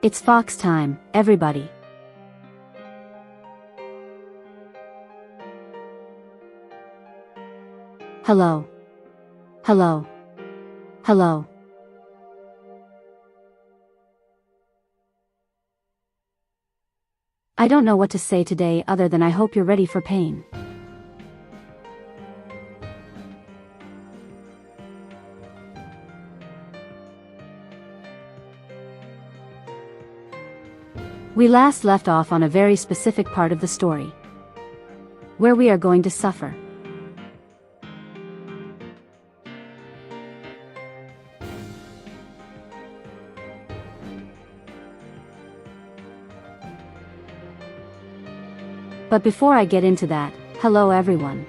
It's Fox time, everybody. Hello. Hello. Hello. I don't know what to say today other than I hope you're ready for pain. We last left off on a very specific part of the story, where we are going to suffer. But before I get into that, hello everyone.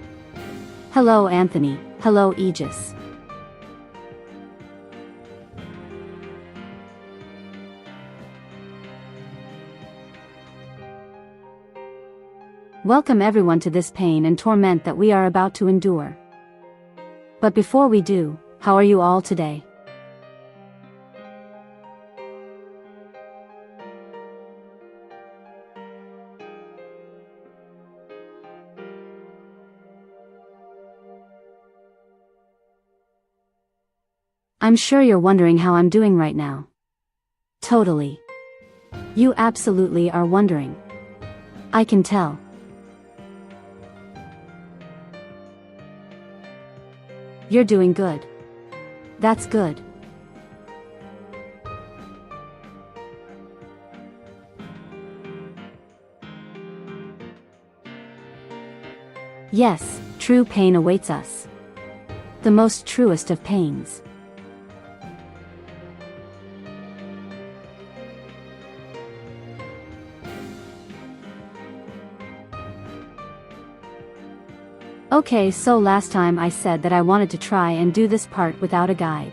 Hello Anthony, hello Aegis. Welcome everyone to this pain and torment that we are about to endure. But before we do, how are you all today? I'm sure you're wondering how I'm doing right now. Totally. You absolutely are wondering. I can tell. You're doing good. That's good. Yes, true pain awaits us. The most truest of pains. Okay, so last time I said that I wanted to try and do this part without a guide.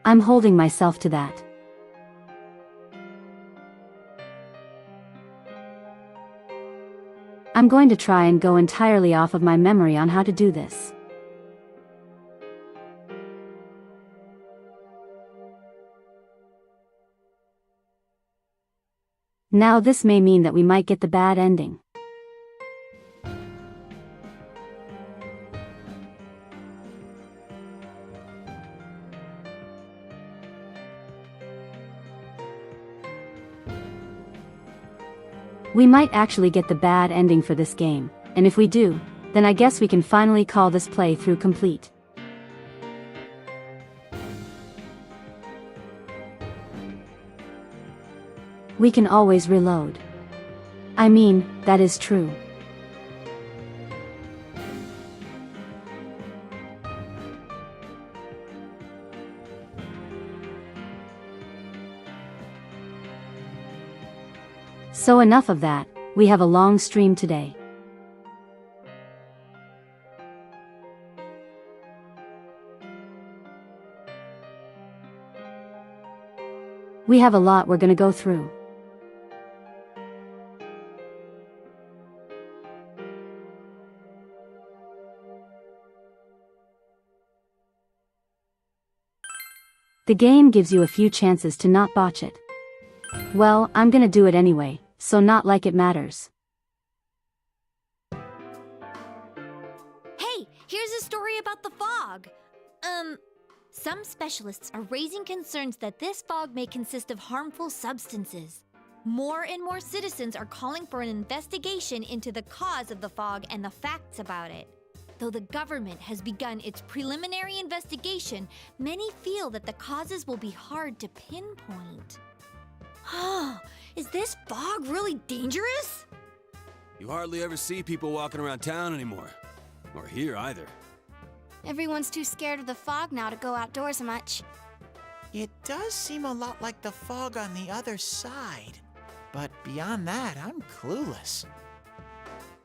I'm holding myself to that. I'm going to try and go entirely off of my memory on how to do this. Now this may mean that we might get the bad ending. We might actually get the bad ending for this game, and if we do, then I guess we can finally call this playthrough complete. We can always reload. I mean, that is true. So enough of that, we have a long stream today. We have a lot we're gonna go through. The game gives you a few chances to not botch it. Well, I'm gonna do it anyway, so not like it matters. Hey, here's a story about the fog. Some specialists are raising concerns that this fog may consist of harmful substances. More and more citizens are calling for an investigation into the cause of the fog and the facts about it. Though the government has begun its preliminary investigation, many feel that the causes will be hard to pinpoint. Is this fog really dangerous? You hardly ever see people walking around town anymore. Or here either. Everyone's too scared of the fog now to go outdoors much. It does seem a lot like the fog on the other side. But beyond that, I'm clueless.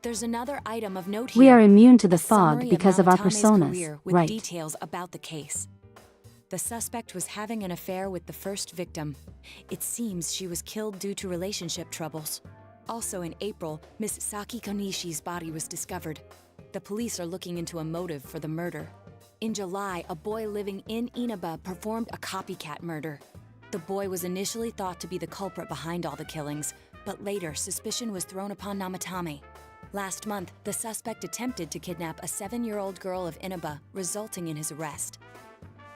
There's another item of note here. We are immune to the A fog summary because of our Malatame's personas, career with right? details about the case. The suspect was having an affair with the first victim. It seems she was killed due to relationship troubles. Also in April, Miss Saki Konishi's body was discovered. The police are looking into a motive for the murder. In July, a boy living in Inaba performed a copycat murder. The boy was initially thought to be the culprit behind all the killings, but later suspicion was thrown upon Namatame. Last month, the suspect attempted to kidnap a 7-year-old girl of Inaba, resulting in his arrest.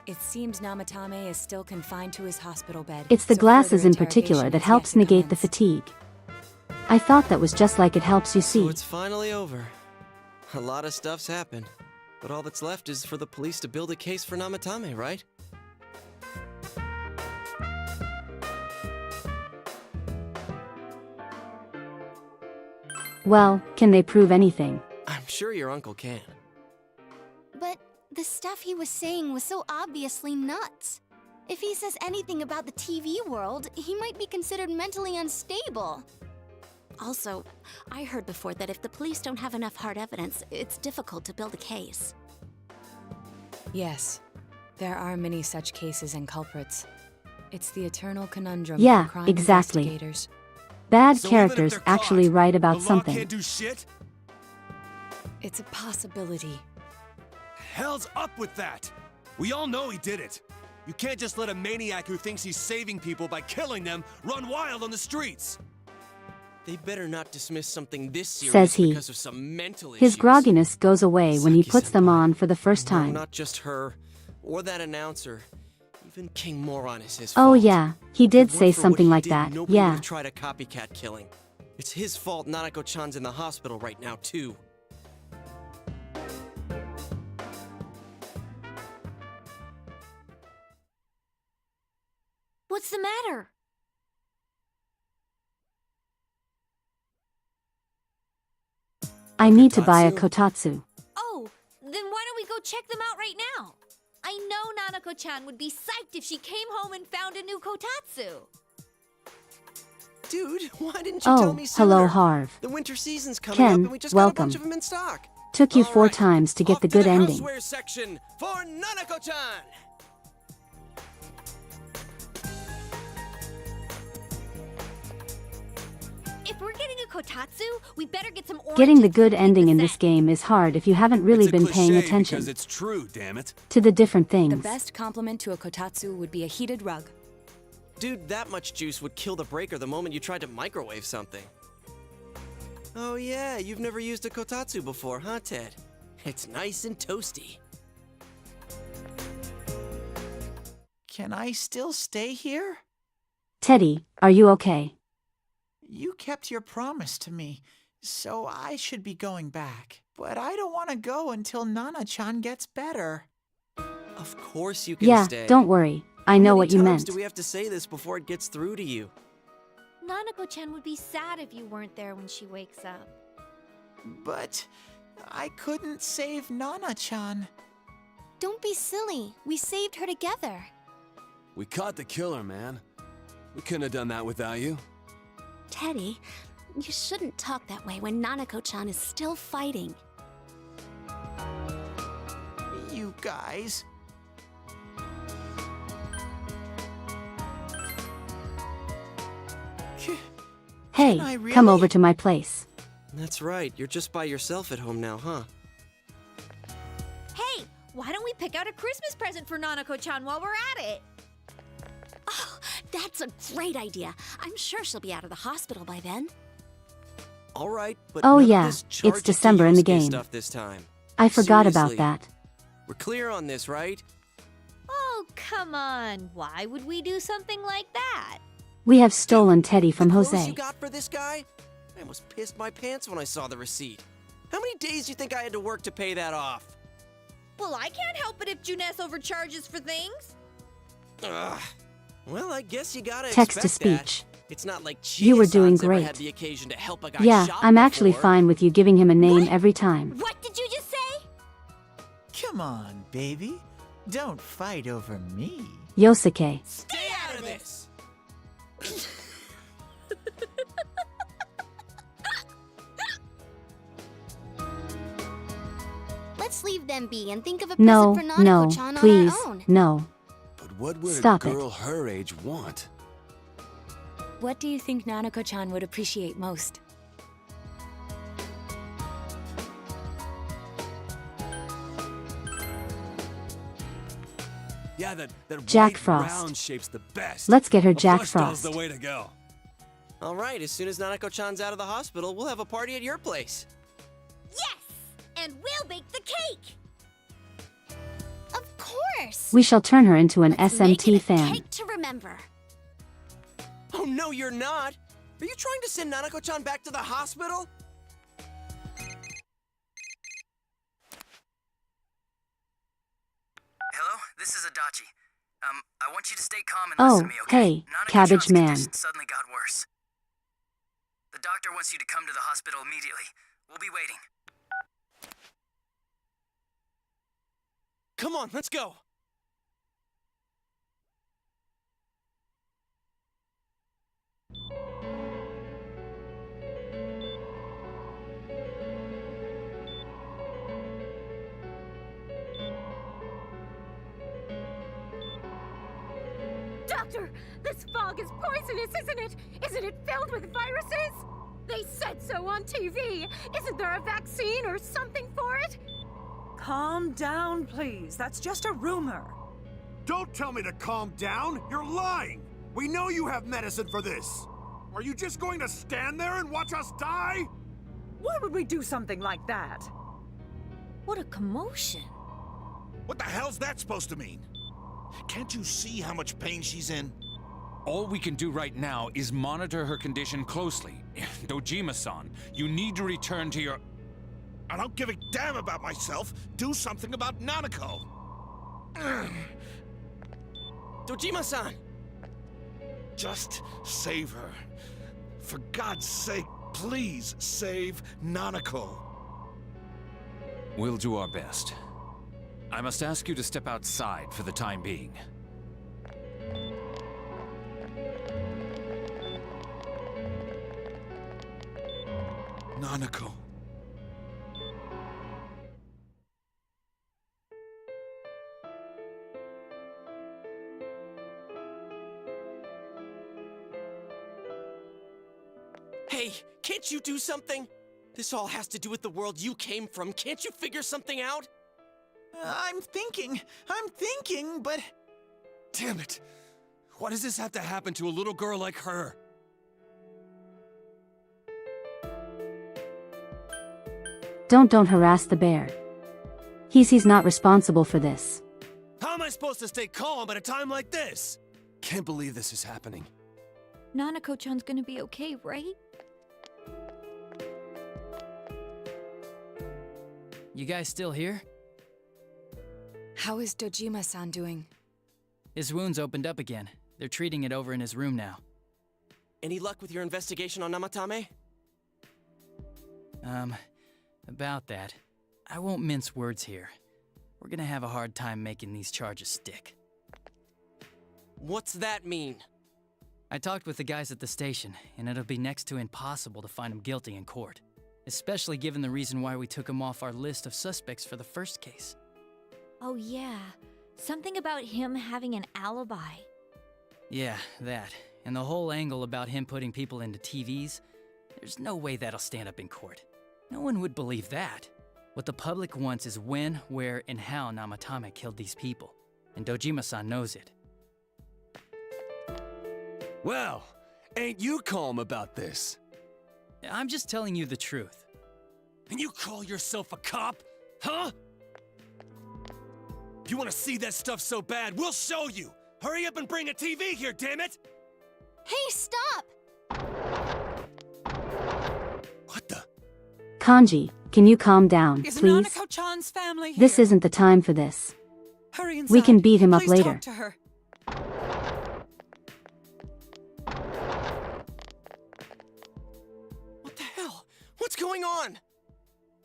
It seems Namatame is still confined to his hospital bed. It's the so glasses further in particular interrogation that is helps yet to negate the commence. fatigue. I thought that was just like it helps you see. So it's finally over. A lot of stuff's happened. But all that's left is for the police to build a case for Namatame, right? Well, can they prove anything? I'm sure your uncle can. But the stuff he was saying was so obviously nuts. If he says anything about the TV world, he might be considered mentally unstable. Also, I heard before that if the police don't have enough hard evidence, it's difficult to build a case. Yes, there are many such cases and culprits. It's the eternal conundrum Yeah, for crime exactly. investigators. Bad So even if characters they're actually caught, write about the law something. can't do shit? It's a possibility. Hell's up with that! We all know he did it. You can't just let a maniac who thinks he's saving people by killing them run wild on the streets. They better not dismiss something this serious Says he. because of some mental His issues. grogginess goes away when he puts them Saki-senpai. on for the first No, time. not just her, or that announcer. Even King Moron is his Oh fault. yeah, he did If it say weren't for what something he like did, that, nobody yeah. would've tried a copycat killing. It's his fault Nanako-chan's in the hospital right now, too. What's the matter? I need to buy a kotatsu. Oh, then why don't we go check them out right now? I know Nanako-chan would be psyched if she came home and found a new kotatsu. Dude, why didn't you tell Oh, me sooner? hello Harv. The winter season's coming Ken, up and we just got a welcome. bunch of them in stock. Took you All 4 right, times to get off the good to the ending. houseware section for Nanako-chan! If we're getting a kotatsu, we better get some orange. Getting the and good 50%. ending in this game is hard if you haven't really It's a been paying cliché attention because it's true, damn it. to the different The things. best compliment to a kotatsu would be a heated rug. Dude, that much juice would kill the breaker the moment you tried to microwave something. Oh yeah, you've never used a kotatsu before, huh, Ted? It's nice and toasty. Can I still stay here? Teddy, are you okay? You kept your promise to me, so I should be going back. But I don't want to go until Nana-chan gets better. Of course you can Yeah, stay. don't worry. I How know many what you times meant. do we have to say this before it gets through to you? Nanako-chan would be sad if you weren't there when she wakes up. But I couldn't save Nana-chan. Don't be silly. We saved her together. We caught the killer, man. We couldn't have done that without you. Teddy, you shouldn't talk that way when Nanako-chan is still fighting. You guys. Hey, Can I come really? over to my place. That's right, you're just by yourself at home now, huh? Hey, why don't we pick out a Christmas present for Nanako-chan while we're at it? That's a great idea. I'm sure she'll be out of the hospital by then. All right, but Oh none of yeah, this it's charge December in the Yosuke game. stuff this time. I forgot Seriously. about that. We're clear on this, right? Oh, come on. Why would we do something like that? We have stolen Teddy from the clothes Jose. you got for this guy? I almost pissed my pants when I saw the receipt. How many days do you think I had to work to pay that off? Well, I can't help it if Juness overcharges for things. Ugh. Well, I guess you gotta Text to expect that. speech. It's not like You were doing Chie-san's ever great. had the occasion to help a guy Yeah, shop I'm actually before. fine with you giving him a name every time. What did you just say? Come on, baby. Don't fight over me. Yosuke. Stay out of this! Let's leave them be and think of a No, present for no, Nanako-chan on please, our own. no. But what would Stop a it. girl her age want? What do you think Nanako-chan would appreciate most? Yeah, that Jack white Frost. round shape's the best. Let's get her A Jack flush doll's Frost. the way to go. All right, as soon as Nanako-chan's out of the hospital, we'll have a party at your place. Yes! And we'll bake the cake! Of course. We shall turn her into an Let's make it SMT a fan. cake to remember. Oh, no, you're not! Are you trying to send Nanako-chan back to the hospital? Hello, this is Adachi. I want you to stay calm and Oh, listen to me, okay? hey, Nanako-chan's Cabbage Man. condition suddenly got worse. The doctor wants you to come to the hospital immediately. We'll be waiting. Come on, let's go! Doctor, this fog is poisonous, isn't it? Isn't it filled with viruses? They said so on TV. Isn't there a vaccine or something for it? Calm down, please. That's just a rumor. Don't tell me to calm down! You're lying! We know you have medicine for this! Are you just going to stand there and watch us die? Why would we do something like that? What a commotion. What the hell's that supposed to mean? Can't you see how much pain she's in? All we can do right now is monitor her condition closely. Dojima-san, you need to return to your... I don't give a damn about myself. Do something about Nanako. Dojima-san! Just save her. For God's sake, please save Nanako. We'll do our best. I must ask you to step outside for the time being. Nanako. Hey, can't you do something? This all has to do with the world you came from. Can't you figure something out? I'm thinking, but... Damn it! Why does this have to happen to a little girl like her? Don't harass the bear. He's not responsible for this. How am I supposed to stay calm at a time like this? Can't believe this is happening. Nanako-chan's gonna be okay, right? You guys still here? How is Dojima-san doing? His wound's opened up again. They're treating it over in his room now. Any luck with your investigation on Namatame? About that. I won't mince words here. We're gonna have a hard time making these charges stick. What's that mean? I talked with the guys at the station, and it'll be next to impossible to find him guilty in court. Especially given the reason why we took him off our list of suspects for the first case. Oh yeah, something about him having an alibi. Yeah, that. And the whole angle about him putting people into TVs, there's no way that'll stand up in court. No one would believe that. What the public wants is when, where, and how Namatame killed these people. And Dojima-san knows it. Well, ain't you calm about this? I'm just telling you the truth. And you call yourself a cop? Huh? If you want to see that stuff so bad, we'll show you! Hurry up and bring a TV here, damn it! Hey, stop! What the? Kanji, can you calm down, Is please? Nanako-chan's family here? This isn't the time for this. Hurry inside. We can beat him up Please later. Talk to her. What the hell? What's going on?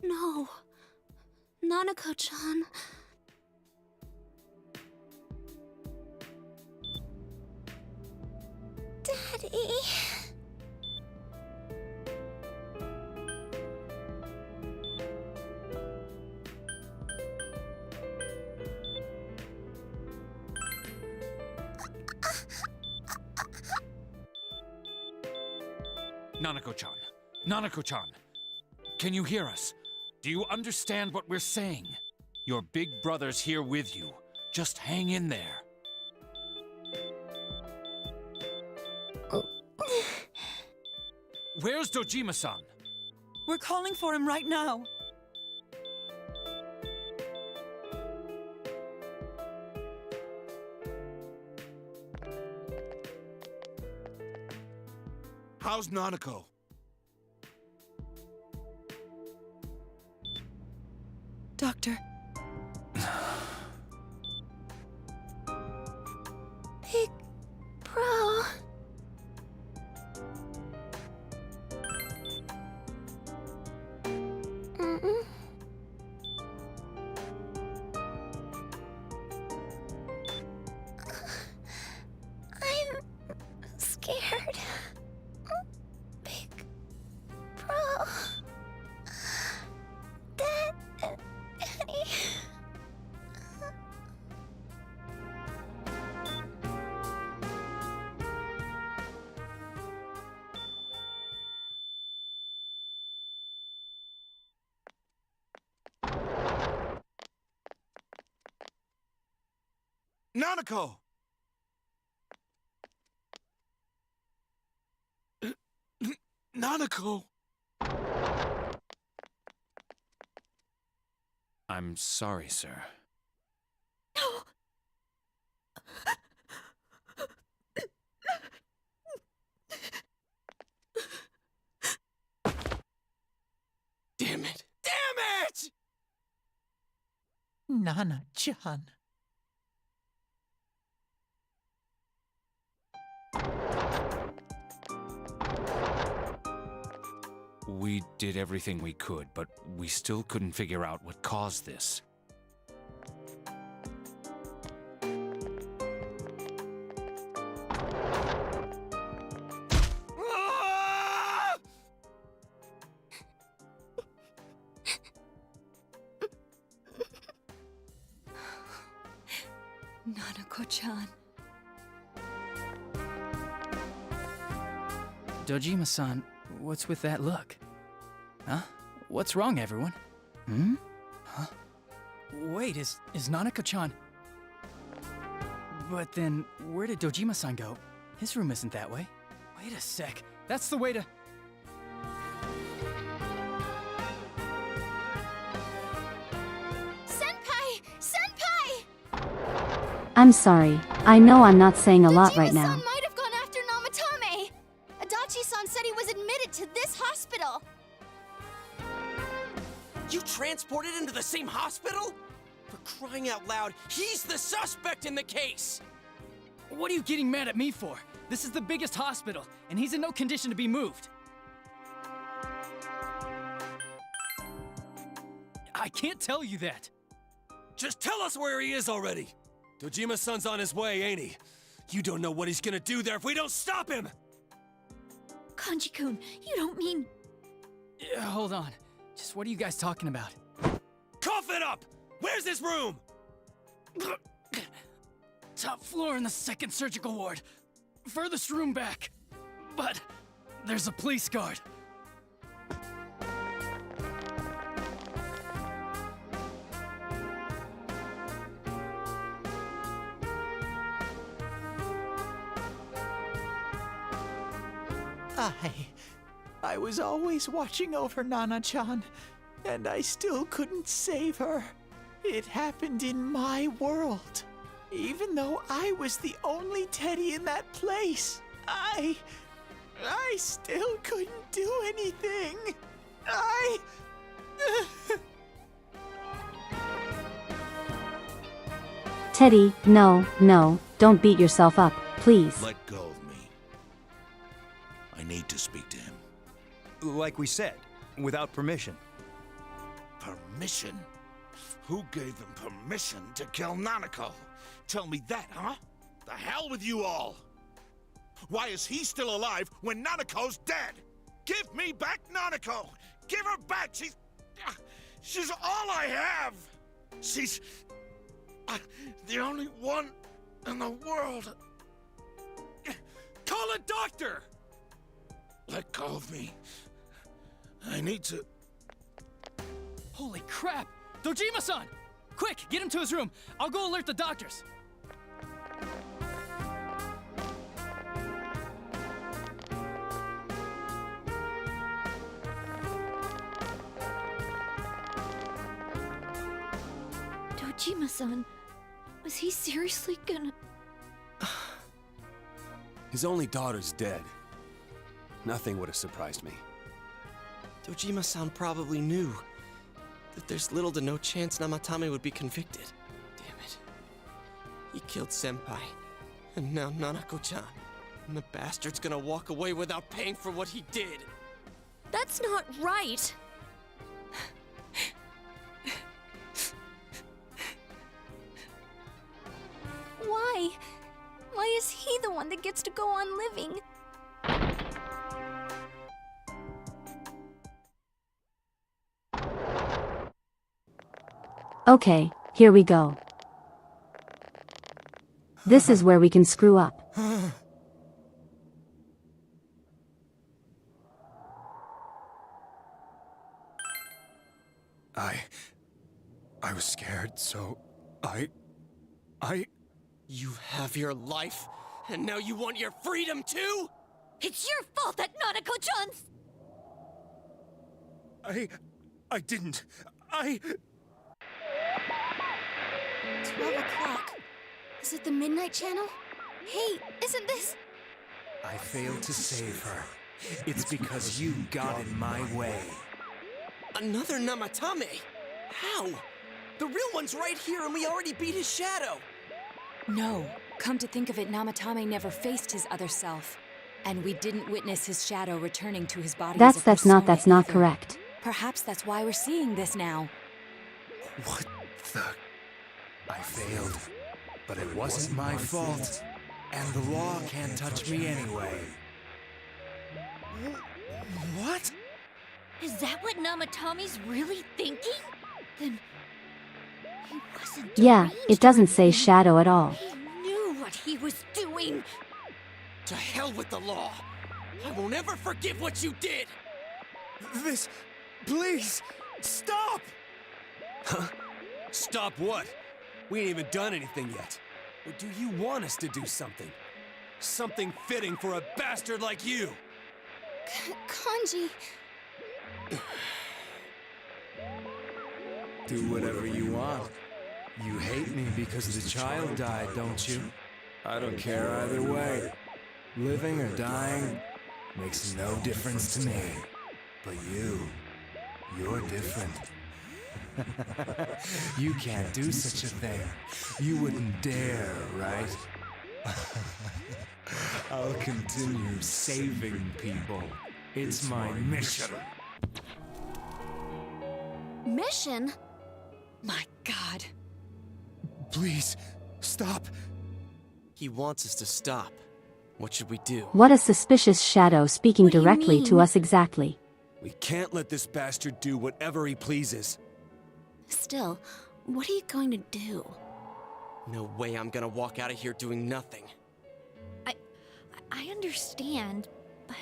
No. Nanako-chan. Daddy. Nanako-chan. Nanako-chan. Can you hear us? Do you understand what we're saying? Your big brother's here with you. Just hang in there. Where's Dojima-san? We're calling for him right now. How's Nanako? Doctor. Big bro. I'm scared. Big bro. Daddy. Nanako! Nanako! I'm sorry, sir. Damn it! Damn it! Nana-chan. We did everything we could, but we still couldn't figure out what caused this. Nanako-chan. Dojima-san, what's with that look? Huh? What's wrong, everyone? Hmm? Huh? Wait, is Nanako-chan... But then, where did Dojima-san go? His room isn't that way. Wait a sec. That's the way to... Senpai! Senpai! I'm sorry. I know I'm not saying a lot right now. Dojima-san might have gone after Namatame! Adachi-san said he was admitted to this hospital! You transported him to the same hospital? For crying out loud, he's the suspect in the case! What are you getting mad at me for? This is the biggest hospital, and he's in no condition to be moved. I can't tell you that. Just tell us where he is already! Dojima-san's on his way, ain't he? You don't know what he's gonna do there if we don't stop him! Kanji-kun, you don't mean... Hold on. Just what are you guys talking about? Cough it up! Where's his room? Top floor in the second surgical ward. Furthest room back. But there's a police guard. I was always watching over Nana-chan, and I still couldn't save her. It happened in my world. Even though I was the only teddy in that place, I still couldn't do anything. Teddy, no, don't beat yourself up, please. Let go of me. I need to speak to him. Like we said, without permission. Permission? Who gave him permission to kill Nanako? Tell me that, huh? The hell with you all! Why is he still alive when Nanako's dead? Give me back Nanako! Give her back! She's all I have! She's the only one in the world. Call a doctor! Let go of me. I need to... Holy crap! Dojima-san! Quick, get him to his room. I'll go alert the doctors. Dojima-san, was he seriously gonna... His only daughter's dead. Nothing would have surprised me. Dojima-san probably knew that there's little to no chance Namatame would be convicted. Damn it. He killed Senpai, and now Nanako-chan. And the bastard's gonna walk away without paying for what he did. That's not right! Why? Why is he the one that gets to go on living? Okay, here we go. This is where we can screw up. I was scared, so I... You have your life, and now you want your freedom too? It's your fault that Nanako-chan's... I didn't. 12 o'clock. Is it the Midnight Channel? Hey, isn't this... I failed to save her. It's because you got in my way. Another Namatame? How? The real one's right here and we already beat his shadow! No. Come to think of it, Namatame never faced his other self. And we didn't witness his shadow returning to his body as a That's not persona either. correct. Perhaps that's why we're seeing this now. What the... I failed. But it wasn't my fault. And the law can't touch me anyway. What? Is that what Namatame's really thinking? Then... he wasn't Yeah, deranged. it doesn't say shadow at all. He knew what he was doing. To hell with the law! I won't ever forgive what you did! This... Please! Stop! Huh? Stop what? We ain't even done anything yet. Or do you want us to do something? Something fitting for a bastard like you! Kanji... Do whatever you want. You hate me because the child died, don't you? I don't care either way. Living or dying makes no difference to me. But you're different. You can't do such a thing. You wouldn't dare, right? I'll continue saving people. It's my mission. Mission? My God. Please, stop. He wants us to stop. What should we do? What a suspicious shadow speaking What do you directly to mean? us exactly. We can't let this bastard do whatever he pleases. Still, what are you going to do? No way I'm gonna walk out of here doing nothing. I understand, but...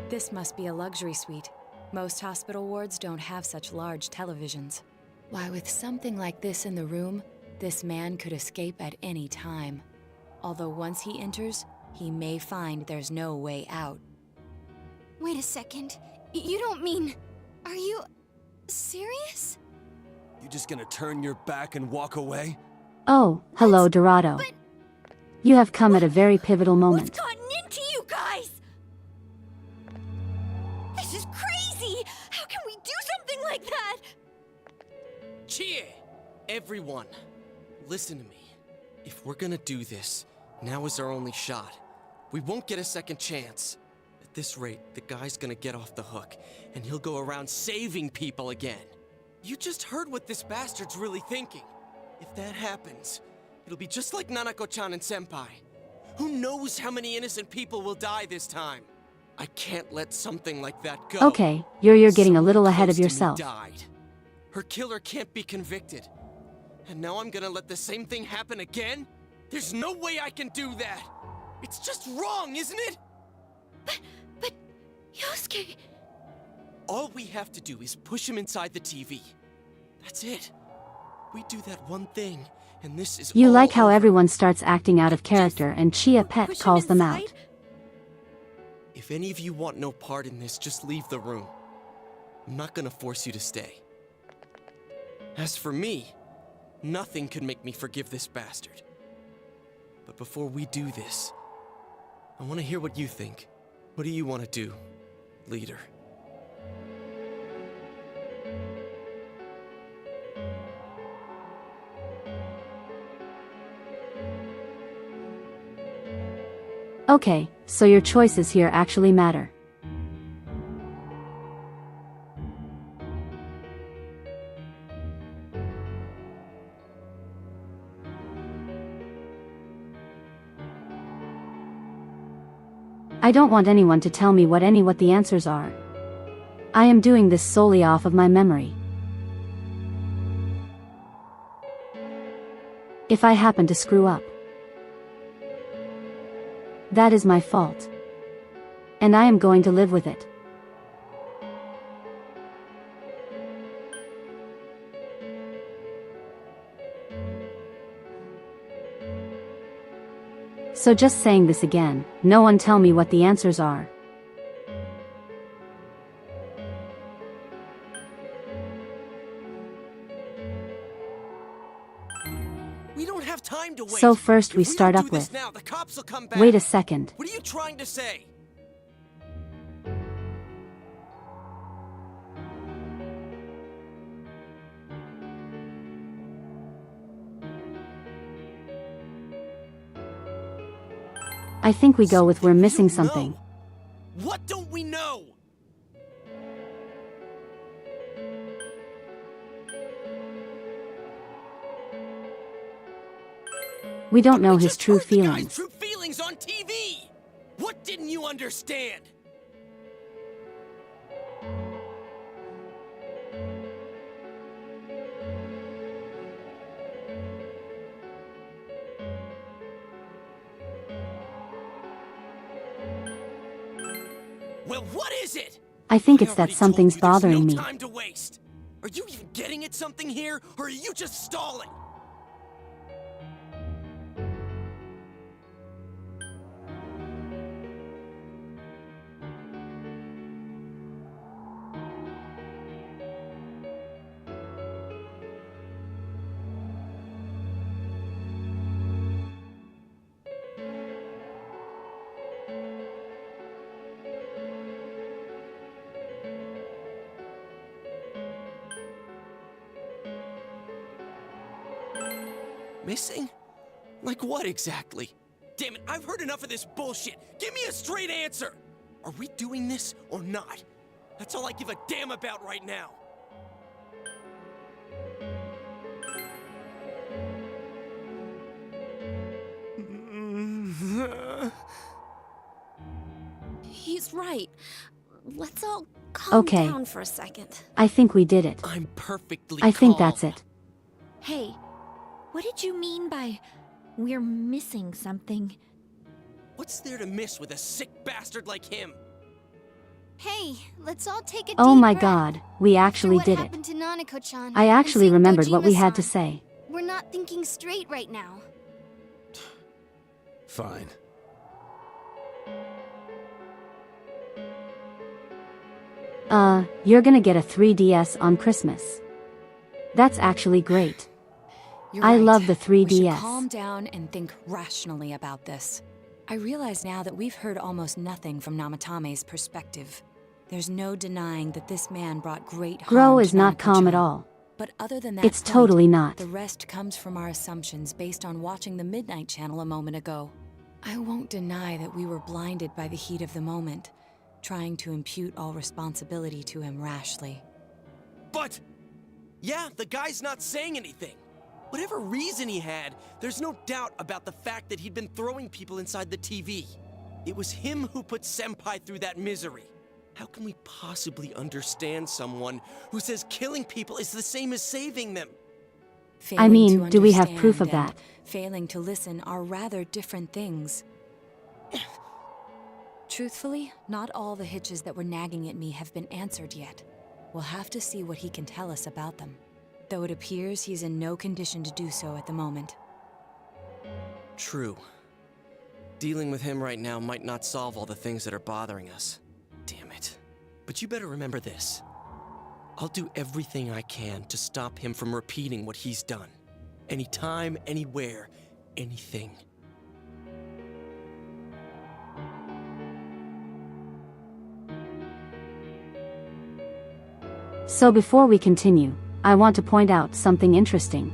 This must be a luxury suite. Most hospital wards don't have such large televisions. Why, with something like this in the room, this man could escape at any time. Although once he enters, he may find there's no way out. Wait a second. You don't mean... Are you... serious? You just gonna turn your back and walk away? Oh, hello, Dorado. You have come at a very pivotal moment. What's gotten into you guys? This is crazy! How can we do something like that? Chie! Everyone, listen to me. If we're gonna do this, now is our only shot. We won't get a second chance. At this rate, the guy's gonna get off the hook, and he'll go around saving people again. You just heard what this bastard's really thinking. If that happens, it'll be just like Nanako-chan and Senpai. Who knows how many innocent people will die this time? I can't let something like that go. Okay, you're getting a little ahead of Close to me yourself. died. Her killer can't be convicted. And now I'm gonna let the same thing happen again? There's no way I can do that! It's just wrong, isn't it? But... Yosuke... All we have to do is push him inside the TV. That's it. We do that one thing, and this is You all like how over. everyone starts acting out of character and Chia Pet calls them out. If any of you want no part in this, just leave the room. I'm not gonna force you to stay. As for me, nothing could make me forgive this bastard. But before we do this, I want to hear what you think. What do you want to do, leader? Okay, so your choices here actually matter. I don't want anyone to tell me what the answers are. I am doing this solely off of my memory. If I happen to screw up, that is my fault. And I am going to live with it. So just saying this again, no one tell me what the answers are. We don't have time to wait. So first we If start don't up do this with, now, the cops will come back. wait a second. What are you trying to say? I think we go with we're missing something. What don't we know? We don't know his true Heard the guy's feelings. true feelings on TV. What didn't you understand? Well, what is it? I think it's that already told something's you there's bothering me. no time to waste. Are you even getting at something here, or are you just stalling? Missing? Like what exactly? Damn it, I've heard enough of this bullshit. Give me a straight answer. Are we doing this or not? That's all I give a damn about right now. He's right. Let's all calm Okay. down for a second. I think we did it. I'm perfectly I think calm. that's it. Hey, what did you mean by we're missing something? What's there to miss with a sick bastard like him? Hey, let's all take a Oh deep my breath. god, we actually After did what it. happened to Nanako-chan I and actually seeing remembered what we had to Dojima-san, say. We're not thinking straight right now. Fine. You're gonna get a 3DS on Christmas. That's actually great. You're I right. love the We should 3DS. calm down and think rationally about this. I realize now that we've heard almost nothing from Namatame's perspective. There's no denying that this man brought great harm Grow to is not calm at Nanako-chan. all. But other than that It's point, totally not. the rest comes from our assumptions based on watching the Midnight Channel a moment ago. I won't deny that we were blinded by the heat of the moment, trying to impute all responsibility to him rashly. But, yeah, the guy's not saying anything. Whatever reason he had, there's no doubt about the fact that he'd been throwing people inside the TV. It was him who put Senpai through that misery. How can we possibly understand someone who says killing people is the same as saving them? I mean, Failing to do we have proof of understand that? and failing to listen are rather different things. Truthfully, not all the hitches that were nagging at me have been answered yet. We'll have to see what he can tell us about them. Though it appears he's in no condition to do so at the moment. True. Dealing with him right now might not solve all the things that are bothering us. Damn it. But you better remember this. I'll do everything I can to stop him from repeating what he's done. Anytime, anywhere, anything. So before we continue, I want to point out something interesting.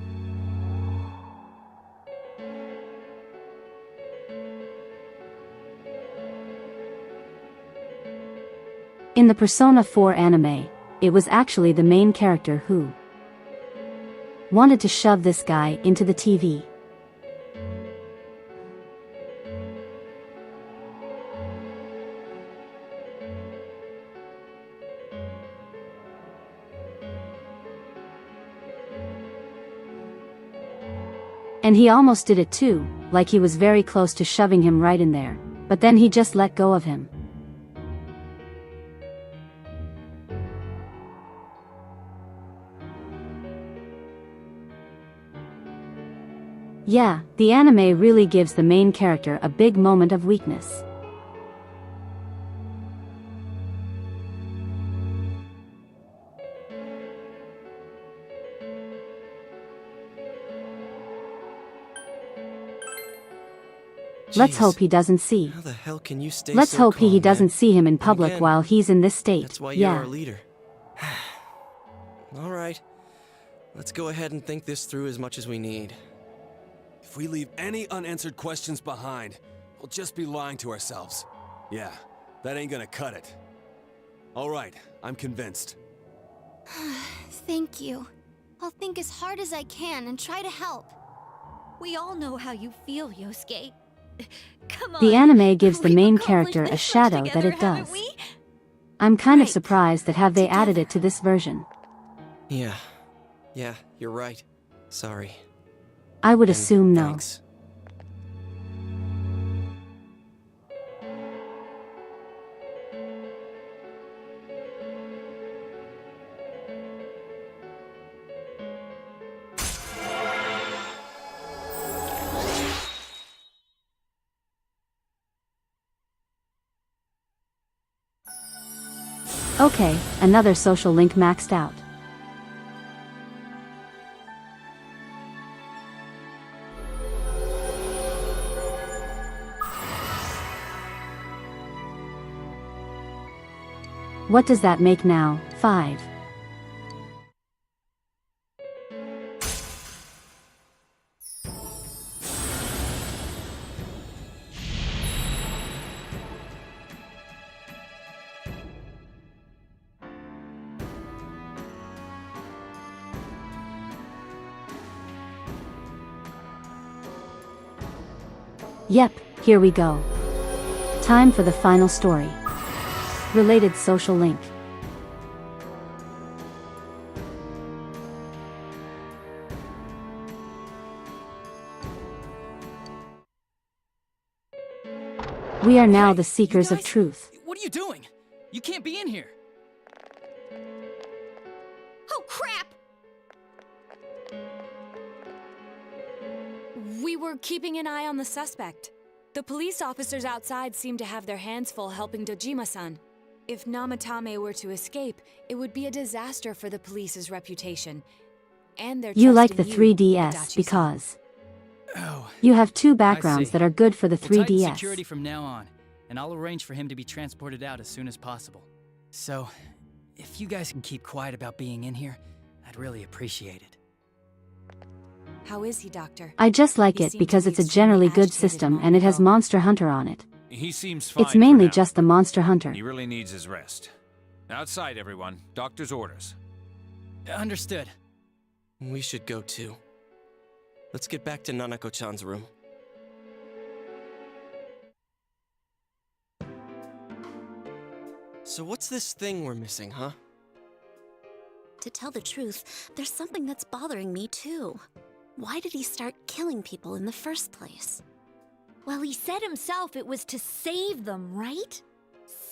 In the Persona 4 anime, it was actually the main character who wanted to shove this guy into the TV. And he almost did it too, like he was very close to shoving him right in there, but then he just let go of him. Yeah, the anime really gives the main character a big moment of weakness. Let's hope he doesn't see. How the hell can you stay Let's so hope he calm, doesn't man? see him in And public again, while he's in this state. That's why you're Yeah. our leader. All right. Let's go ahead and think this through as much as we need. If we leave any unanswered questions behind, we'll just be lying to ourselves. Yeah, that ain't gonna cut it. All right, I'm convinced. Thank you. I'll think as hard as I can and try to help. We all know how you feel, Yosuke. Come on. The anime gives the We've main accomplished character a this shadow much that together, it does. haven't we? I'm kind of Right. surprised that have they added it to this version. Yeah. Yeah, you're right. Sorry. I would And assume no. thanks. Okay, another social link maxed out. What does that make now? 5. Yep, here we go. Time for the final story. Related social link. We are now the seekers of truth. What are you doing? You can't be in here. Oh, crap! We were keeping an eye on the suspect. The police officers outside seem to have their hands full helping Dojima-san. If Namatame were to escape, it would be a disaster for the police's reputation. And their You trust like in the you, 3DS Adachi-san. because Oh, you have two I backgrounds see. that are good for the We'll tighten 3DS. security from now on, and I'll arrange for him to be transported out as soon as possible. So, if you guys can keep quiet about being in here, I'd really appreciate it. How is he, Doctor? I just like He it seemed to because be it's a extremely generally good agitated a system moment and it has ago. Monster Hunter on it. He seems fine. It's mainly for now. just the Monster Hunter. He really needs his rest. Outside, everyone. Doctor's orders. Understood. We should go too. Let's get back to Nanako-chan's room. So what's this thing we're missing, huh? To tell the truth, there's something that's bothering me too. Why did he start killing people in the first place? Well, he said himself it was to save them, right?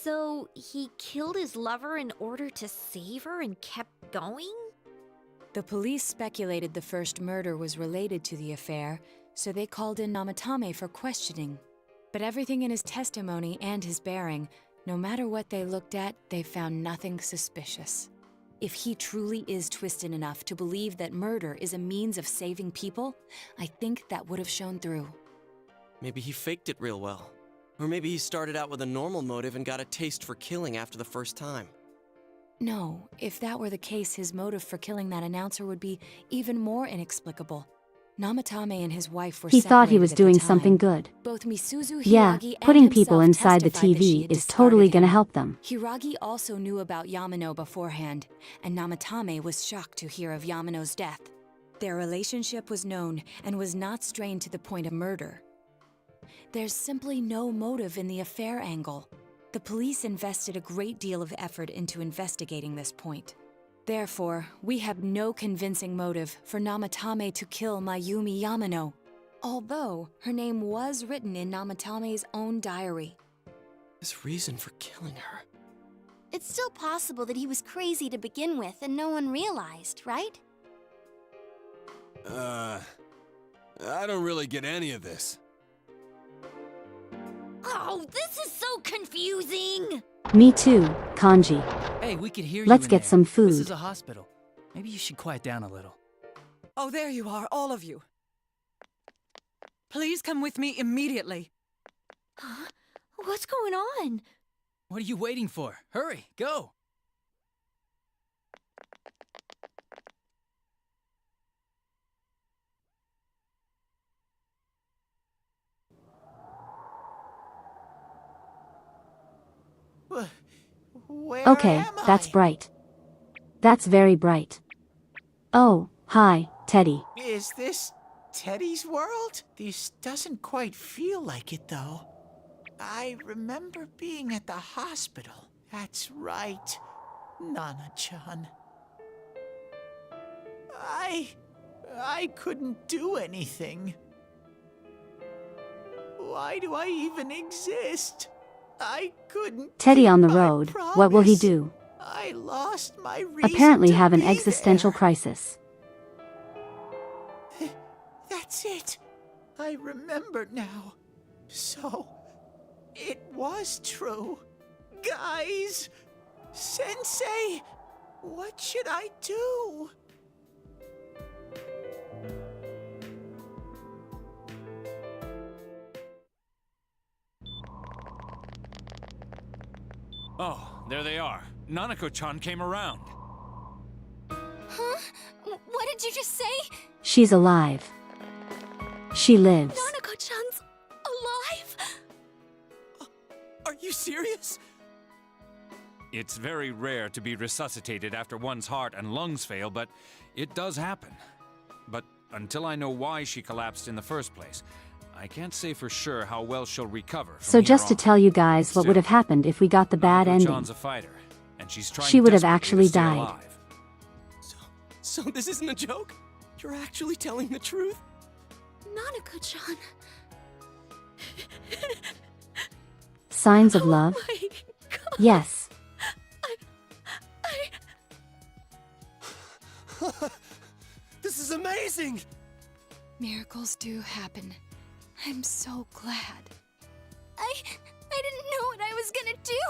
So he killed his lover in order to save her and kept going? The police speculated the first murder was related to the affair, so they called in Namatame for questioning. But everything in his testimony and his bearing, no matter what they looked at, they found nothing suspicious. If he truly is twisted enough to believe that murder is a means of saving people, I think that would have shown through. Maybe he faked it real well. Or maybe he started out with a normal motive and got a taste for killing after the first time. No, if that were the case, his motive for killing that announcer would be even more inexplicable. Namatame and his wife were He thought he separated was at the doing time. something good. Both Misuzu Yeah, Hiragi and putting people himself inside the testified that she TV had is totally discarded gonna him. help them. Hiragi also knew about Yamano beforehand, and Namatame was shocked to hear of Yamano's death. Their relationship was known and was not strained to the point of murder. There's simply no motive in the affair angle. The police invested a great deal of effort into investigating this point. Therefore, we have no convincing motive for Namatame to kill Mayumi Yamano, although her name was written in Namatame's own diary. His reason for killing her. It's still possible that he was crazy to begin with and no one realized, right? I don't really get any of this. Oh, this is so confusing! Me too, Kanji. Hey, we could hear Let's you in get there. some food. This is a hospital. Maybe you should quiet down a little. Oh, there you are, all of you. Please come with me immediately. Huh? What's going on? What are you waiting for? Hurry, go! Where Okay, am that's I? bright. That's very bright. Oh, hi, Teddy. Is this Teddy's world? This doesn't quite feel like it, though. I remember being at the hospital. That's right, Nana-chan. I couldn't do anything. Why do I even exist? I couldn't. Teddy keep on the my road, what will he promise. do? I lost my reason Apparently to have an be existential there. crisis. That's it. I remember now. So, it was true. Guys! Sensei! What should I do? Oh, there they are. Nanako-chan came around. Huh? What did you just say? She's alive. She lives. Nanako-chan's alive? Are you serious? It's very rare to be resuscitated after one's heart and lungs fail, but it does happen. But until I know why she collapsed in the first place, I can't say for sure how well she'll recover from So here just to on. tell you guys what would have happened if we got the bad ending. Nanako-chan's a fighter, and she's trying She would have desperately actually to stay died. alive. So this isn't a joke? You're actually telling the truth? Nanako-chan. Signs of love? Oh my God. Yes. This is amazing! Miracles do happen. I'm so glad. do?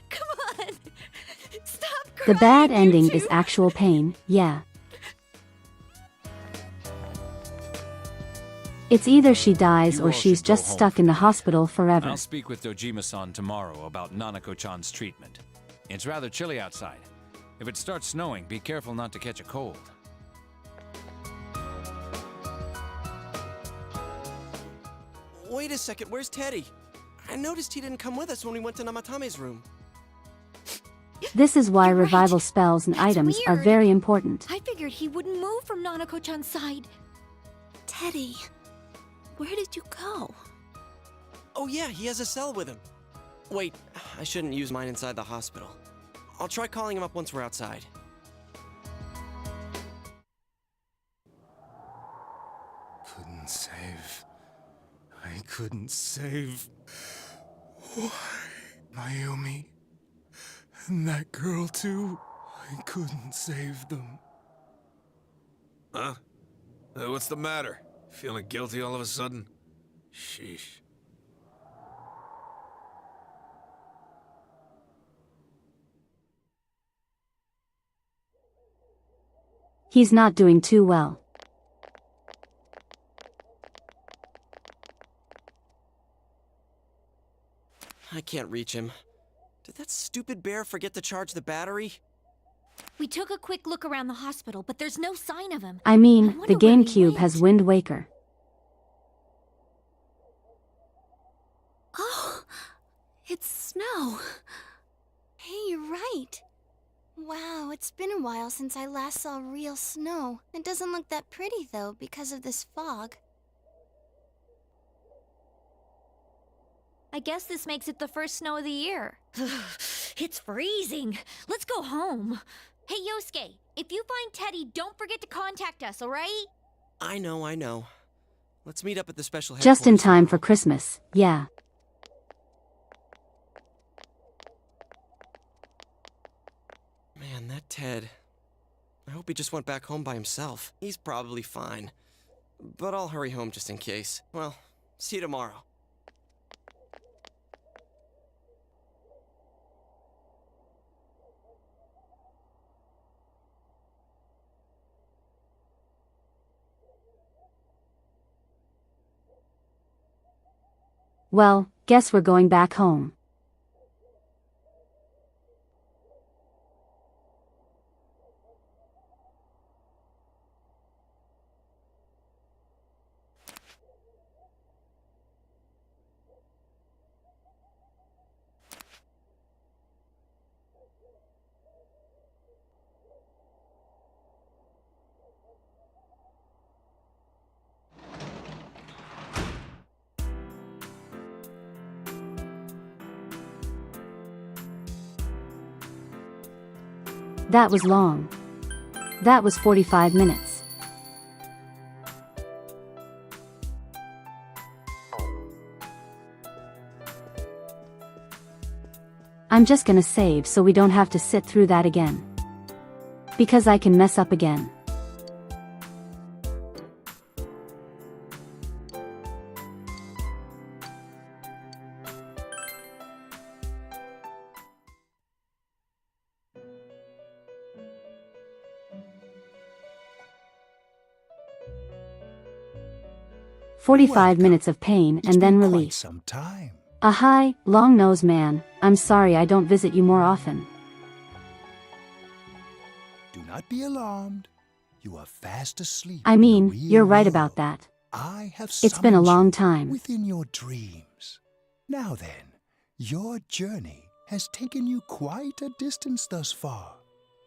Come on! Stop crying! The bad you ending two. is actual pain, yeah. It's either she dies You or all she's should go just home stuck for in the now. hospital forever. I'll speak with Dojima-san tomorrow about Nanako-chan's treatment. It's rather chilly outside. If it starts snowing, be careful not to catch a cold. Wait a second, where's Teddy? I noticed he didn't come with us when we went to Namatame's room. This is why You're right. revival spells and That's items are weird. very important. I figured he wouldn't move from Nanako-chan's side. Teddy, where did you go? Oh yeah, he has a cell with him. Wait, I shouldn't use mine inside the hospital. I'll try calling him up once we're outside. Couldn't save. I couldn't save. Why? Mayumi. And that girl too. I couldn't save them. Huh? What's the matter? Feeling guilty all of a sudden? Sheesh. He's not doing too well. I can't reach him. Did that stupid bear forget to charge the battery? We took a quick look around the hospital, but there's no sign of him. I mean, wonder the where he GameCube went. has Wind Waker. Oh, it's snow. Hey, you're right. Wow, it's been a while since I last saw real snow. It doesn't look that pretty, though, because of this fog. I guess this makes it the first snow of the year. It's freezing. Let's go home. Hey, Yosuke, if you find Teddy, don't forget to contact us, alright? I know. Let's meet up at the special Just in headquarters time tomorrow. for Christmas, yeah. Man, that Ted. I hope he just went back home by himself. He's probably fine. But I'll hurry home just in case. Well, see you tomorrow. Well, guess we're going back home. That was long. That was 45 minutes. I'm just gonna save so we don't have to sit through that again. Because I can mess up again. "45 minutes of pain and then relief. Some time. Hi, long-nosed man. I'm sorry I don't visit you more often. Do not be alarmed. You are fast asleep. I in the mean, real you're right world. about that. I have It's been a summoned long you time. within your dreams. Now then, your journey has taken you quite a distance thus far.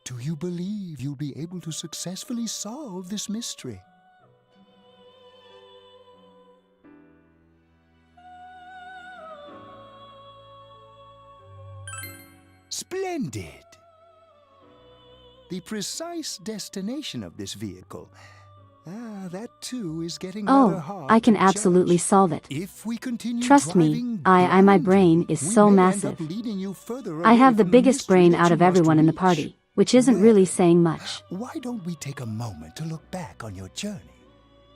Do you believe you'll be able to successfully solve this mystery? Splendid! The precise destination of this vehicle. That too is getting rather Oh, hard I can to judge. absolutely solve it. If we continue Trust me, driving my blindly, brain is we so may end massive. up leading you further I away have the from biggest mystery brain that out you of must everyone in the reach. party. which isn't really saying much. Why don't we take a moment to look back on your journey?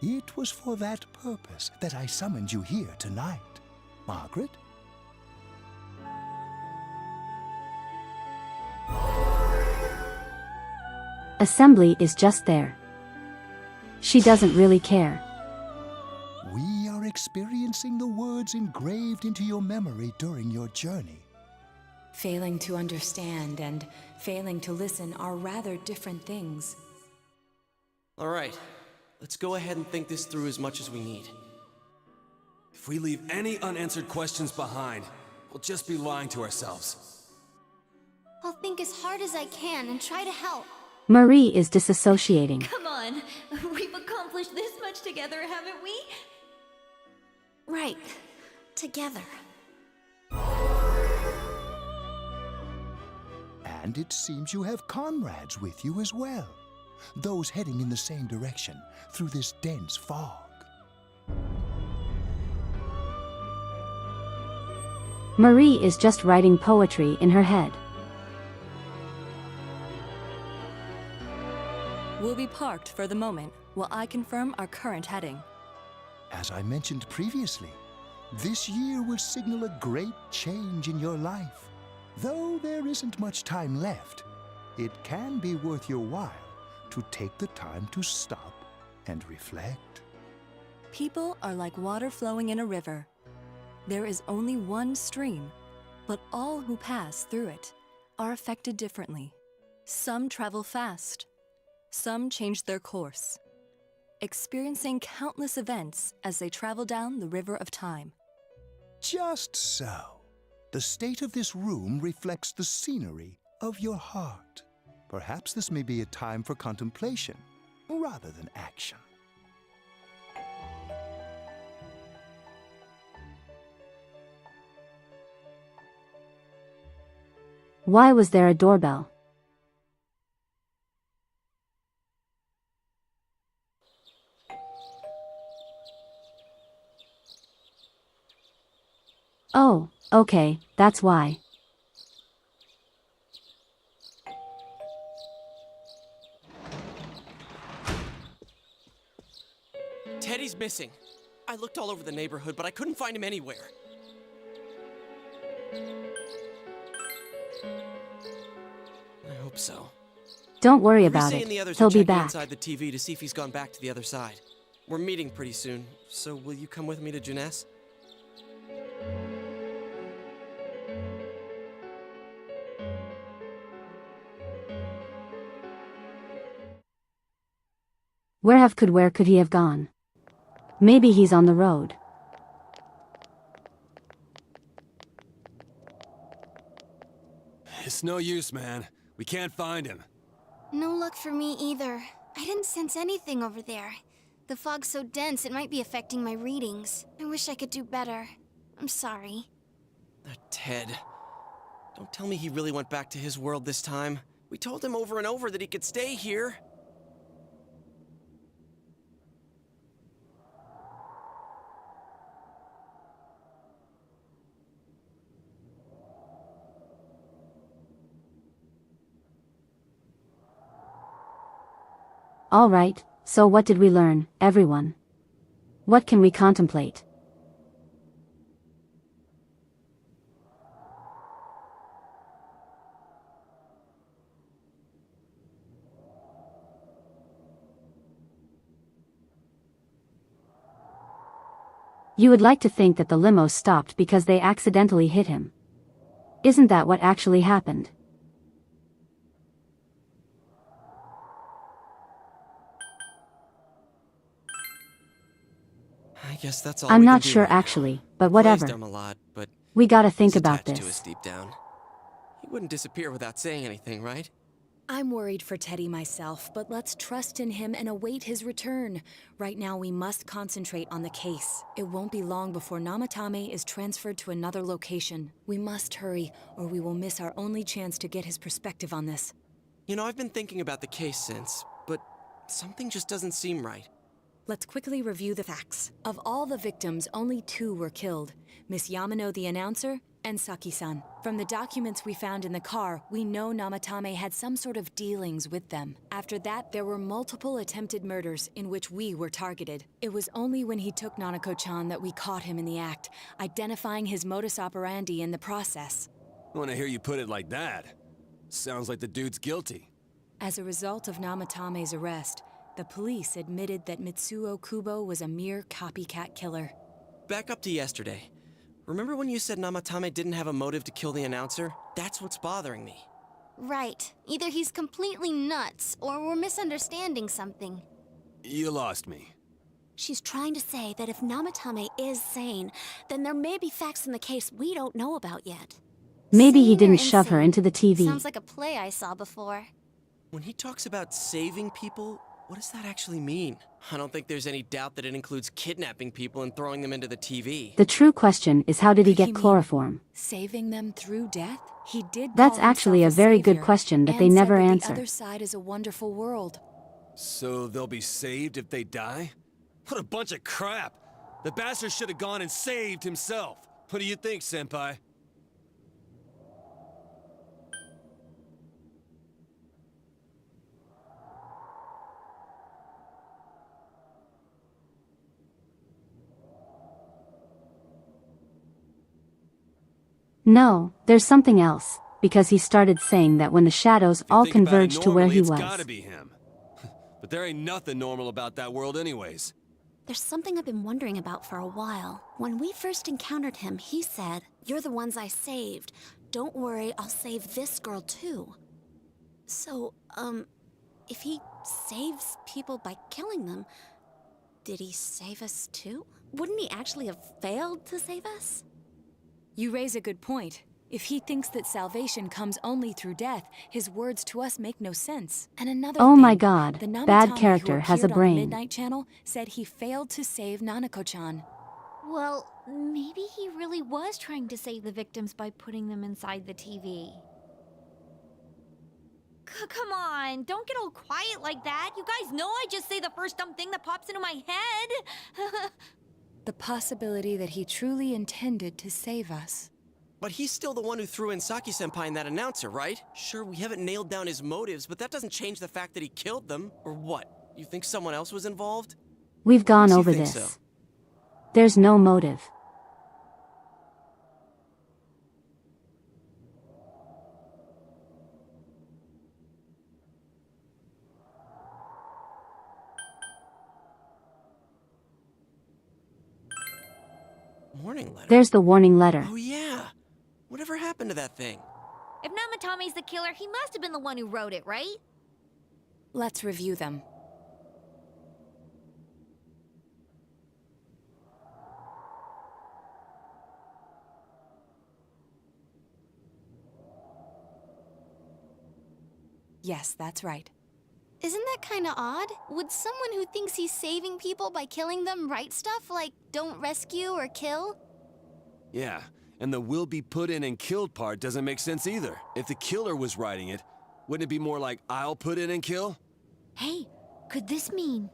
It was for that purpose that I summoned you here tonight. Margaret? Assembly is just there. She doesn't really care. We are experiencing the words engraved into your memory during your journey. Failing to understand and failing to listen are rather different things. All right, let's go ahead and think this through as much as we need. If we leave any unanswered questions behind, we'll just be lying to ourselves. I'll think as hard as I can and try to help. Marie is disassociating. Come on, we've accomplished this much together, haven't we? Right. Together. And it seems you have comrades with you as well. Those heading in the same direction through this dense fog. Marie is just writing poetry in her head. We'll be parked for the moment while I confirm our current heading. As I mentioned previously, this year will signal a great change in your life. Though there isn't much time left, it can be worth your while to take the time to stop and reflect. People are like water flowing in a river. There is only one stream, but all who pass through it are affected differently. Some travel fast. Some change their course, experiencing countless events as they travel down the river of time. Just so. The state of this room reflects the scenery of your heart. Perhaps this may be a time for contemplation rather than action. Why was there a doorbell? Oh, okay, that's why. Teddy's missing. I looked all over the neighborhood, but I couldn't find him anywhere. I hope so. Don't worry about it. The others He'll are be checking back. inside the TV to see if he's gone back to the other side. We're meeting pretty soon, so will you come with me to Jeunesse? Where could he have gone? Maybe he's on the road. It's no use, man. We can't find him. No luck for me either. I didn't sense anything over there. The fog's so dense it might be affecting my readings. I wish I could do better. I'm sorry. Ted. Don't tell me he really went back to his world this time. We told him over and over that he could stay here. All right, so what did we learn, everyone? What can we contemplate? You would like to think that the limo stopped because they accidentally hit him. Isn't that what actually happened? I guess that's all I'm we not can do sure right now. actually, but Plays whatever. dumb a lot, but We gotta think he's about attached to this. us deep down. He wouldn't disappear without saying anything, right? I'm worried for Teddy myself, but let's trust in him and await his return. Right now, we must concentrate on the case. It won't be long before Namatame is transferred to another location. We must hurry, or we will miss our only chance to get his perspective on this. You know, I've been thinking about the case since, but something just doesn't seem right. Let's quickly review the facts. Of all the victims, only 2 were killed. Miss Yamano, the announcer, And Saki-san. From the documents we found in the car, we know Namatame had some sort of dealings with them. After that, there were multiple attempted murders in which we were targeted. It was only when he took Nanako-chan that we caught him in the act, identifying his modus operandi in the process. When I hear you put it like that, sounds like the dude's guilty. As a result of Namatame's arrest, the police admitted that Mitsuo Kubo was a mere copycat killer. Back up to yesterday. Remember when you said Namatame didn't have a motive to kill the announcer? That's what's bothering me. Right. Either he's completely nuts, or we're misunderstanding something. You lost me. She's trying to say that if Namatame is sane, then there may be facts in the case we don't know about yet. Maybe he Sane or didn't shove her insane? into the TV. Sounds like a play I saw before. When he talks about saving people, what does that actually mean? I don't think there's any doubt that it includes kidnapping people and throwing them into the TV. The true question is, how did he Could get chloroform? Saving them through death? He did. That's call actually a himself very good savior, question that and they said never that answer. The other side is a wonderful world. So they'll be saved if they die? What a bunch of crap! The bastard should have gone and saved himself. What do you think, Senpai? No, there's something else, because he started saying that when the shadows all Think about it converged to where normally, he it's was. gotta be him. But there ain't nothing normal about that world anyways. There's something I've been wondering about for a while. When we first encountered him, he said, "You're the ones I saved. Don't worry, I'll save this girl too." So, if he saves people by killing them, did he save us too? Wouldn't he actually have failed to save us? You raise a good point. If he thinks that salvation comes only through death, his words to us make no sense. And another Oh thing, my god, the bad Namatame character who has a appeared on the brain. Midnight Channel said he failed to save Nanako-chan. Well, maybe he really was trying to save the victims by putting them inside the TV. Come on, don't get all quiet like that. You guys know I just say the first dumb thing that pops into my head. The possibility that he truly intended to save us. But he's still the one who threw in Saki-senpai and that announcer, right? Sure, we haven't nailed down his motives, but that doesn't change the fact that he killed them. Or what? You think someone else was involved? We've gone Makes you over think this. so. There's no motive. Warning letter? There's the warning letter. Oh yeah! Whatever happened to that thing? If Namatame's the killer, he must have been the one who wrote it, right? Let's review them. Yes, that's right. Isn't that kinda odd? Would someone who thinks he's saving people by killing them write stuff like, "Don't rescue or kill"? Yeah, and the will be put in and killed part doesn't make sense either. If the killer was writing it, wouldn't it be more like, I'll put in and kill? Hey, could this mean...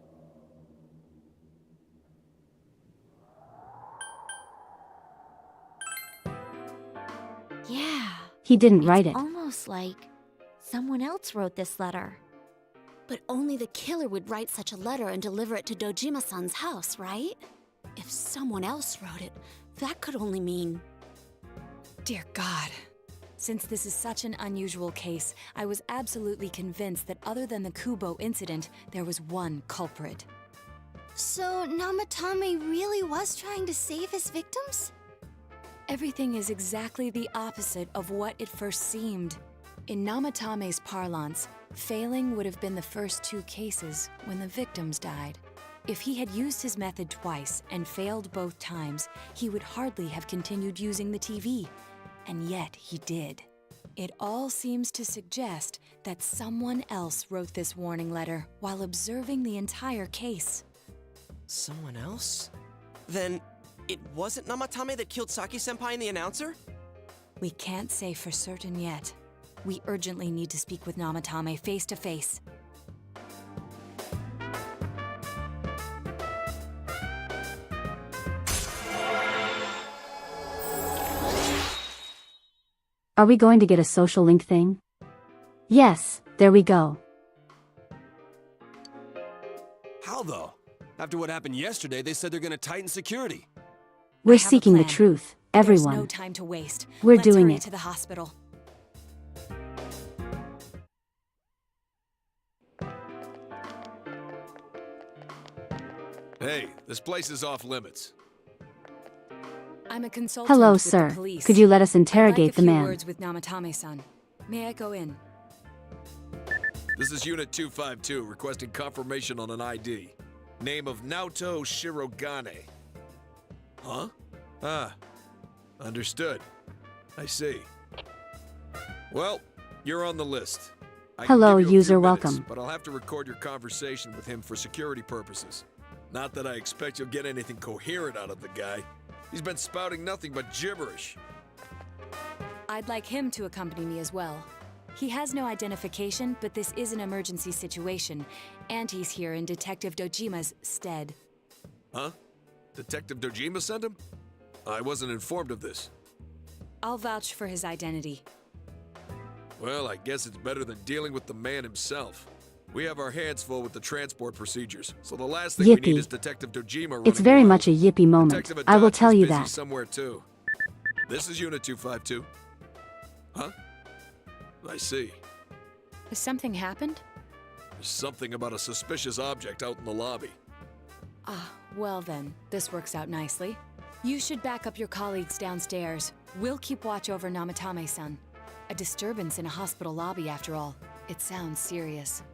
Yeah. He didn't write it. Almost like someone else wrote this letter. But only the killer would write such a letter and deliver it to Dojima-san's house, right? If someone else wrote it, that could only mean... Dear God. Since this is such an unusual case, I was absolutely convinced that other than the Kubo incident, there was one culprit. So, Namatame really was trying to save his victims? Everything is exactly the opposite of what it first seemed. In Namatame's parlance, failing would have been the first two cases when the victims died. If he had used his method twice and failed both times, he would hardly have continued using the TV. And yet he did. It all seems to suggest that someone else wrote this warning letter while observing the entire case. Someone else? Then, it wasn't Namatame that killed Saki-senpai and the announcer? We can't say for certain yet. We urgently need to speak with Namatame face to face. Are we going to get a social link thing? Yes, there we go. How though? After what happened yesterday, they said they're gonna tighten security. We're I have a seeking the plan. truth, There's everyone. no time to waste. We're Let's doing hurry it. to the hospital. Hey, this place is off limits. I'm a consultant Hello, with sir. the police. Could you let us I'd interrogate like the a few man? words with Namatame-san. May I go in? This is Unit 252 requesting confirmation on an ID. Name of Naoto Shirogane. Huh? Ah. Understood. I see. Well, you're on the list. I can Hello, give you a few user, minutes, welcome. But I'll have to record your conversation with him for security purposes. Not that I expect you'll get anything coherent out of the guy. He's been spouting nothing but gibberish. I'd like him to accompany me as well. He has no identification, but this is an emergency situation, and he's here in Detective Dojima's stead. Huh? Detective Dojima sent him? I wasn't informed of this. I'll vouch for his identity. Well, I guess it's better than dealing with the man himself. We have our hands full with the transport procedures, so the last thing we need Yippee. is Detective Dojima running It's very wild. much a yippee moment. Detective I will Adachi's tell you busy that. somewhere too. This is Unit 252. Huh? I see. Has something happened? There's something about a suspicious object out in the lobby. Ah, well then, this works out nicely. You should back up your colleagues downstairs. We'll keep watch over Namatame-san. A disturbance in a hospital lobby, after all. It sounds serious.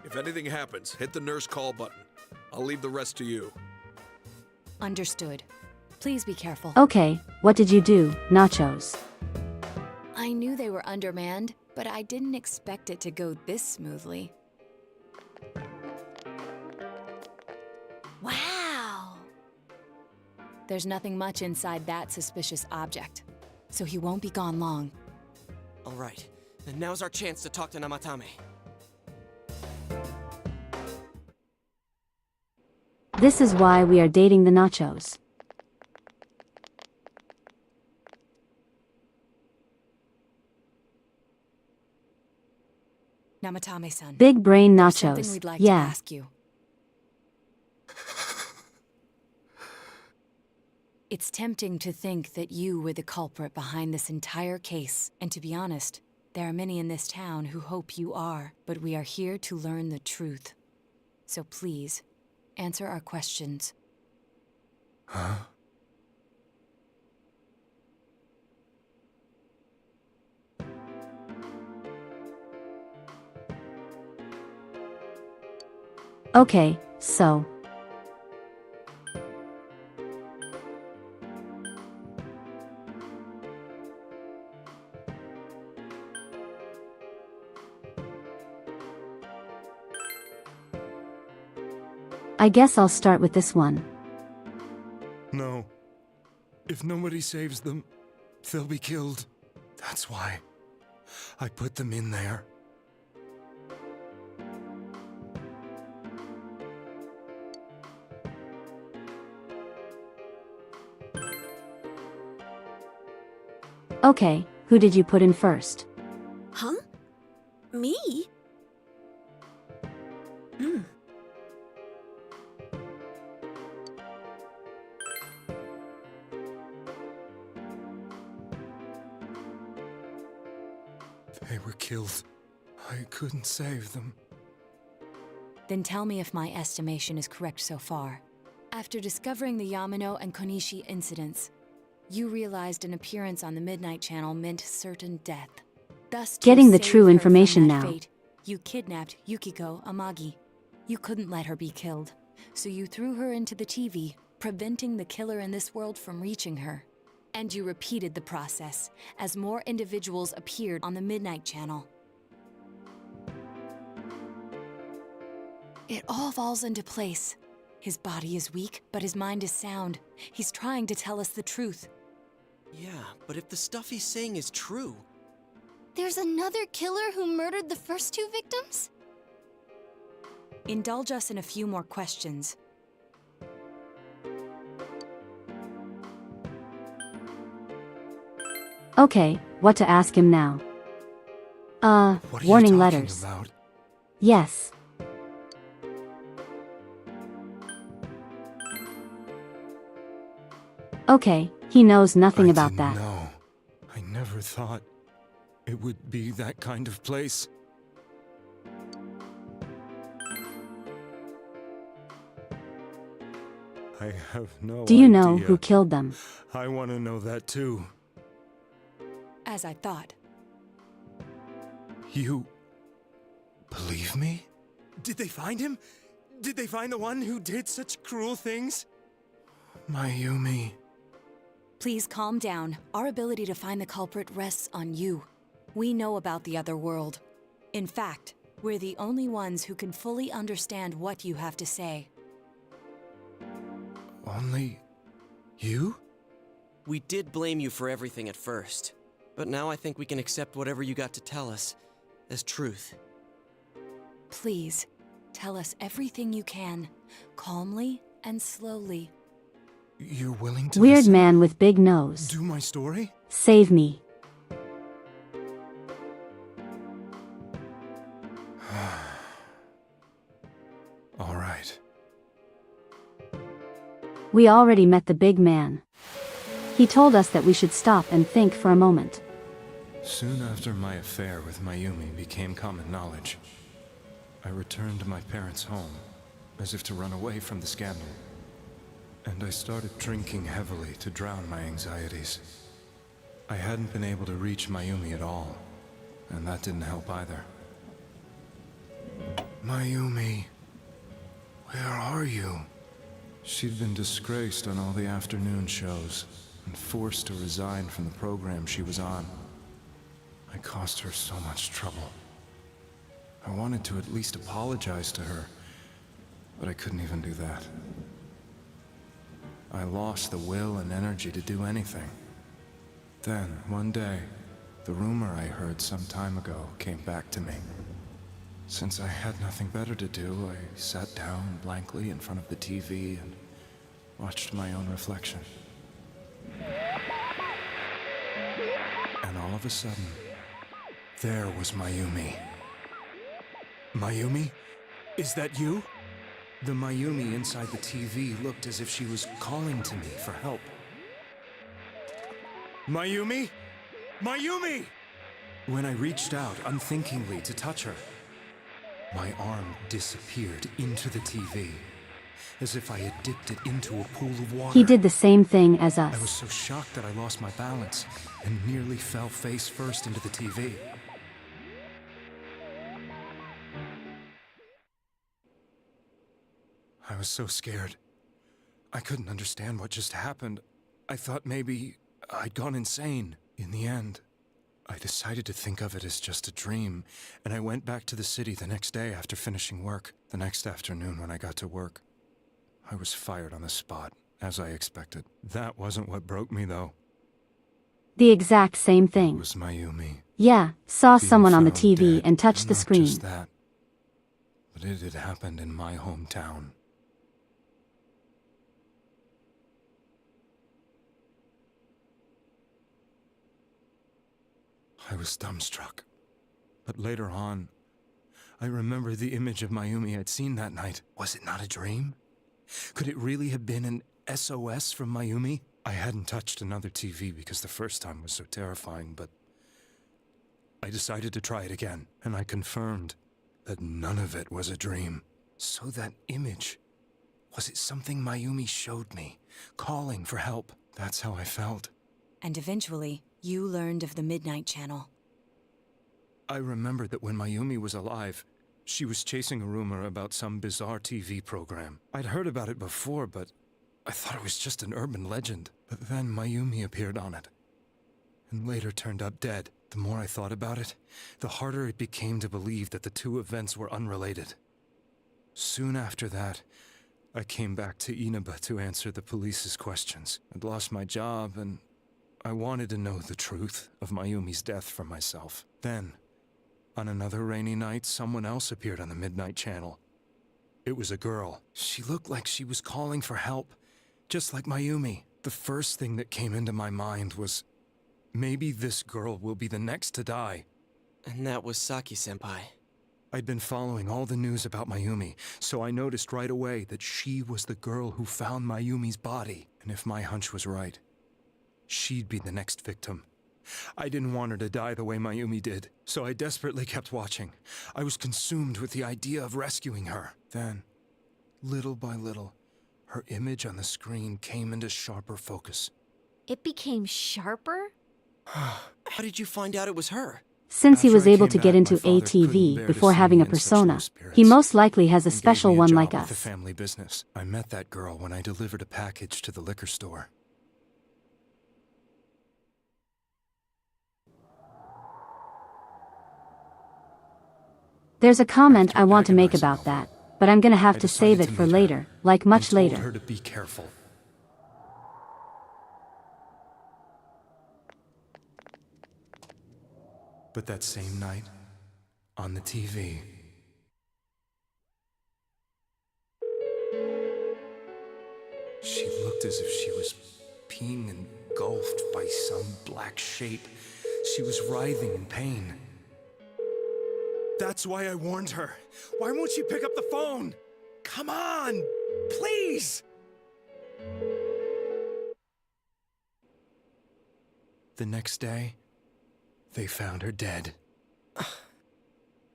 If anything happens, hit the nurse call button. I'll leave the rest to you. Understood. Please be careful. Okay, what did you do, Nachos? I knew they were undermanned, but I didn't expect it to go this smoothly. Wow! There's nothing much inside that suspicious object, so he won't be gone long. All right, then now's our chance to talk to Namatame. This is why we are dating the Nachos. Namatame-san. Big brain there's something Nachos, we'd like yeah. to ask you. It's tempting to think that you were the culprit behind this entire case, and to be honest, there are many in this town who hope you are, but we are here to learn the truth. So please, answer our questions. Huh? Okay, so. I guess I'll start with this one. No. If nobody saves them, they'll be killed. That's why I put them in there. Okay, who did you put in first? Huh? Me? Hmm. They were killed. I couldn't save them. Then tell me if my estimation is correct so far. After discovering the Yamano and Konishi incidents, you realized an appearance on the Midnight Channel meant certain death. Thus, to Getting the save true her information from that now. fate, you kidnapped Yukiko Amagi. You couldn't let her be killed, so you threw her into the TV, preventing the killer in this world from reaching her. And you repeated the process as more individuals appeared on the Midnight Channel. It all falls into place. His body is weak, but his mind is sound. He's trying to tell us the truth. Yeah, but if the stuff he's saying is true... There's another killer who murdered the first two victims? Indulge us in a few more questions. Okay, what to ask him now? What are warning you talking letters. about? Yes. Okay, he knows nothing about that. No, I never thought it would be that kind of place. I have no Do you know idea. who killed them? I want to know that too. As I thought. You believe me? Did they find him? Did they find the one who did such cruel things? Mayumi. Please calm down. Our ability to find the culprit rests on you. We know about the other world. In fact, we're the only ones who can fully understand what you have to say. Only you? We did blame you for everything at first, but now I think we can accept whatever you got to tell us as truth. Please, tell us everything you can, calmly and slowly. You're willing to Weird listen? man with big nose. Do my story? Save me. All right. We already met the big man. He told us that we should stop and think for a moment. Soon after my affair with Mayumi became common knowledge, I returned to my parents' home, as if to run away from the scandal. And I started drinking heavily to drown my anxieties. I hadn't been able to reach Mayumi at all, and that didn't help either. Mayumi, where are you? She'd been disgraced on all the afternoon shows, and forced to resign from the program she was on. I caused her so much trouble. I wanted to at least apologize to her, but I couldn't even do that. I lost the will and energy to do anything. Then, one day, the rumor I heard some time ago came back to me. Since I had nothing better to do, I sat down blankly in front of the TV and watched my own reflection. And all of a sudden, there was Mayumi. Mayumi? Is that you? The Mayumi inside the TV looked as if she was calling to me for help. Mayumi? Mayumi! When I reached out unthinkingly to touch her, my arm disappeared into the TV, as if I had dipped it into a pool of water. He did the same thing as I was us. so shocked that I lost my balance and nearly fell face first into the TV. I was so scared. I couldn't understand what just happened. I thought maybe I'd gone insane. In the end, I decided to think of it as just a dream, and I went back to the city the next day after finishing work. The next afternoon when I got to work, I was fired on the spot, as I expected. That wasn't what broke me, though. The exact same thing. It was Mayumi. Yeah, saw Being someone on the found TV dead, and touched the not screen. just that, but it had happened in my hometown. I was dumbstruck. But later on, I remember the image of Mayumi I'd seen that night. Was it not a dream? Could it really have been an SOS from Mayumi? I hadn't touched another TV because the first time was so terrifying, but I decided to try it again, and I confirmed that none of it was a dream. So that image, was it something Mayumi showed me, calling for help? That's how I felt. And eventually, you learned of the Midnight Channel. I remembered that when Mayumi was alive, she was chasing a rumor about some bizarre TV program. I'd heard about it before, but I thought it was just an urban legend. But then Mayumi appeared on it, and later turned up dead. The more I thought about it, the harder it became to believe that the two events were unrelated. Soon after that, I came back to Inaba to answer the police's questions. I'd lost my job, and I wanted to know the truth of Mayumi's death for myself. Then, on another rainy night, someone else appeared on the Midnight Channel. It was a girl. She looked like she was calling for help, just like Mayumi. The first thing that came into my mind was Maybe this girl will be the next to die. And that was Saki-senpai. I'd been following all the news about Mayumi, so I noticed right away that she was the girl who found Mayumi's body. And if my hunch was right, she'd be the next victim. I didn't want her to die the way Mayumi did, so I desperately kept watching. I was consumed with the idea of rescuing her. Then, little by little, her image on the screen came into sharper focus. It became sharper? How did you find out it was her? Since he After was I able came to get back, into my father couldn't ATV bear to before see having me a in such persona, low spirits he most likely has a and gave special me a one job like with the us. family business. I met that girl when I delivered a package to the liquor store. There's a comment After I want to make agonizing about over that, but I'm gonna have I to save it decided to for meet her later, like much and told later. her to be careful. But that same night, on the TV, she looked as if she was being engulfed by some black shape. She was writhing in pain. That's why I warned her. Why won't she pick up the phone? Come on, please! The next day, they found her dead.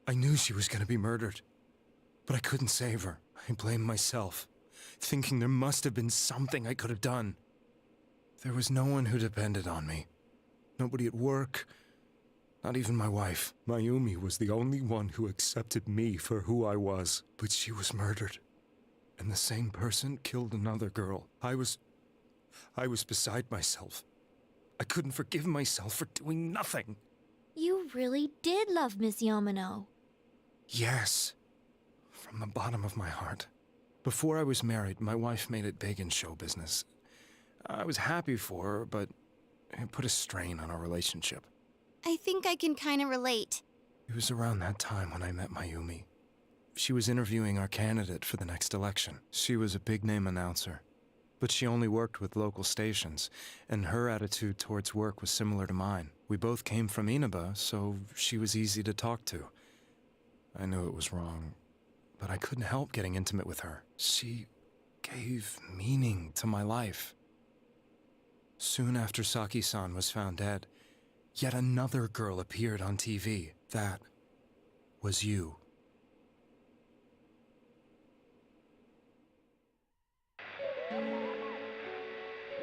I knew she was gonna be murdered, but I couldn't save her. I blamed myself, thinking there must have been something I could have done. There was no one who depended on me. Nobody at work, not even my wife. Mayumi was the only one who accepted me for who I was. But she was murdered, and the same person killed another girl. I was beside myself. I couldn't forgive myself for doing nothing. You really did love Miss Yamano. Yes, from the bottom of my heart. Before I was married, my wife made it big in show business. I was happy for her, but it put a strain on our relationship. I think I can kind of relate. It was around that time when I met Mayumi. She was interviewing our candidate for the next election. She was a big-name announcer, but she only worked with local stations, and her attitude towards work was similar to mine. We both came from Inaba, so she was easy to talk to. I knew it was wrong, but I couldn't help getting intimate with her. She gave meaning to my life. Soon after Saki-san was found dead, yet another girl appeared on TV. That was you.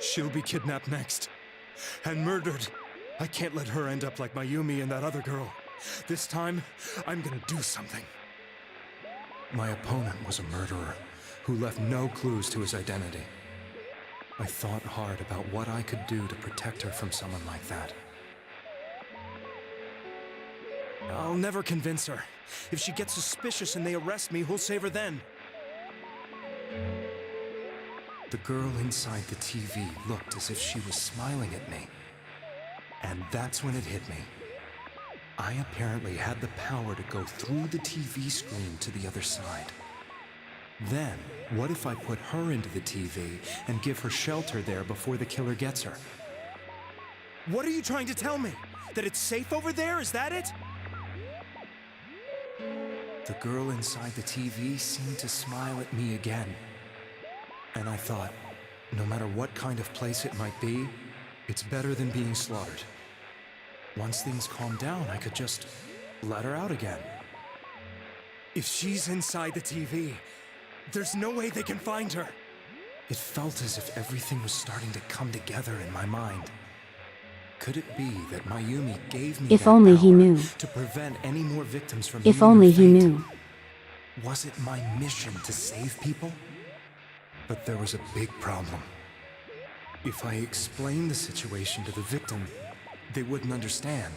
She'll be kidnapped next, and murdered. I can't let her end up like Mayumi and that other girl. This time, I'm gonna do something. My opponent was a murderer who left no clues to his identity. I thought hard about what I could do to protect her from someone like that. I'll never convince her. If she gets suspicious and they arrest me, who'll save her then? The girl inside the TV looked as if she was smiling at me. And that's when it hit me. I apparently had the power to go through the TV screen to the other side. Then, what if I put her into the TV and give her shelter there before the killer gets her? What are you trying to tell me? That it's safe over there? Is that it? The girl inside the TV seemed to smile at me again. And I thought, no matter what kind of place it might be, it's better than being slaughtered. Once things calmed down, I could just let her out again. If she's inside the TV, there's no way they can find her. It felt as if everything was starting to come together in my mind. Could it be that Mayumi gave me If that only he power knew. to prevent any more victims from If meeting only their he fate? knew. Was it my mission to save people? But there was a big problem. If I explained the situation to the victim, they wouldn't understand.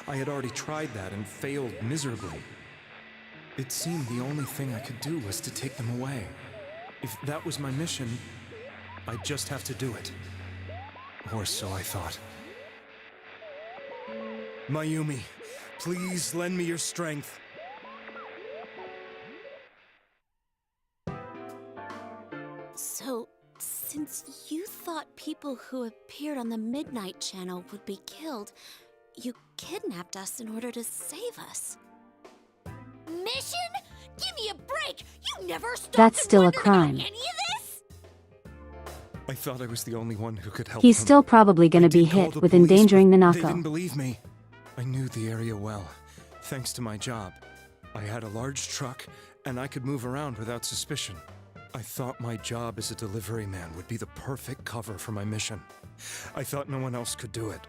I had already tried that and failed miserably. It seemed the only thing I could do was to take them away. If that was my mission, I'd just have to do it. Or so I thought. Mayumi, please lend me your strength. So, Since you thought people who appeared on the Midnight Channel would be killed, you kidnapped us in order to save us. Mission? Give me a break! You never stopped That's and still a wondered about crime. any of this? I thought I was the only one who could help He's them. still probably gonna be Call hit the with police, endangering but Nanako. They didn't believe me. I knew the area well, thanks to my job. I had a large truck, and I could move around without suspicion. I thought my job as a delivery man would be the perfect cover for my mission. I thought no one else could do it.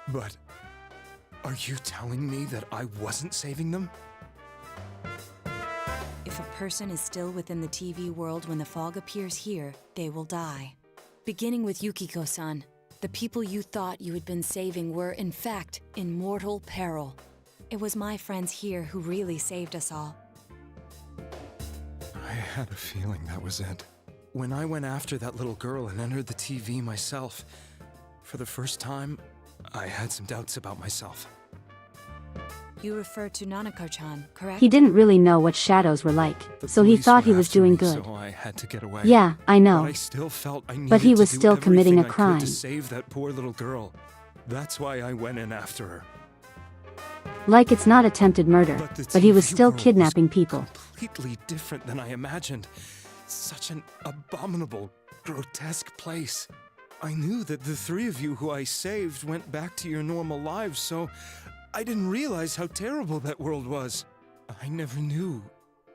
But are you telling me that I wasn't saving them? If a person is still within the TV world when the fog appears here, they will die. Beginning with Yukiko-san, the people you thought you had been saving were, in fact, in mortal peril. It was my friends here who really saved us all. I had a feeling that was it. When I went after that little girl and entered the TV myself, for the first time, I had some doubts about myself. You refer to Nanako-chan, correct? He didn't really know what shadows were like, The so he police thought were he was after doing me, good. So I had to get away. Yeah, I know. But I still felt I needed But he was to do still committing a everything I could crime. to save that poor little girl. That's why I went in after her. Like it's not attempted murder, the but he was TV still world was kidnapping people. Completely different than I imagined. Such an abominable, grotesque place. I knew that the three of you who I saved went back to your normal lives, so I didn't realize how terrible that world was. I never knew.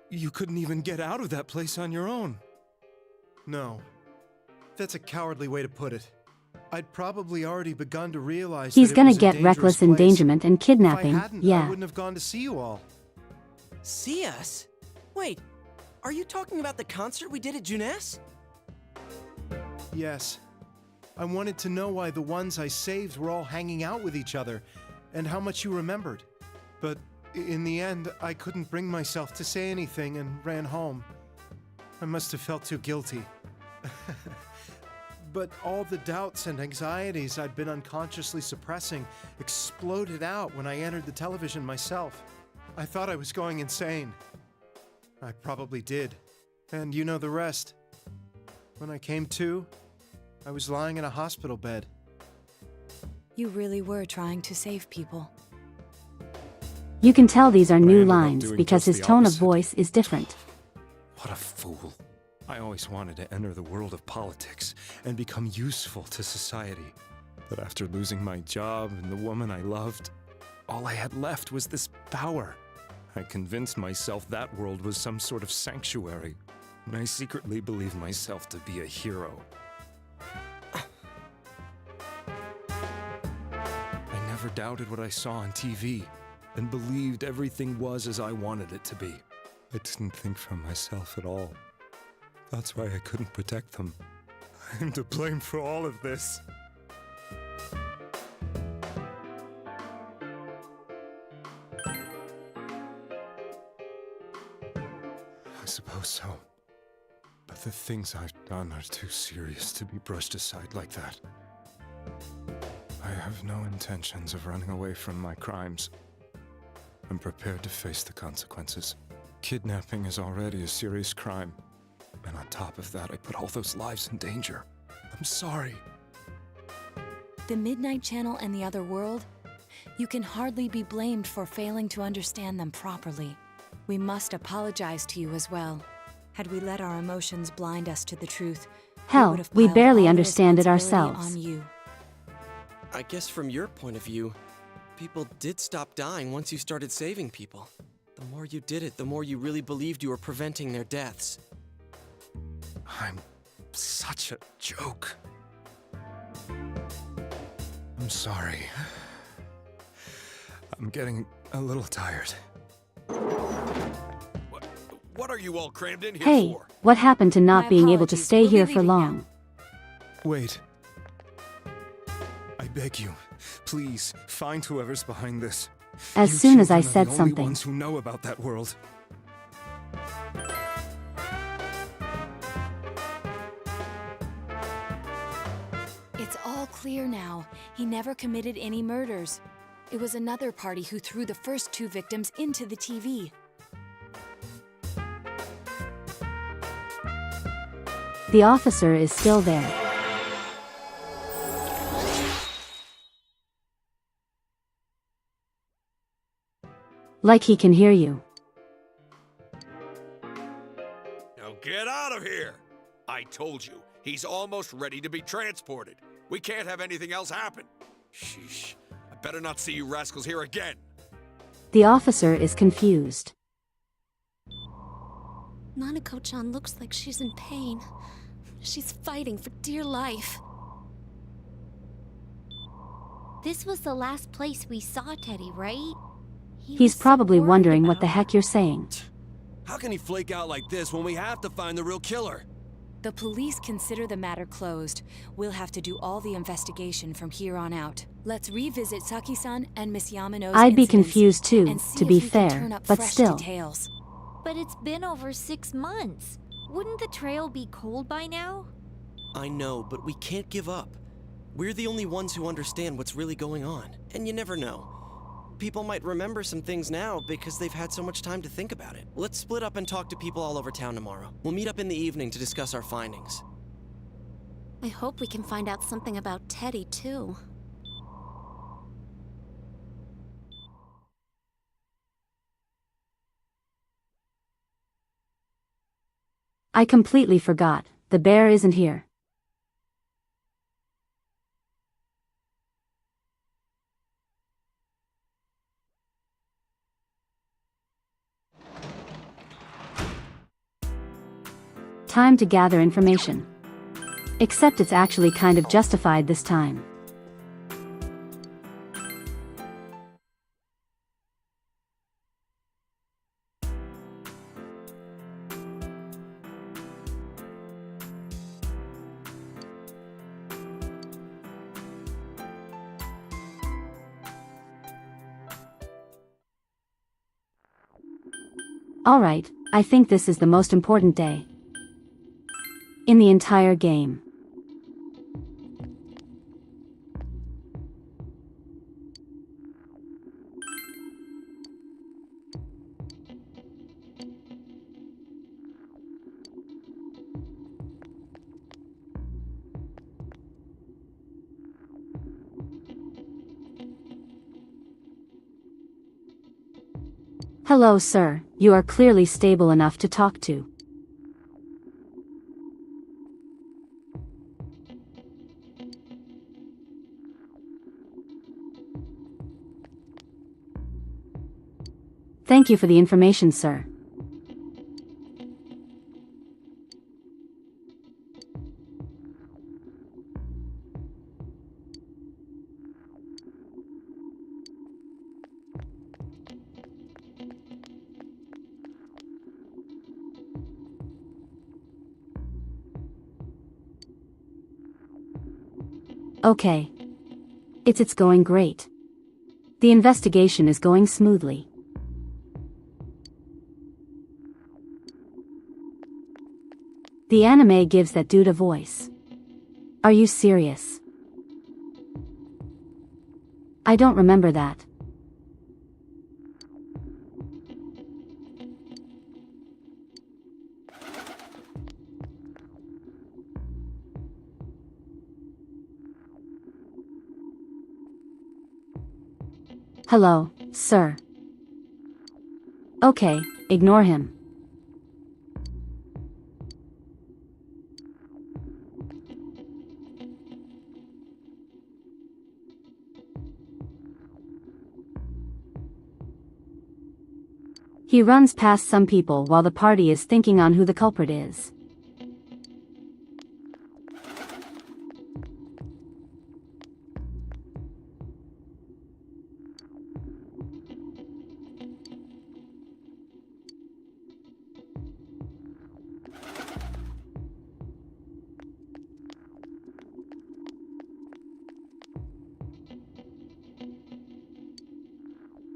You couldn't even get out of that place on your own. No. That's a cowardly way to put it. I'd probably already begun to realize He's that gonna it was a get dangerous reckless place. endangerment and kidnapping, If I hadn't, I yeah. wouldn't have gone to see you all. See us? Wait, are you talking about the concert we did at Junes? Yes. I wanted to know why the ones I saved were all hanging out with each other, and how much you remembered. But in the end, I couldn't bring myself to say anything and ran home. I must have felt too guilty. But all the doubts and anxieties I'd been unconsciously suppressing exploded out when I entered the television myself. I thought I was going insane. I probably did. And you know the rest. When I came to, I was lying in a hospital bed. You really were trying to save people. You can tell these are But I new ended up lines doing because just his the tone of opposite. voice is different. What a fool. I always wanted to enter the world of politics and become useful to society. But after losing my job and the woman I loved, all I had left was this power. I convinced myself that world was some sort of sanctuary, and I secretly believed myself to be a hero. I never doubted what I saw on TV, and believed everything was as I wanted it to be. I didn't think for myself at all. That's why I couldn't protect them. I'm to blame for all of this. I suppose so. But the things I've done are too serious to be brushed aside like that. I have no intentions of running away from my crimes. I'm prepared to face the consequences. Kidnapping is already a serious crime. And on top of that, I put all those lives in danger. I'm sorry. The Midnight Channel and the other world? You can hardly be blamed for failing to understand them properly. We must apologize to you as well. Had we let our emotions blind us to the truth, Hell, we barely all the understand it responsibility ourselves. on you. I guess from your point of view, people did stop dying once you started saving people. The more you did it, the more you really believed you were preventing their deaths. I'm such a joke. I'm sorry. I'm getting a little tired. What are you all crammed in here Hey, for? what happened to not My being able to apologies. stay We'll be here for leaving long? Wait. I beg you, please find whoever's behind this. As You soon as I children are said the only something. ones who know about that world. It's all clear now. He never committed any murders. It was another party who threw the first two victims into the TV. The officer is still there. Like he can hear you. Now get out of here! I told you, he's almost ready to be transported. We can't have anything else happen. Sheesh. I better not see you rascals here again. The officer is confused. Nanako-chan looks like she's in pain. She's fighting for dear life. This was the last place we saw Teddy, right? He's probably wondering what the heck you're saying. How can he flake out like this when we have to find the real killer? The police consider the matter closed. We'll have to do all the investigation from here on out. Let's revisit Saki-san and Miss Yamano's I'd be incidents confused too, and see to if be we can fair, turn up but fresh still. details. But it's been over 6 months. Wouldn't the trail be cold by now? I know, but we can't give up. We're the only ones who understand what's really going on. And you never know. People might remember some things now because they've had so much time to think about it. Let's split up and talk to people all over town tomorrow. We'll meet up in the evening to discuss our findings. I hope we can find out something about Teddy, too. I completely forgot. The bear isn't here. Time to gather information. Except it's actually kind of justified this time. Alright, I think this is the most important day in the entire game. Hello, sir. You are clearly stable enough to talk to. Thank you for the information, sir. Okay. It's going great. The investigation is going smoothly. The anime gives that dude a voice. Are you serious? I don't remember that. Hello, sir. Okay, ignore him. He runs past some people while the party is thinking on who the culprit is.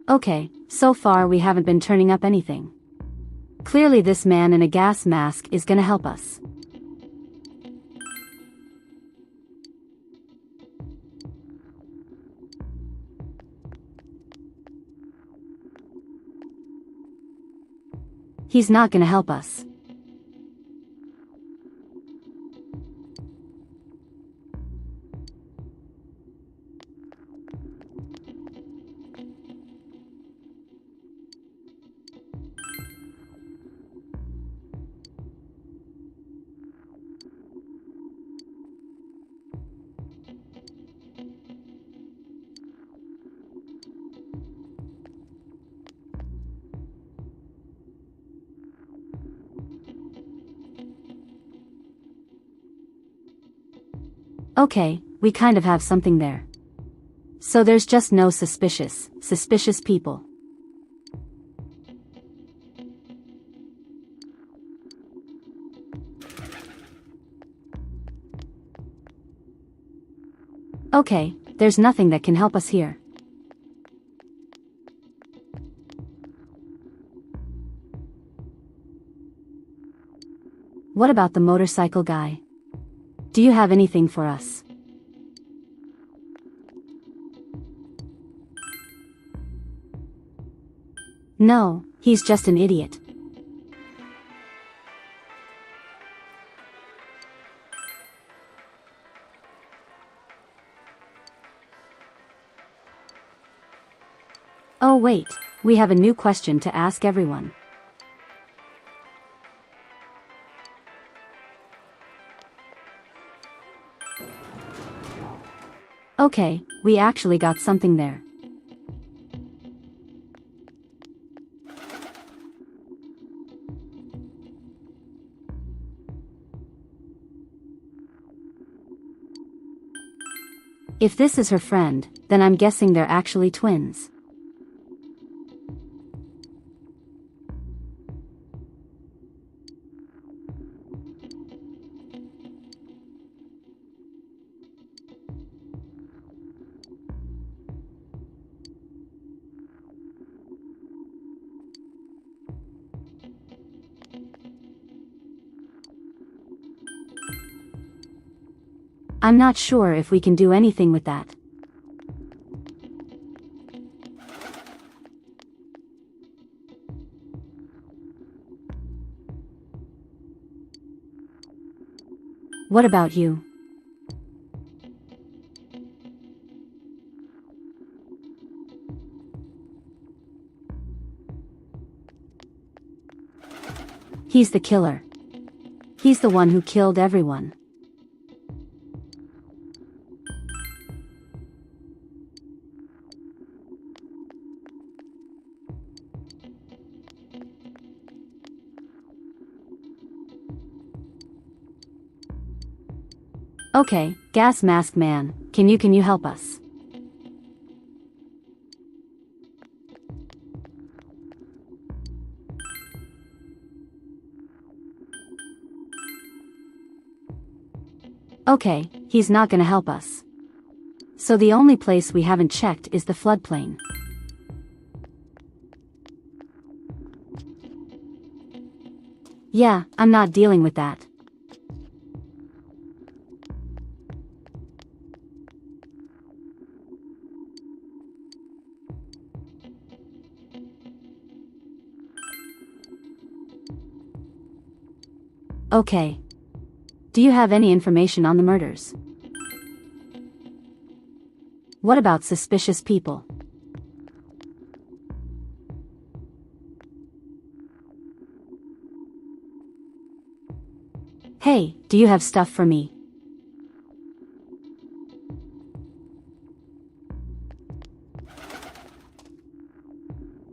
Okay, so far we haven't been turning up anything. Clearly this man in a gas mask is gonna help us. He's not gonna help us. Okay, we kind of have something there. So there's just no suspicious people. Okay, there's nothing that can help us here. What about the motorcycle guy? Do you have anything for us? No, he's just an idiot. Oh wait, we have a new question to ask everyone. Okay, we actually got something there. If this is her friend, then I'm guessing they're actually twins. I'm not sure if we can do anything with that. What about you? He's the killer. He's the one who killed everyone. Okay, gas mask man, can you help us? Okay, he's not gonna help us. So the only place we haven't checked is the floodplain. Yeah, I'm not dealing with that. Okay. Do you have any information on the murders? What about suspicious people? Hey, do you have stuff for me?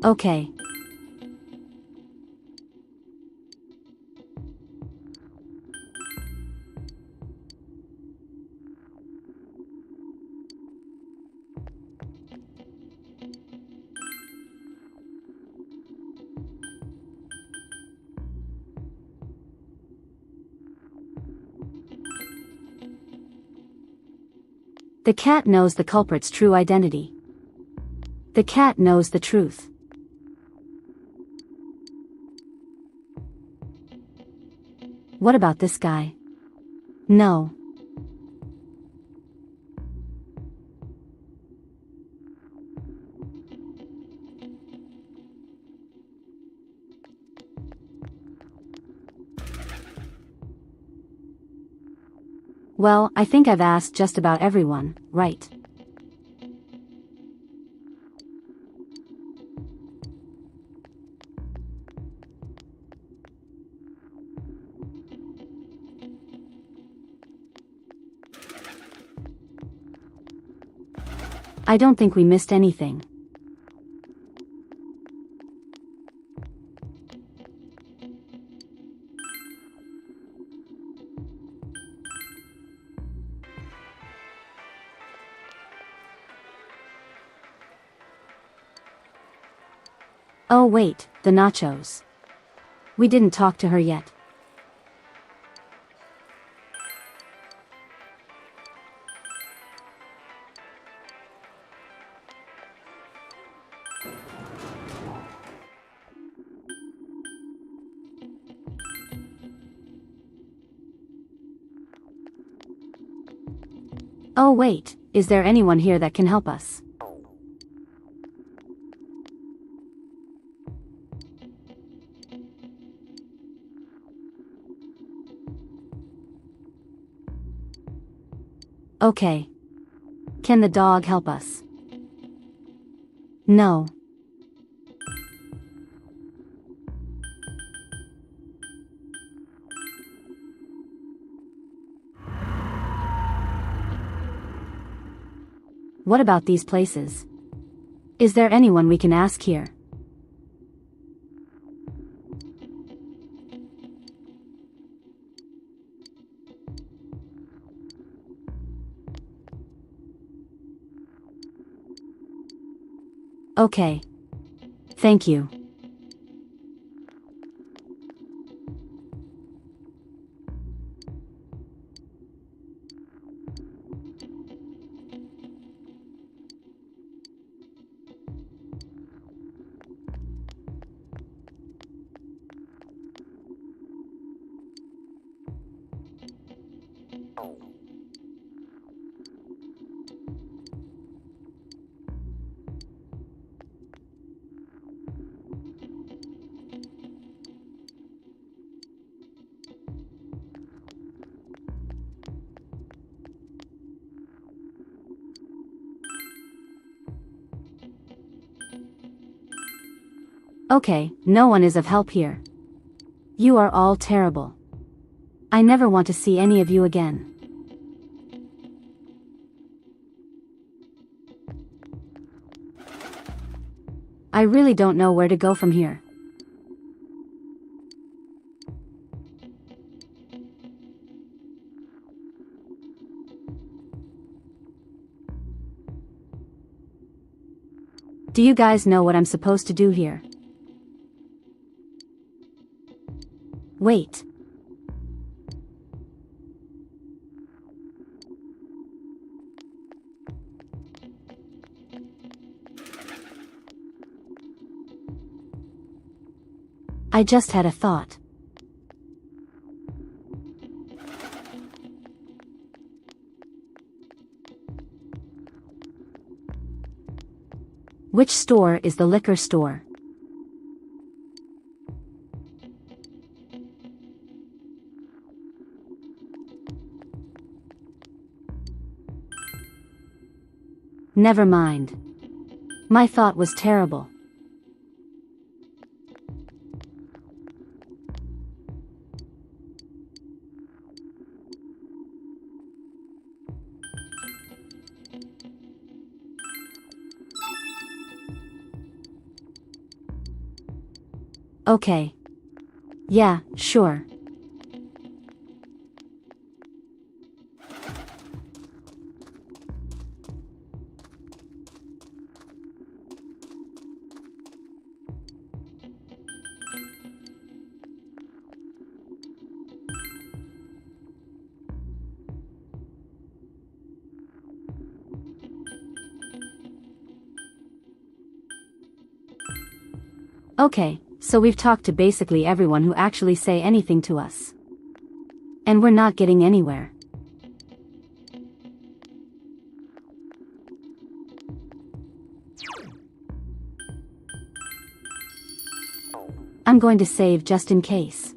Okay. The cat knows the culprit's true identity. The cat knows the truth. What about this guy? No. Well, I think I've asked just about everyone, right? I don't think we missed anything. Oh wait, the nachos. We didn't talk to her yet. Oh wait, is there anyone here that can help us? Okay. Can the dog help us? No. What about these places? Is there anyone we can ask here? Okay. Thank you. Okay, no one is of help here. You are all terrible. I never want to see any of you again. I really don't know where to go from here. Do you guys know what I'm supposed to do here? Wait. I just had a thought. Which store is the liquor store? Never mind. My thought was terrible. Okay. Yeah, sure. Okay, so we've talked to basically everyone who actually say anything to us. And we're not getting anywhere. I'm going to save just in case.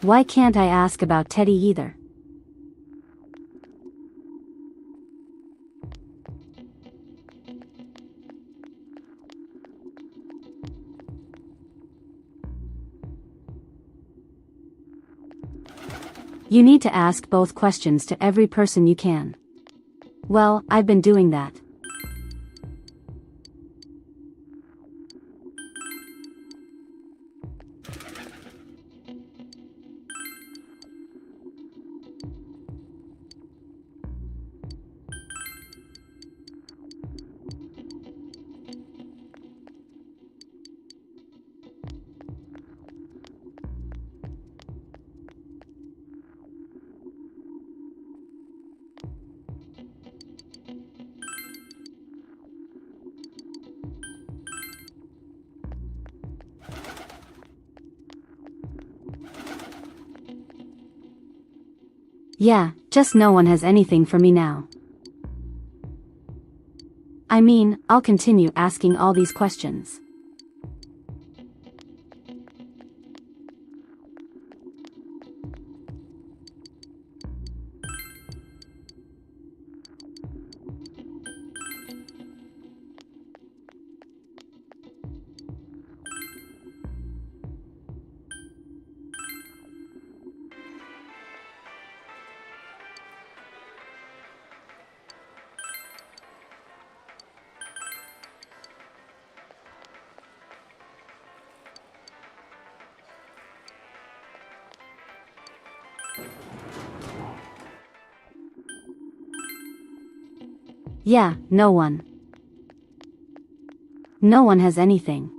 Why can't I ask about Teddy either? You need to ask both questions to every person you can. Well, I've been doing that. Yeah, just no one has anything for me now. I mean, I'll continue asking all these questions. Yeah, no one. No one has anything.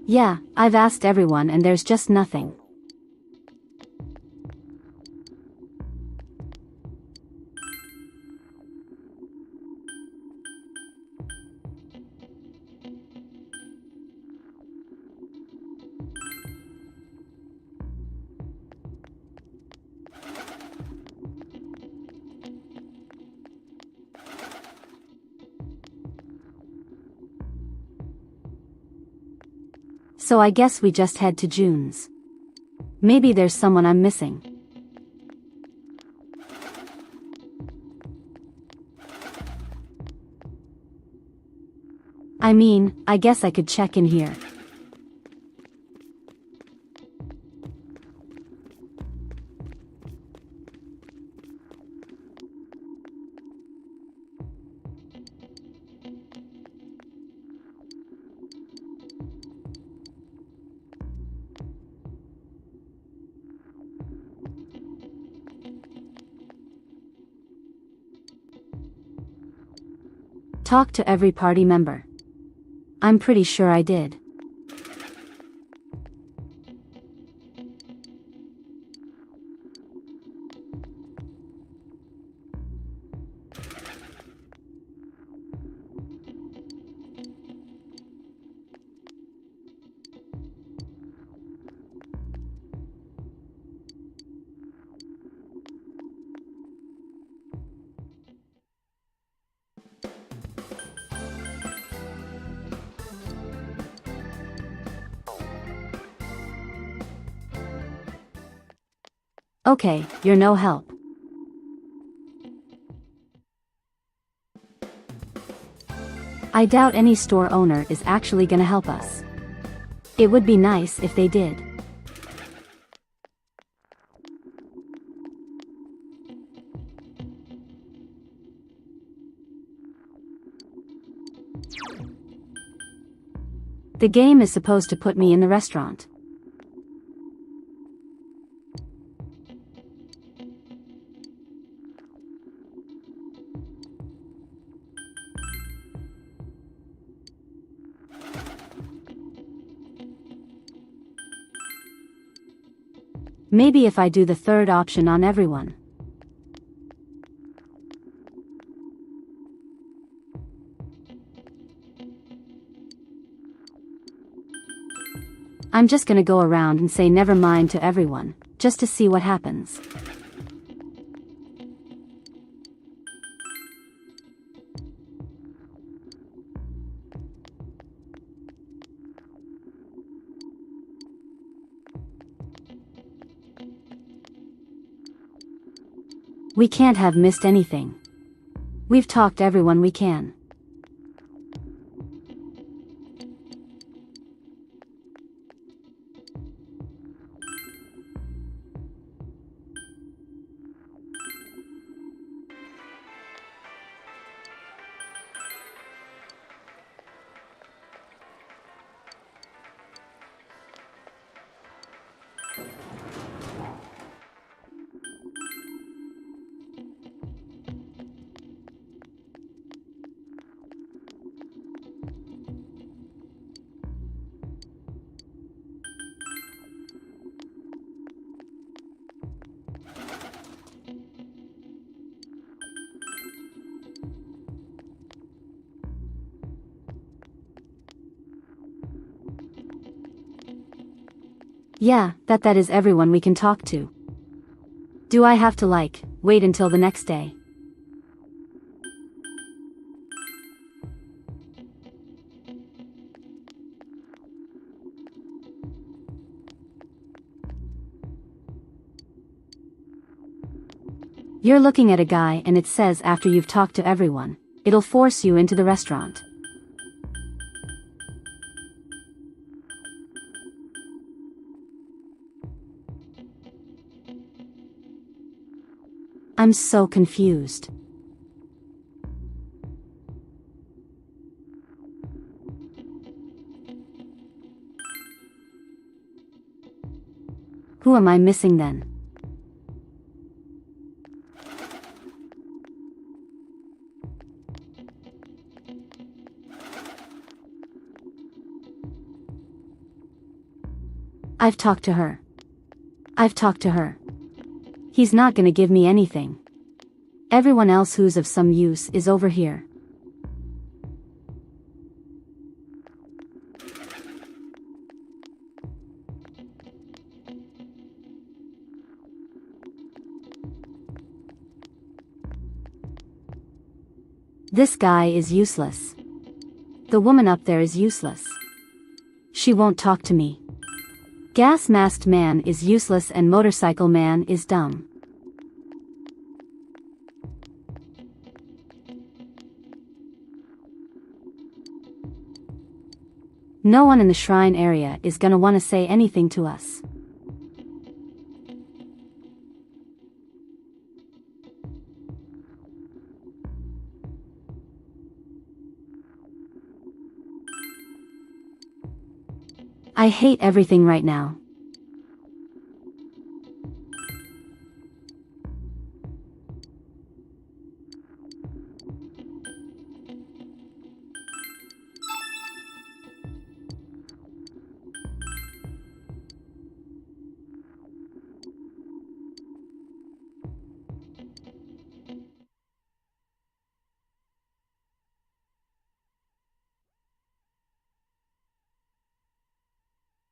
Yeah, I've asked everyone and there's just nothing. So I guess we just head to June's. Maybe there's someone I'm missing. I mean, I guess I could check in here. Talk to every party member. I'm pretty sure I did. Okay, you're no help. I doubt any store owner is actually gonna help us. It would be nice if they did. The game is supposed to put me in the restaurant. Maybe if I do the third option on everyone. I'm just gonna go around and say never mind to everyone, just to see what happens. We can't have missed anything. We've talked everyone we can. Yeah, that is everyone we can talk to. Do I have to wait until the next day? You're looking at a guy and it says after you've talked to everyone, it'll force you into the restaurant. I'm so confused. Who am I missing then? I've talked to her. He's not gonna give me anything. Everyone else who's of some use is over here. This guy is useless. The woman up there is useless. She won't talk to me. Gas masked man is useless and motorcycle man is dumb. No one in the shrine area is gonna wanna say anything to us. I hate everything right now.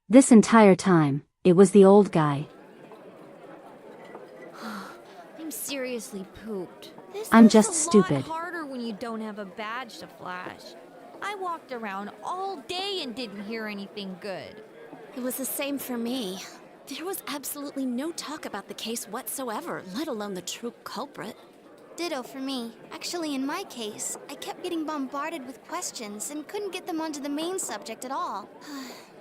This entire time, it was the old guy. I'm seriously pooped. I'm This just is a stupid. lot harder when you don't have a badge to flash. I walked around all day and didn't hear anything good. It was the same for me. There was absolutely no talk about the case whatsoever, let alone the true culprit. Ditto for me. Actually, in my case, I kept getting bombarded with questions and couldn't get them onto the main subject at all.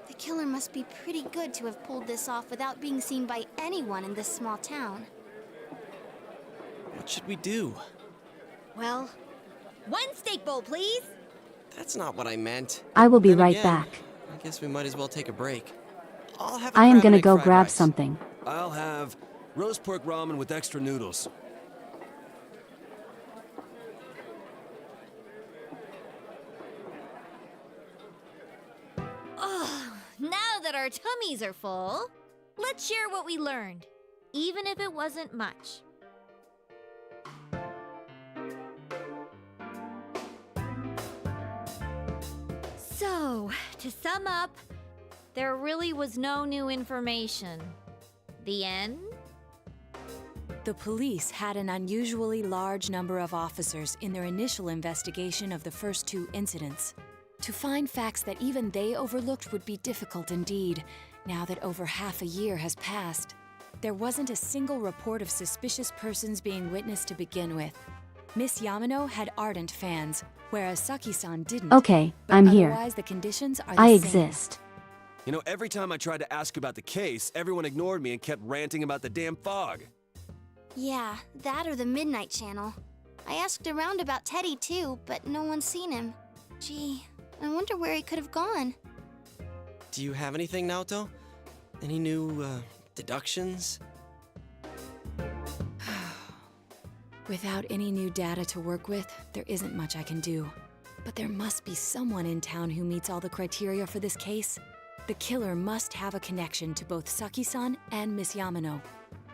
The killer must be pretty good to have pulled this off without being seen by anyone in this small town. What should we do? Well, one steak bowl, please. That's not what I meant. I will be Then right again, back. I guess we might as well take a break. I'll have a I am crab gonna and egg go fried grab rice. something. I'll have roast pork ramen with extra noodles. Oh, now that our tummies are full, let's share what we learned, even if it wasn't much. So, to sum up, There really was no new information. The end? The police had an unusually large number of officers in their initial investigation of the first 2 incidents. To find facts that even they overlooked would be difficult indeed, now that over half a year has passed. There wasn't a single report of suspicious persons being witnessed to begin with. Miss Yamano had ardent fans, whereas Saki-san didn't. Okay, but I'm here. Otherwise, the conditions are the I same. exist. You know, every time I tried to ask about the case, everyone ignored me and kept ranting about the damn fog. Yeah, that or the Midnight Channel. I asked around about Teddy too, but no one's seen him. Gee, I wonder where he could have gone. Do you have anything, Naoto? Any new, deductions? Without any new data to work with, there isn't much I can do. But there must be someone in town who meets all the criteria for this case. The killer must have a connection to both Saki-san and Miss Yamano,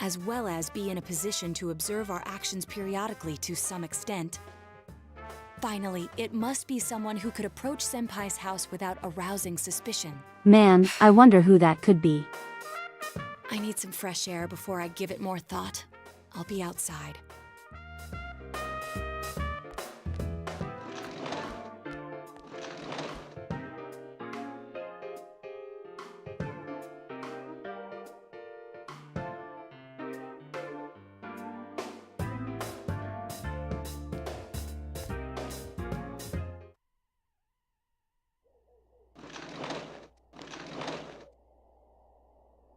as well as be in a position to observe our actions periodically to some extent. Finally, it must be someone who could approach Senpai's house without arousing suspicion. Man, I wonder who that could be. I need some fresh air before I give it more thought. I'll be outside.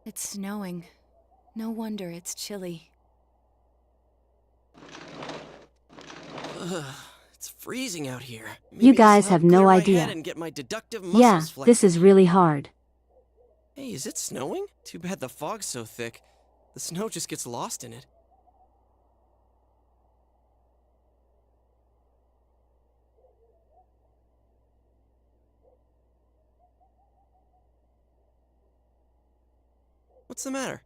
It's snowing. No wonder it's chilly. Ugh, it's freezing out here. You guys have no Clear my idea. head and get my deductive muscles Yeah, flexing. this is really hard. Hey, is it snowing? Too bad the fog's so thick. The snow just gets lost in it. What's the matter?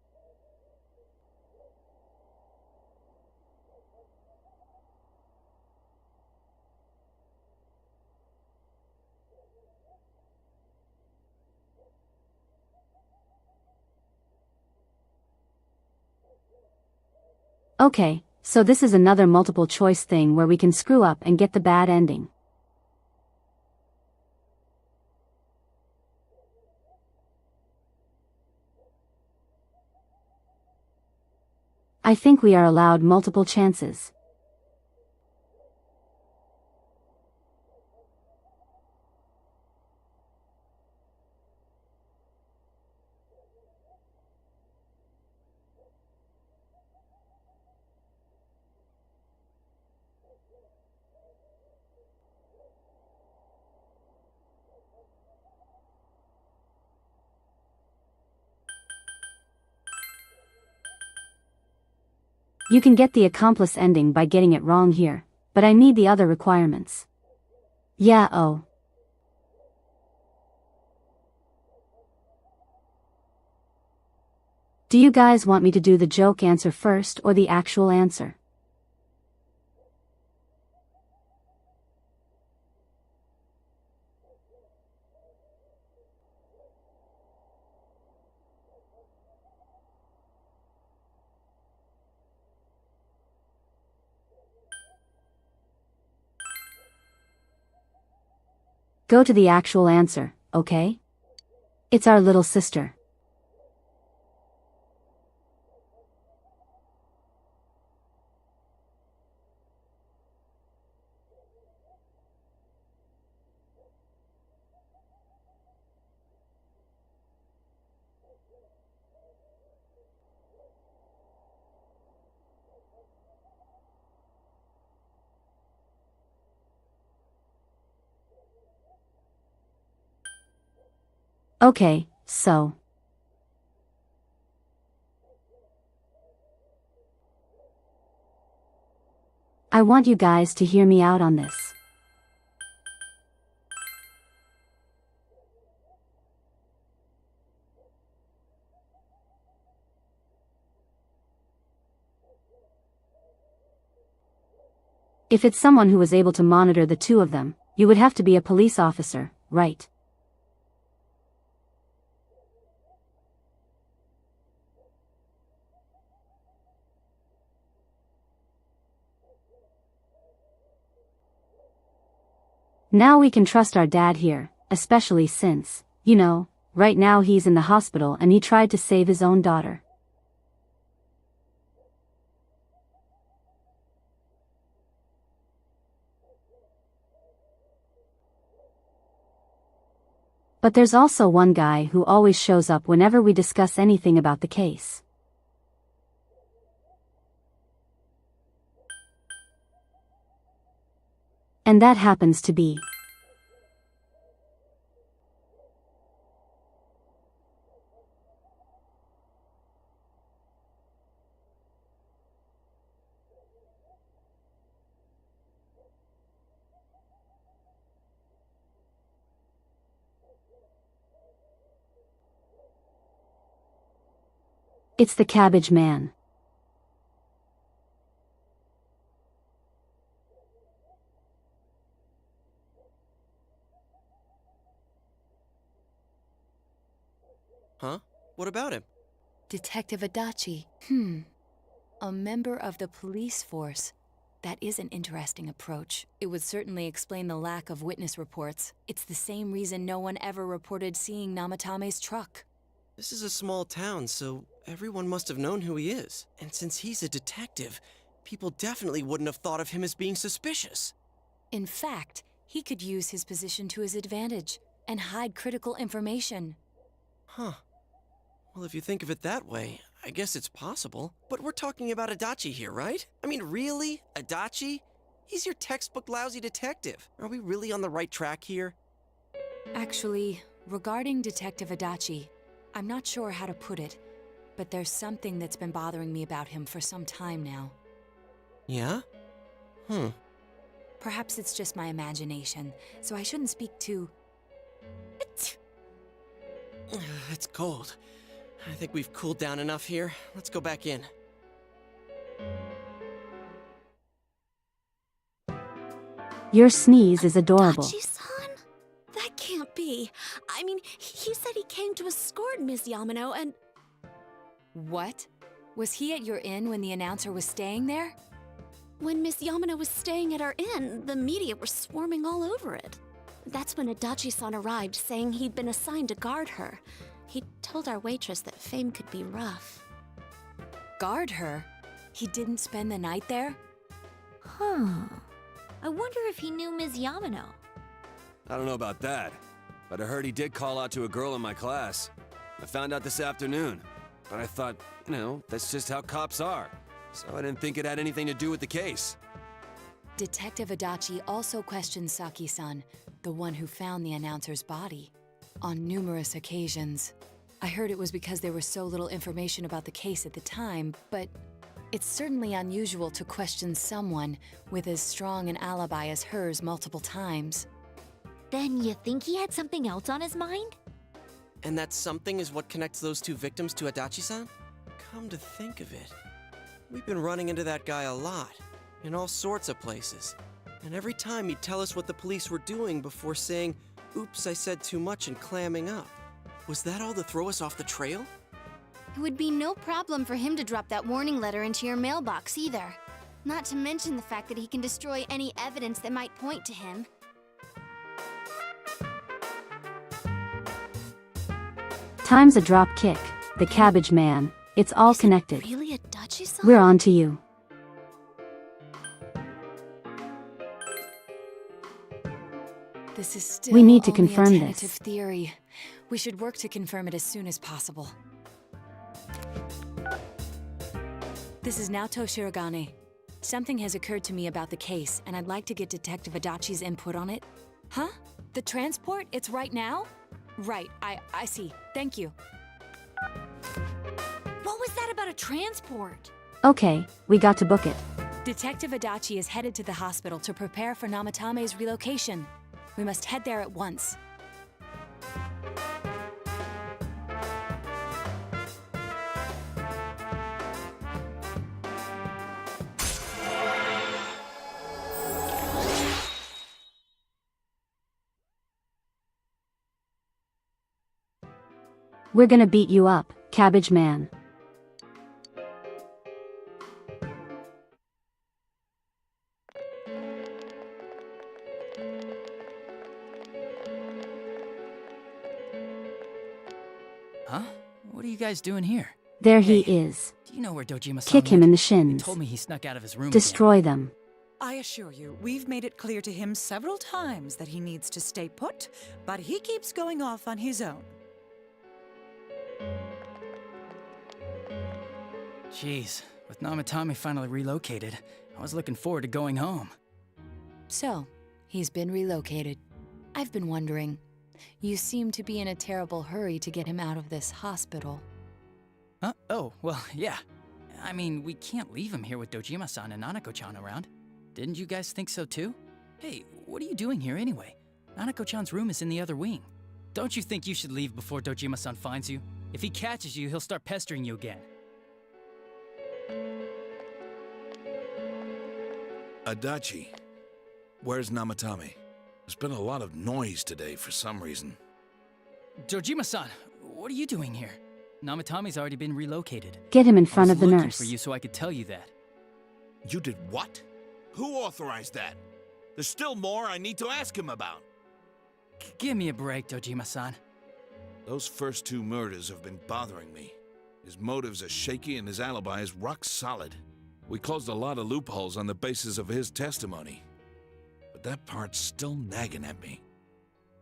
Okay, so this is another multiple choice thing where we can screw up and get the bad ending. I think we are allowed multiple chances. You can get the accomplice ending by getting it wrong here, but I need the other requirements. Yeah, oh. Do you guys want me to do the joke answer first or the actual answer? Go to the actual answer, okay? It's our little sister. Okay, so. I want you guys to hear me out on this. If it's someone who was able to monitor the two of them, you would have to be a police officer, right? Now we can trust our dad here, especially since, you know, right now he's in the hospital and he tried to save his own daughter. But there's also one guy who always shows up whenever we discuss anything about the case. And that happens to be it's the Cabbage Man. Huh? What about him? Detective Adachi. A member of the police force. That is an interesting approach. It would certainly explain the lack of witness reports. It's the same reason no one ever reported seeing Namatame's truck. This is a small town, so everyone must have known who he is. And since he's a detective, people definitely wouldn't have thought of him as being suspicious. In fact, he could use his position to his advantage and hide critical information. Huh. Well, if you think of it that way, I guess it's possible. But we're talking about Adachi here, right? I mean, really? Adachi? He's your textbook lousy detective. Are we really on the right track here? Actually, regarding Detective Adachi, I'm not sure how to put it, but there's something that's been bothering me about him for some time now. Yeah? Perhaps it's just my imagination, so I shouldn't speak too... It's cold. I think we've cooled down enough here. Let's go back in. Your sneeze is adorable. Adachi-san? That can't be. I mean, he said he came to escort Miss Yamano and... What? Was he at your inn when the announcer was staying there? When Miss Yamano was staying at our inn, the media were swarming all over it. That's when Adachi-san arrived, saying he'd been assigned to guard her. He told our waitress that fame could be rough. Guard her? He didn't spend the night there? I wonder if he knew Ms. Yamano. I don't know about that, but I heard he did call out to a girl in my class. I found out this afternoon, but I thought, you know, that's just how cops are. So I didn't think it had anything to do with the case. Detective Adachi also questioned Saki-san, the one who found the announcer's body, on numerous occasions. I heard it was because there was so little information about the case at the time, but it's certainly unusual to question someone with as strong an alibi as hers multiple times. Then you think he had something else on his mind? And that something is what connects those two victims to Adachi-san? Come to think of it, we've been running into that guy a lot, in all sorts of places. And every time he'd tell us what the police were doing before saying, "Oops, I said too much," and clamming up. Was that all to throw us off the trail? It would be no problem for him to drop that warning letter into your mailbox either. Not to mention the fact that he can destroy any evidence that might point to him. Time's a drop kick, the Cabbage Man. It's all connected. Really Adachi-san? We're on to you. This is still We need to only confirm a this. tentative theory. We should work to confirm it as soon as possible. This is Naoto Shirogane. Something has occurred to me about the case, and I'd like to get Detective Adachi's input on it. Huh? The transport? It's right now? Right, I see. Thank you. What was that about a transport? Okay, we got to book it. Detective Adachi is headed to the hospital to prepare for Namatame's relocation. We must head there at once. We're gonna beat you up, Cabbage Man. Huh? What are you guys doing here? There he is. Do you know where Dojima-san Kick him went? in the He shins. told me he snuck out of his room Destroy them. I assure you, we've made it clear to him several times that he needs to stay put, but he keeps going off on his own. Jeez, with Namatame finally relocated, I was looking forward to going home. So, he's been relocated. I've been wondering. You seem to be in a terrible hurry to get him out of this hospital. Huh? Oh, well, yeah. I mean, we can't leave him here with Dojima-san and Nanako-chan around. Didn't you guys think so too? Hey, what are you doing here anyway? Nanako-chan's room is in the other wing. Don't you think you should leave before Dojima-san finds you? If he catches you, he'll start pestering you again. Adachi, where's Namatame? There's been a lot of noise today for some reason. Dojima-san, what are you doing here? Namatame's already been relocated. Get him in front of the I was looking nurse. for you so I could tell you that. You did what? Who authorized that? There's still more I need to ask him about. Give me a break, Dojima-san. Those first 2 murders have been bothering me. His motives are shaky and his alibi is rock solid. We closed a lot of loopholes on the basis of his testimony. But that part's still nagging at me.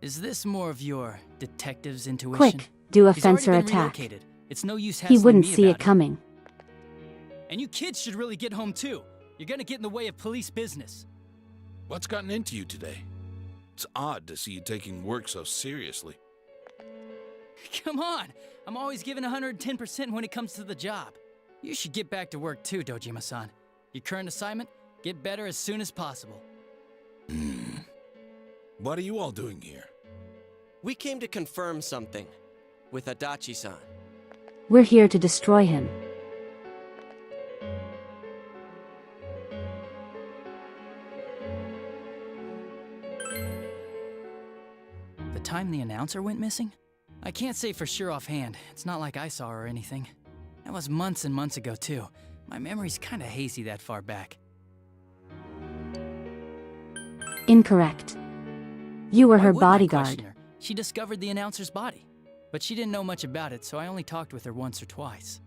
Is this more of your detective's intuition? Quick, do a He's already fence or been attack. relocated. It's no use He hassling wouldn't me see about it coming. And you kids should really get home too. You're gonna get in the way of police business. What's gotten into you today? It's odd to see you taking work so seriously. Come on! I'm always giving 110% when it comes to the job. You should get back to work too, Dojima-san. Your current assignment? Get better as soon as possible. What are you all doing here? We came to confirm something with Adachi-san. We're here to destroy him. The time the announcer went missing? I can't say for sure offhand. It's not like I saw her or anything. That was months and months ago too. My memory's kinda hazy that far back. Incorrect. You were Why her wouldn't I question bodyguard. her? She discovered the announcer's body. But she didn't know much about it, so I only talked with her once or twice.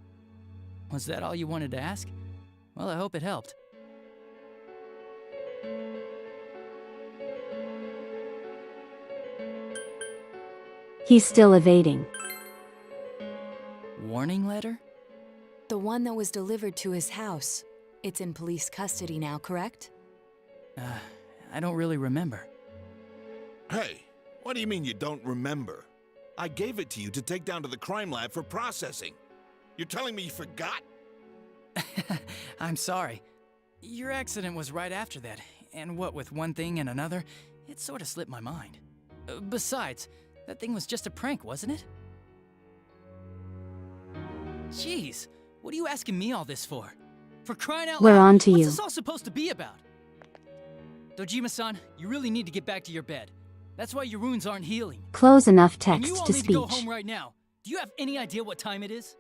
Was that all you wanted to ask? Well, I hope it helped. He's still evading. Warning letter? The one that was delivered to his house. It's in police custody now, correct? I don't really remember. Hey, what do you mean you don't remember? I gave it to you to take down to the crime lab for processing. You're telling me you forgot? I'm sorry. Your accident was right after that, and what with one thing and another, it sort of slipped my mind. Besides, that thing was just a prank, wasn't it? Jeez, what are you asking me all this for? For crying out loud, We're on to what's you. this all supposed to be about? Dojima-san, you really need to get back to your bed. That's why your wounds aren't healing. Close enough And you text all to need to go speech. home right now. Do you have any idea what time it is?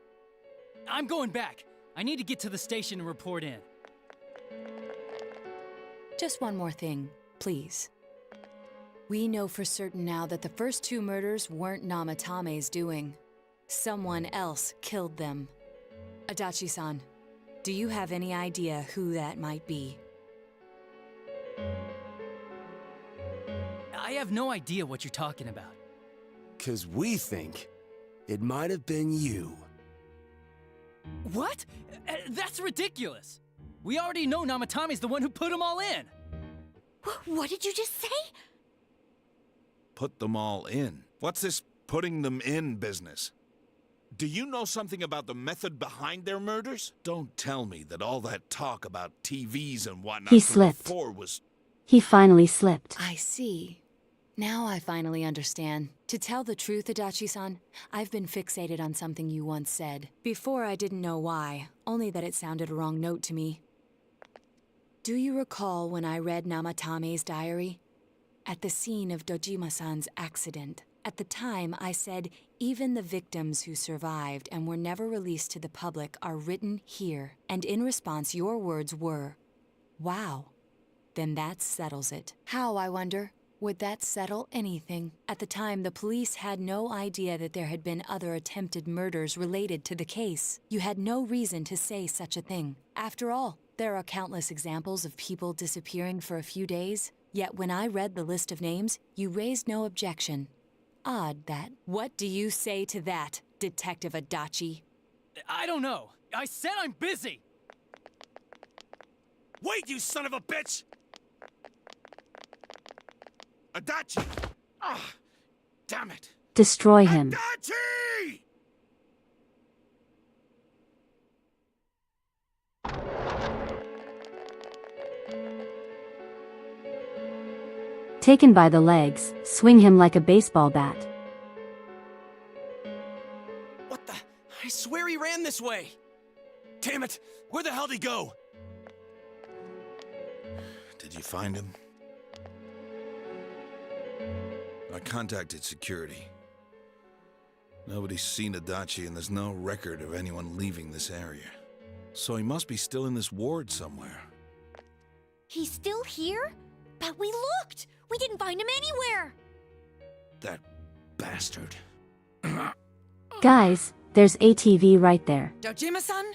I'm going back. I need to get to the station and report in. Just one more thing, please. We know for certain now that the first 2 murders weren't Namatame's doing. Someone else killed them. Adachi-san, do you have any idea who that might be? I have no idea what you're talking about. 'Cause we think it might have been you. What? That's ridiculous! We already know Namatame's the one who put them all in! What did you just say? Put them all in. What's this putting them in business? Do you know something about the method behind their murders? Don't tell me that all that talk about TVs and whatnot He from slipped. before was... He finally slipped. I see. Now I finally understand. To tell the truth, Adachi-san, I've been fixated on something you once said. Before I didn't know why, only that it sounded a wrong note to me. Do you recall when I read Namatame's diary? At the scene of Dojima-san's accident. At the time, I said, even the victims who survived and were never released to the public are written here. And in response, your words were, wow. Then that settles it. How, I wonder? Would that settle anything? At the time, the police had no idea that there had been other attempted murders related to the case. You had no reason to say such a thing. After all, there are countless examples of people disappearing for a few days. Yet when I read the list of names, you raised no objection. Odd that. What do you say to that, Detective Adachi? I don't know. I said I'm busy! Wait, you son of a bitch! Adachi! Ah, damn it! Destroy him. Adachi! Taken by the legs, swing him like a baseball bat. What the? I swear he ran this way! Damn it! Where the hell'd he go? Did you find him? I contacted security. Nobody's seen Adachi and there's no record of anyone leaving this area. So he must be still in this ward somewhere. He's still here? But we looked! We didn't find him anywhere! That bastard. Guys, there's ATV right there. Dojima-san?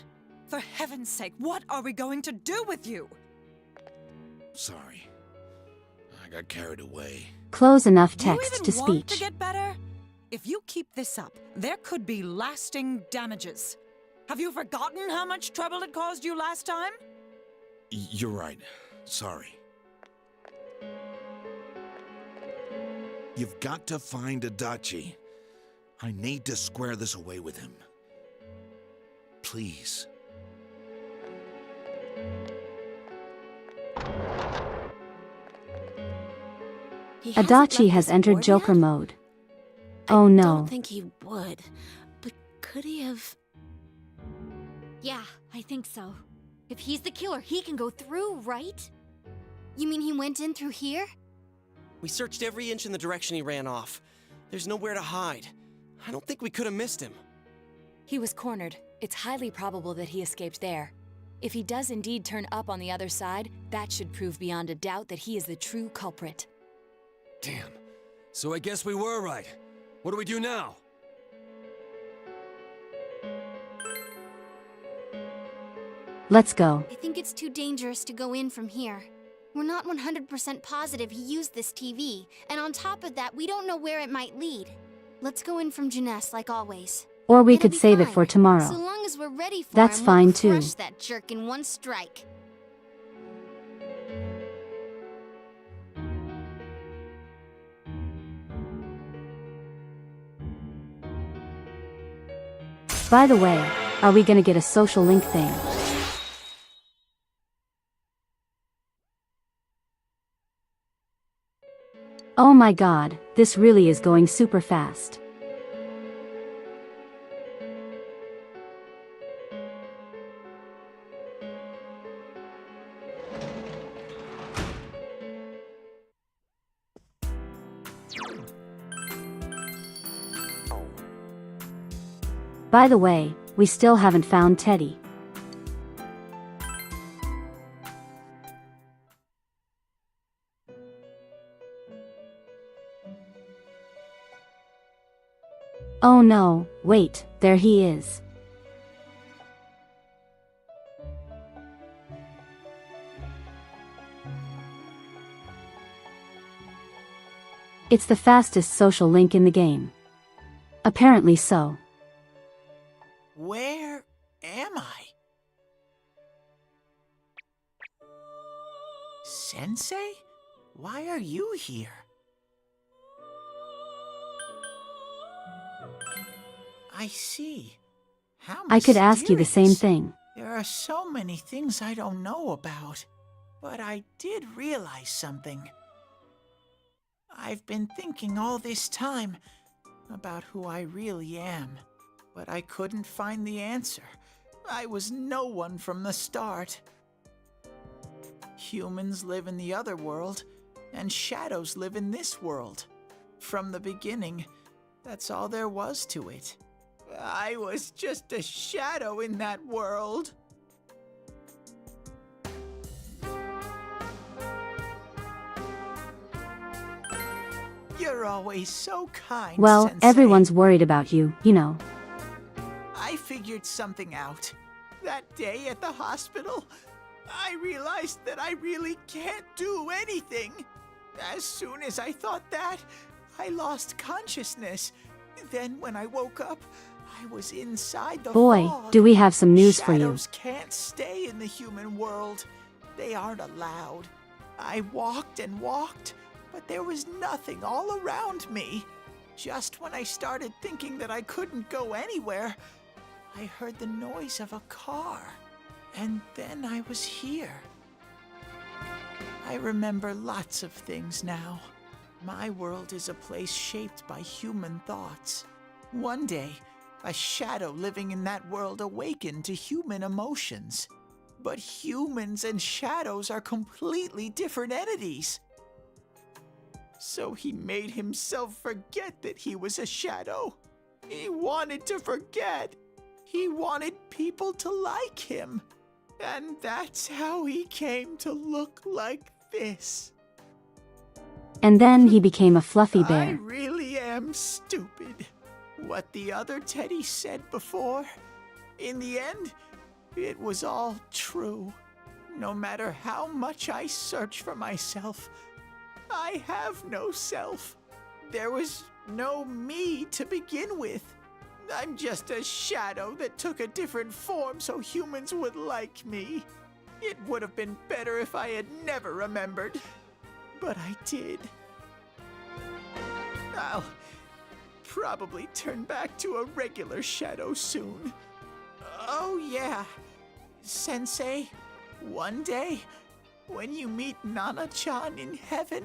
For heaven's sake, what are we going to do with you? Sorry. I got carried away. Close enough Do you text even to want speech. to get better? If you keep this up, there could be lasting damages. Have you forgotten how much trouble it caused you last time? You're right. Sorry. You've got to find Adachi. I need to square this away with him. Please. Adachi has entered Joker mode. Oh I no. don't think he would. But could he have... Yeah, I think so. If he's the killer, he can go through, right? You mean he went in through here? We searched every inch in the direction he ran off. There's nowhere to hide. I don't think we could have missed him. He was cornered. It's highly probable that he escaped there. If he does indeed turn up on the other side, that should prove beyond a doubt that he is the true culprit. Damn. So I guess we were right. What do we do now? Let's go. I think it's too dangerous to go in from here. We're not 100% positive he used this TV, and on top of that, we don't know where it might lead. Let's go in from Jeunesse like always. Or we It'll could be save it fine. for tomorrow. So long as we're ready for That's him, fine we'll too. crush that jerk in one strike. By the way, are we gonna get a social link thing? Oh my god, this really is going super fast. By the way, we still haven't found Teddy. Oh no, wait, there he is. It's the fastest social link in the game. Apparently so. Where am I? Sensei? Why are you here? I see. How I could ask you the same mysterious. thing. There are so many things I don't know about, but I did realize something. I've been thinking all this time about who I really am, but I couldn't find the answer. I was no one from the start. Humans live in the other world, and shadows live in this world. From the beginning, that's all there was to it. I was just a shadow in that world. You're always so kind, Well, Sensei. everyone's worried about you, you know. I figured something out. That day at the hospital, I realized that I really can't do anything. As soon as I thought that, I lost consciousness. Then when I woke up, I was inside the Boy, fog. do we have some news for you. Shadows can't stay in the human world. They aren't allowed. I walked and walked, but there was nothing all around me. Just when I started thinking that I couldn't go anywhere, I heard the noise of a car. And then I was here. I remember lots of things now. My world is a place shaped by human thoughts. One day, a shadow living in that world awakened to human emotions. But humans and shadows are completely different entities. So he made himself forget that he was a shadow. He wanted to forget. He wanted people to like him. And that's how he came to look like this. And then he became a fluffy I bear. really am stupid. What the other Teddy said before, in the end, it was all true. No matter how much I search for myself, I have no self. There was no me to begin with. I'm just a shadow that took a different form so humans would like me. It would have been better if I had never remembered, but I did. I'll probably turn back to a regular shadow soon. Oh yeah, Sensei, one day, when you meet Nana-chan in heaven,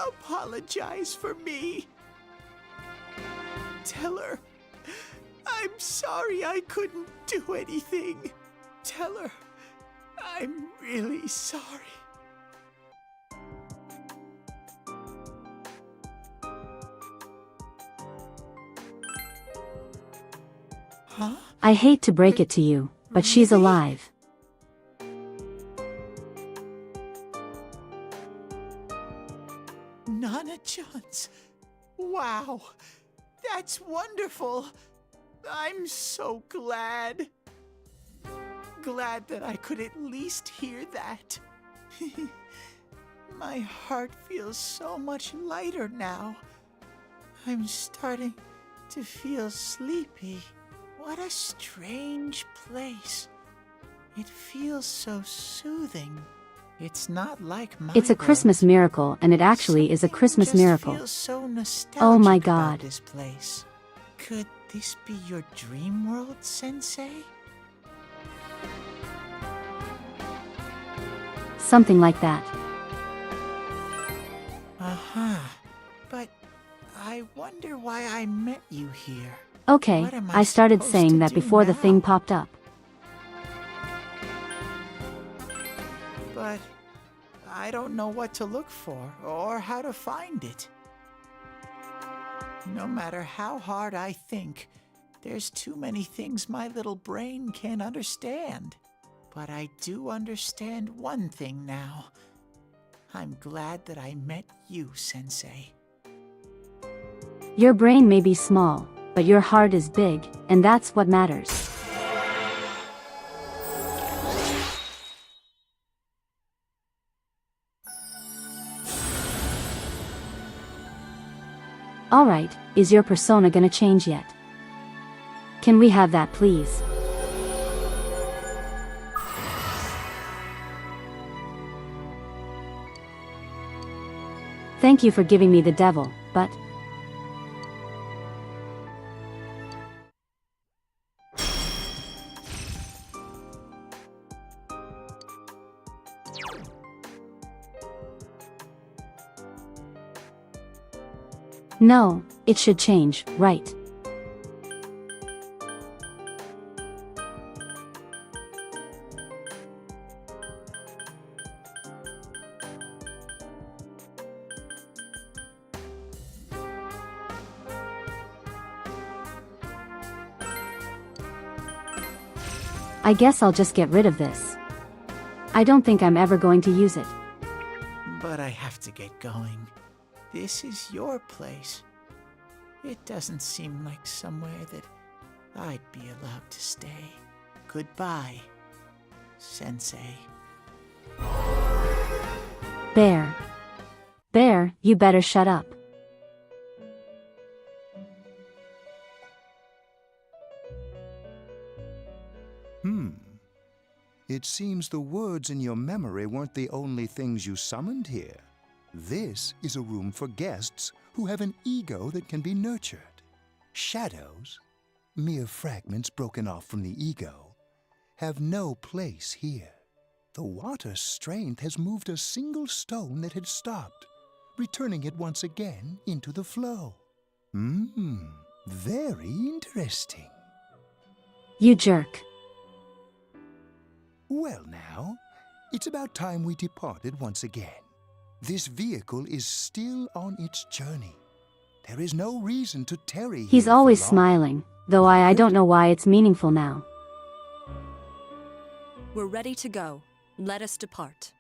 apologize for me. Tell her, I'm sorry I couldn't do anything. Tell her, I'm really sorry. Huh? I hate to break it to you, but she's alive. Nana-chan's. Wow, that's wonderful. I'm so glad. Glad that I could at least hear that. My heart feels so much lighter now. I'm starting to feel sleepy. What a strange place. It feels so soothing. It's not like my It's a world. Christmas miracle, and it actually is a Christmas Just miracle. feels so nostalgic Oh my about God. this place. Could this be your dream world, Sensei? Something like that. Uh-huh. But I wonder why I met you here. Okay, What am I started supposed saying to that do before the now? thing popped up. But I don't know what to look for or how to find it. No matter how hard I think, there's too many things my little brain can't understand. But I do understand one thing now. I'm glad that I met you, Sensei. Your brain may be small, but your heart is big, and that's what matters. Alright, is your persona gonna change yet? Can we have that, please? Thank you for giving me the devil, but... No, it should change, right? I guess I'll just get rid of this. I don't think I'm ever going to use it. But I have to get going. This is your place. It doesn't seem like somewhere that I'd be allowed to stay. Goodbye, Sensei. Bear. Bear, you better shut up. It seems the words in your memory weren't the only things you summoned here. This is a room for guests who have an ego that can be nurtured. Shadows, mere fragments broken off from the ego, have no place here. The water's strength has moved a single stone that had stopped, returning it once again into the flow. Very interesting. You jerk. Well now, it's about time we departed once again. This vehicle is still on its journey. There is no reason to tarry He's here always for long. smiling, though I don't know why it's meaningful now. We're ready to go. Let us depart.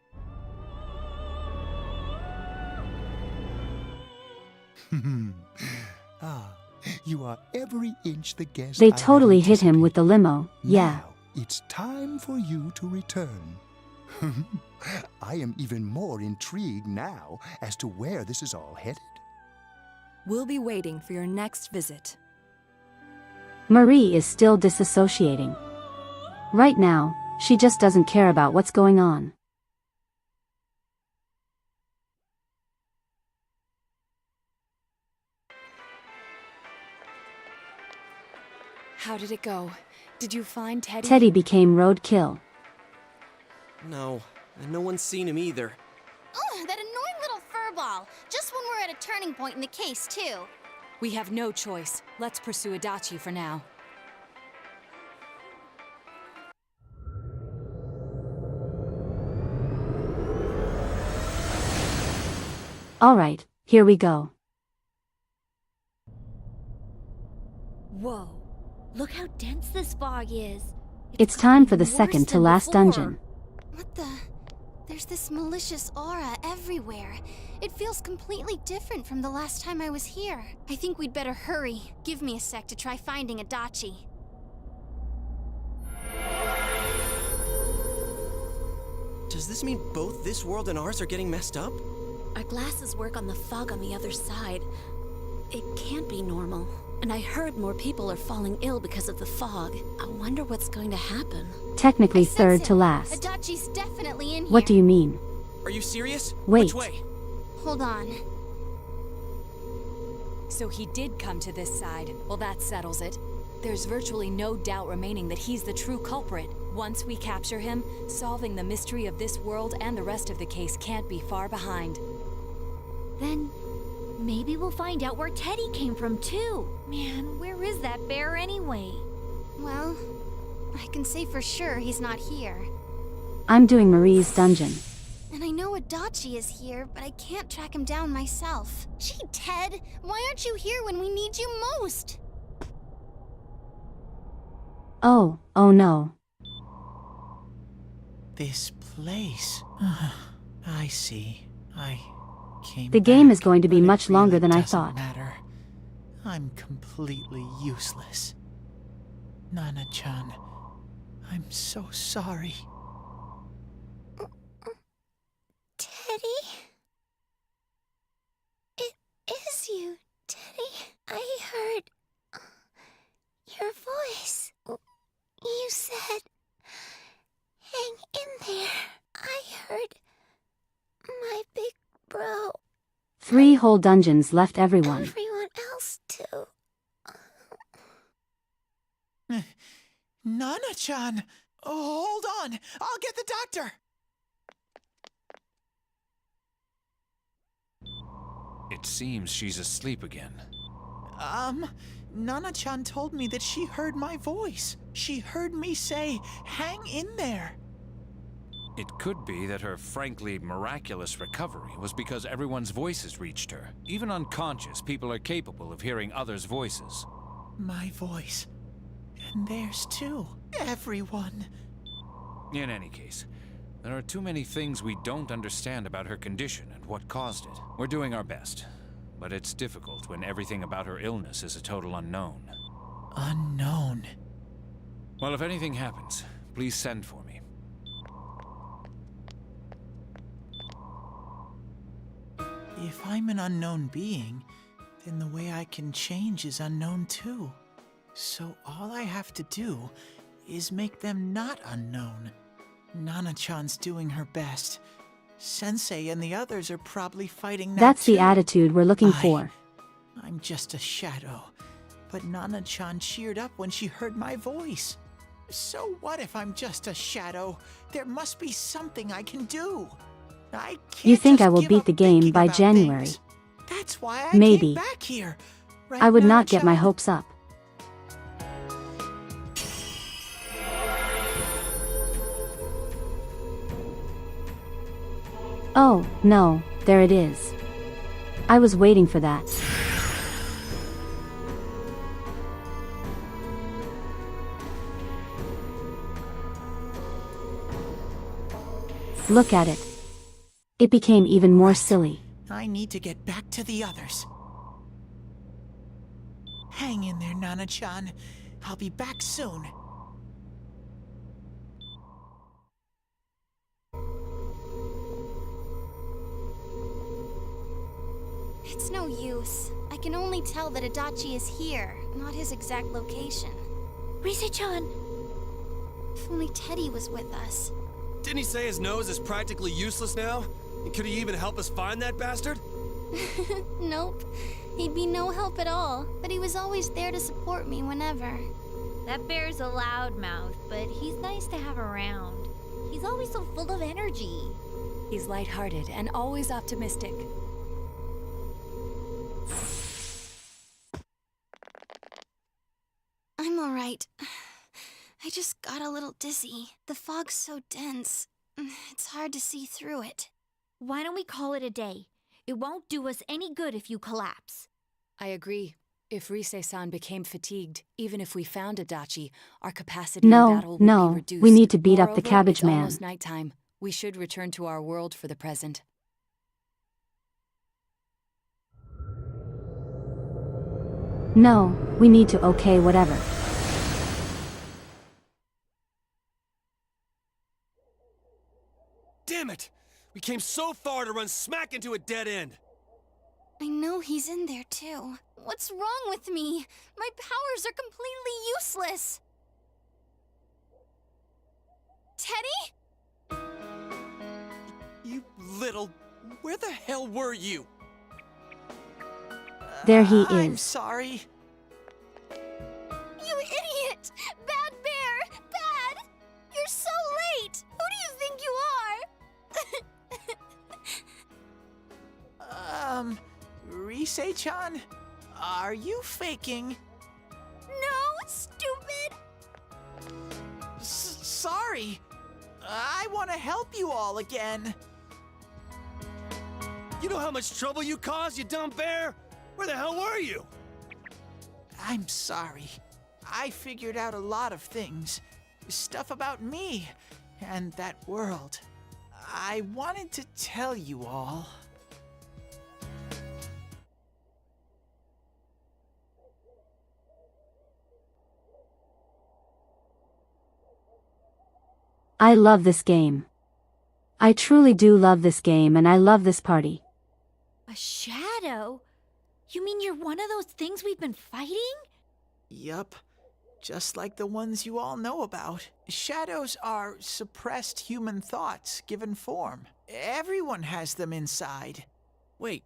You are every inch the guest They I had totally hit him with the limo, yeah. Now, it's time for you to return. I am even more intrigued now as to where this is all headed. We'll be waiting for your next visit. Marie is still disassociating. Right now, she just doesn't care about what's going on. How did it go? Did you find Teddy? Teddy became roadkill. No, and no one's seen him either. Ugh, that annoying little furball. Just when we're at a turning point in the case, too. We have no choice. Let's pursue Adachi for now. Alright, here we go. Whoa. Look how dense this fog is. It's time for the worse second to than last before. dungeon. What the? There's this malicious aura everywhere. It feels completely different from the last time I was here. I think we'd better hurry. Give me a sec to try finding Adachi. Does this mean both this world and ours are getting messed up? Our glasses work on the fog on the other side. It can't be normal. And I heard more people are falling ill because of the fog. I wonder what's going to happen. Technically third to last. Adachi's definitely in here. What do you mean? Are you serious? Wait. Which way? Hold on. So he did come to this side. Well, that settles it. There's virtually no doubt remaining that he's the true culprit. Once we capture him, solving the mystery of this world and the rest of the case can't be far behind. Then maybe we'll find out where Teddy came from too. Man, where is that bear anyway? Well, I can say for sure he's not here. I'm doing Marie's dungeon. And I know Adachi is here, but I can't track him down myself. Gee, Ted, why aren't you here when we need you most? Oh no. This place. I see. I came The game back, is going to be but it much longer really than I doesn't thought. Matter. I'm completely useless. Nana-chan, I'm so sorry. Teddy? It is you, Teddy. I heard your voice. You said, hang in there. I heard my big bro. 3 whole dungeons left everyone. Everyone else too. Nana-chan! Oh, hold on! I'll get the doctor! It seems she's asleep again. Nana-chan told me that she heard my voice. She heard me say, hang in there. It could be that her frankly miraculous recovery was because everyone's voices reached her. Even unconscious, people are capable of hearing others' voices. My voice. And theirs too. Everyone. In any case, there are too many things we don't understand about her condition and what caused it. We're doing our best. but it's difficult when everything about her illness is a total unknown. Unknown. Well, if anything happens, please send for me. If I'm an unknown being, then the way I can change is unknown too. So all I have to do is make them not unknown. Nana-chan's doing her best. Sensei and the others are probably fighting now That's the too. attitude we're looking for. I'm just a shadow. But Nana-chan cheered up when she heard my voice. So what if I'm just a shadow? There must be something I can do. I can't You think just I will give beat up the game thinking by about January? things. That's why I Maybe. came back here. Right, I would not get my Nana-chan? hopes up. Oh, no, there it is. I was waiting for that. Look at it. It became even more silly. I need to get back to the others. Hang in there, Nana-chan. I'll be back soon. It's no use. I can only tell that Adachi is here, not his exact location. Rise-chan! If only Teddy was with us. Didn't he say his nose is practically useless now? And could he even help us find that bastard? Nope. He'd be no help at all, but he was always there to support me whenever. That bear's a loudmouth, but he's nice to have around. He's always so full of energy. He's lighthearted and always optimistic. I'm alright. I just got a little dizzy. The fog's so dense. It's hard to see through it. Why don't we call it a day? It won't do us any good if you collapse. I agree. If Rise-san became fatigued, even if we found Adachi, our capacity in battle would be reduced. We need to beat up the Moreover, cabbage it's man. almost nighttime. We should return to our world for the present. No, we need to okay whatever. Damn it! We came so far to run smack into a dead end. I know he's in there too. What's wrong with me? My powers are completely useless. Teddy? You little... Where the hell were you? There he I'm is. sorry. You idiot! Bad bear! Bad! You're so late! Who do you think you are? Rise-chan? Are you faking? No, stupid! Sorry. I want to help you all again. You know how much trouble you caused, you dumb bear? Where the hell were you? I'm sorry. I figured out a lot of things. Stuff about me and that world. I wanted to tell you all. I love this game. I truly do love this game and I love this party. A shadow? You mean you're one of those things we've been fighting? Yup. Just like the ones you all know about. Shadows are suppressed human thoughts given form. Everyone has them inside. Wait,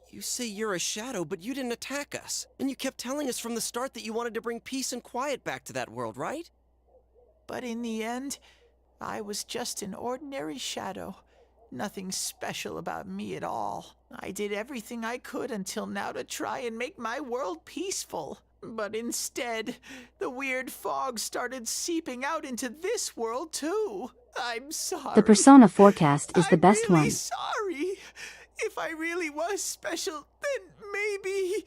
you say you're a shadow, but you didn't attack us. And you kept telling us from the start that you wanted to bring peace and quiet back to that world, right? But in the end, I was just an ordinary shadow. Nothing special about me at all. I did everything I could until now to try and make my world peaceful. But instead, the weird fog started seeping out into this world too. I'm sorry. The Persona forecast is the best I'm really one. sorry. If I really was special, then maybe...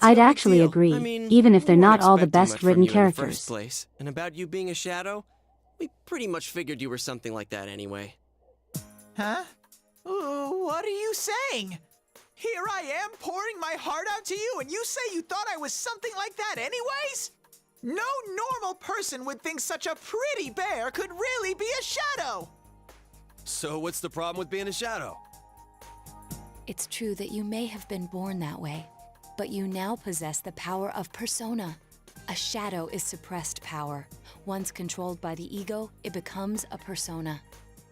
I'd actually agree, I mean, even if they're we not weren't all the expecting best much from written you in the characters. first place. And about you being a shadow, we pretty much figured you were something like that anyway. Huh? What are you saying? Here I am pouring my heart out to you, and you say you thought I was something like that anyways? No normal person would think such a pretty bear could really be a shadow! So what's the problem with being a shadow? It's true that you may have been born that way, but you now possess the power of persona. A shadow is suppressed power. Once controlled by the ego, it becomes a persona.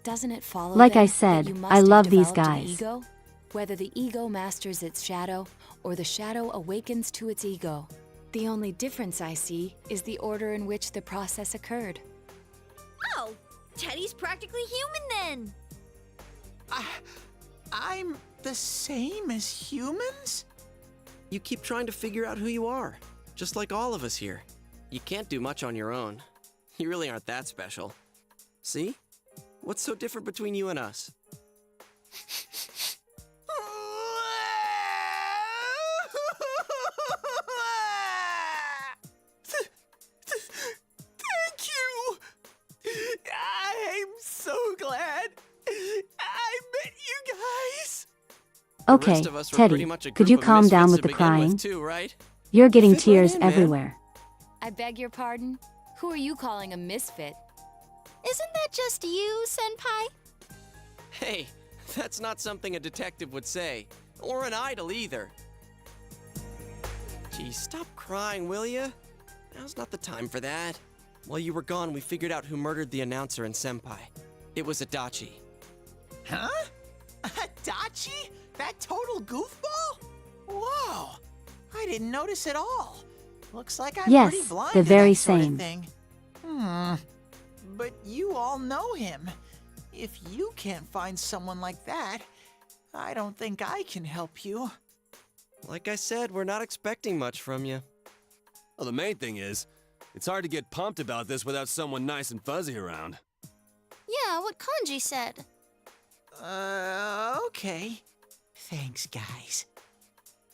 Doesn't it follow Like then I said, that you must I have love these developed an guys. ego? Whether the ego masters its shadow, or the shadow awakens to its ego. The only difference I see is the order in which the process occurred. Oh, Teddy's practically human then. I'm the same as humans? You keep trying to figure out who you are, just like all of us here. You can't do much on your own. You really aren't that special. See? What's so different between you and us? Thank you! I'm so glad I met you guys! Okay, rest of us were pretty Teddy, much a could group you of calm down with misfits the to begin with crying? too, right? You're getting Fit right tears in, man. everywhere. I beg your pardon? Who are you calling a misfit? Isn't that just you, Senpai? Hey, that's not something a detective would say. Or an idol either. Gee, stop crying, will ya? Now's not the time for that. While you were gone, we figured out who murdered the announcer and Senpai. It was Adachi. Huh? Adachi? That total goofball? Whoa! I didn't notice at all. Looks like I'm Yes, pretty blind the to very that sort of same. thing. But you all know him. If you can't find someone like that, I don't think I can help you. Like I said, we're not expecting much from you. Well, the main thing is, it's hard to get pumped about this without someone nice and fuzzy around. Yeah, what Kanji said. Okay. Thanks, guys.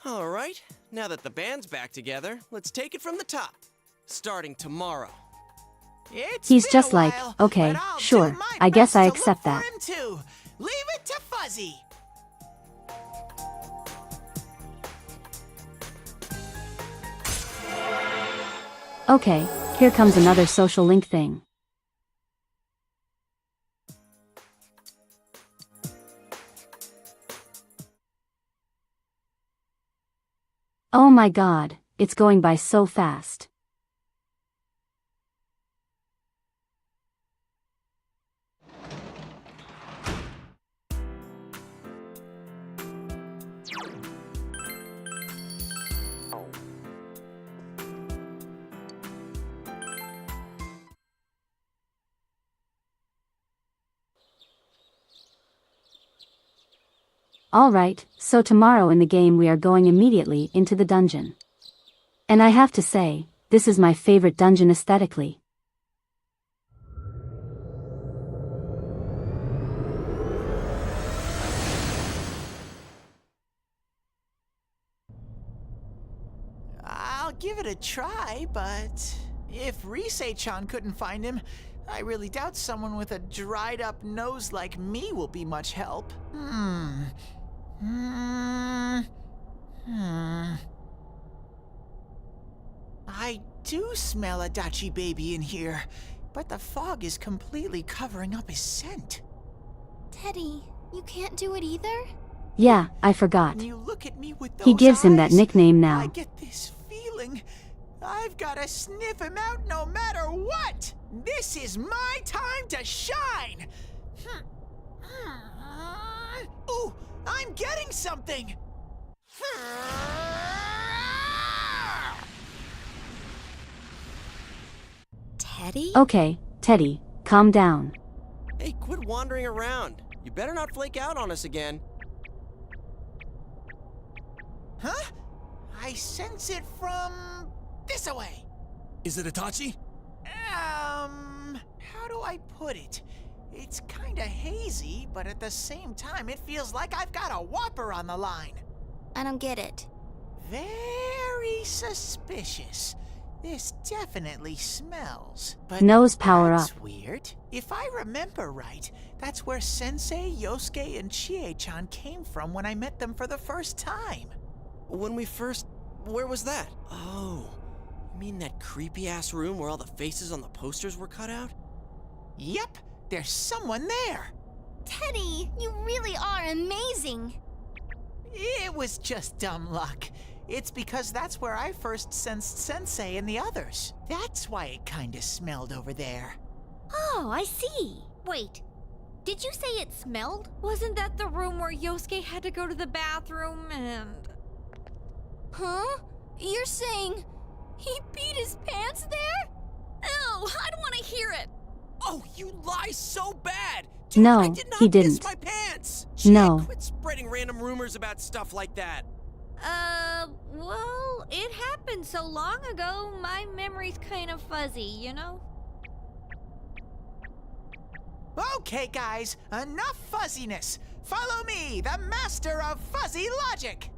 All right, now that the band's back together, let's take it from the top. Starting tomorrow. He's just like, okay, sure, I guess I accept that. Him too. Leave it to Fuzzy. Okay, here comes another social link thing. Oh my god, it's going by so fast. Alright, so tomorrow in the game we are going immediately into the dungeon. And I have to say, this is my favorite dungeon aesthetically. I'll give it a try, but if Risei-chan couldn't find him, I really doubt someone with a dried up nose like me will be much help. I do smell Adachi baby in here, but the fog is completely covering up his scent. Teddy, you can't do it either? Yeah, I forgot. When you look at me with those He gives him that eyes, nickname now. I get this feeling. I've gotta sniff him out no matter what! This is my time to shine! Ooh, I'm getting something! Teddy? Okay, Teddy, calm down. Hey, quit wandering around. You better not flake out on us again. Huh? I sense it from this away. Is it Itachi? How do I put it? It's kinda hazy, but at the same time it feels like I've got a whopper on the line. I don't get it. Very suspicious. This definitely smells. But Nose power up. that's weird. If I remember right, that's where Sensei, Yosuke, and Chie-chan came from when I met them for the first time. When we first... Where was that? Oh, you mean that creepy-ass room where all the faces on the posters were cut out? Yep, there's someone there. Teddy, you really are amazing. It was just dumb luck. It's because that's where I first sensed Sensei and the others. That's why it kinda smelled over there. Oh, I see. Wait, did you say it smelled? Wasn't that the room where Yosuke had to go to the bathroom and... Huh? You're saying he peed his pants there? Ew, I don't want to hear it. Oh, you lie so bad! Dude, No, I did not he piss didn't. my pants! No. Quit spreading random rumors about stuff like that. Well, it happened so long ago, my memory's kind of fuzzy, you know? Okay, guys, enough fuzziness. Follow me, the master of fuzzy logic.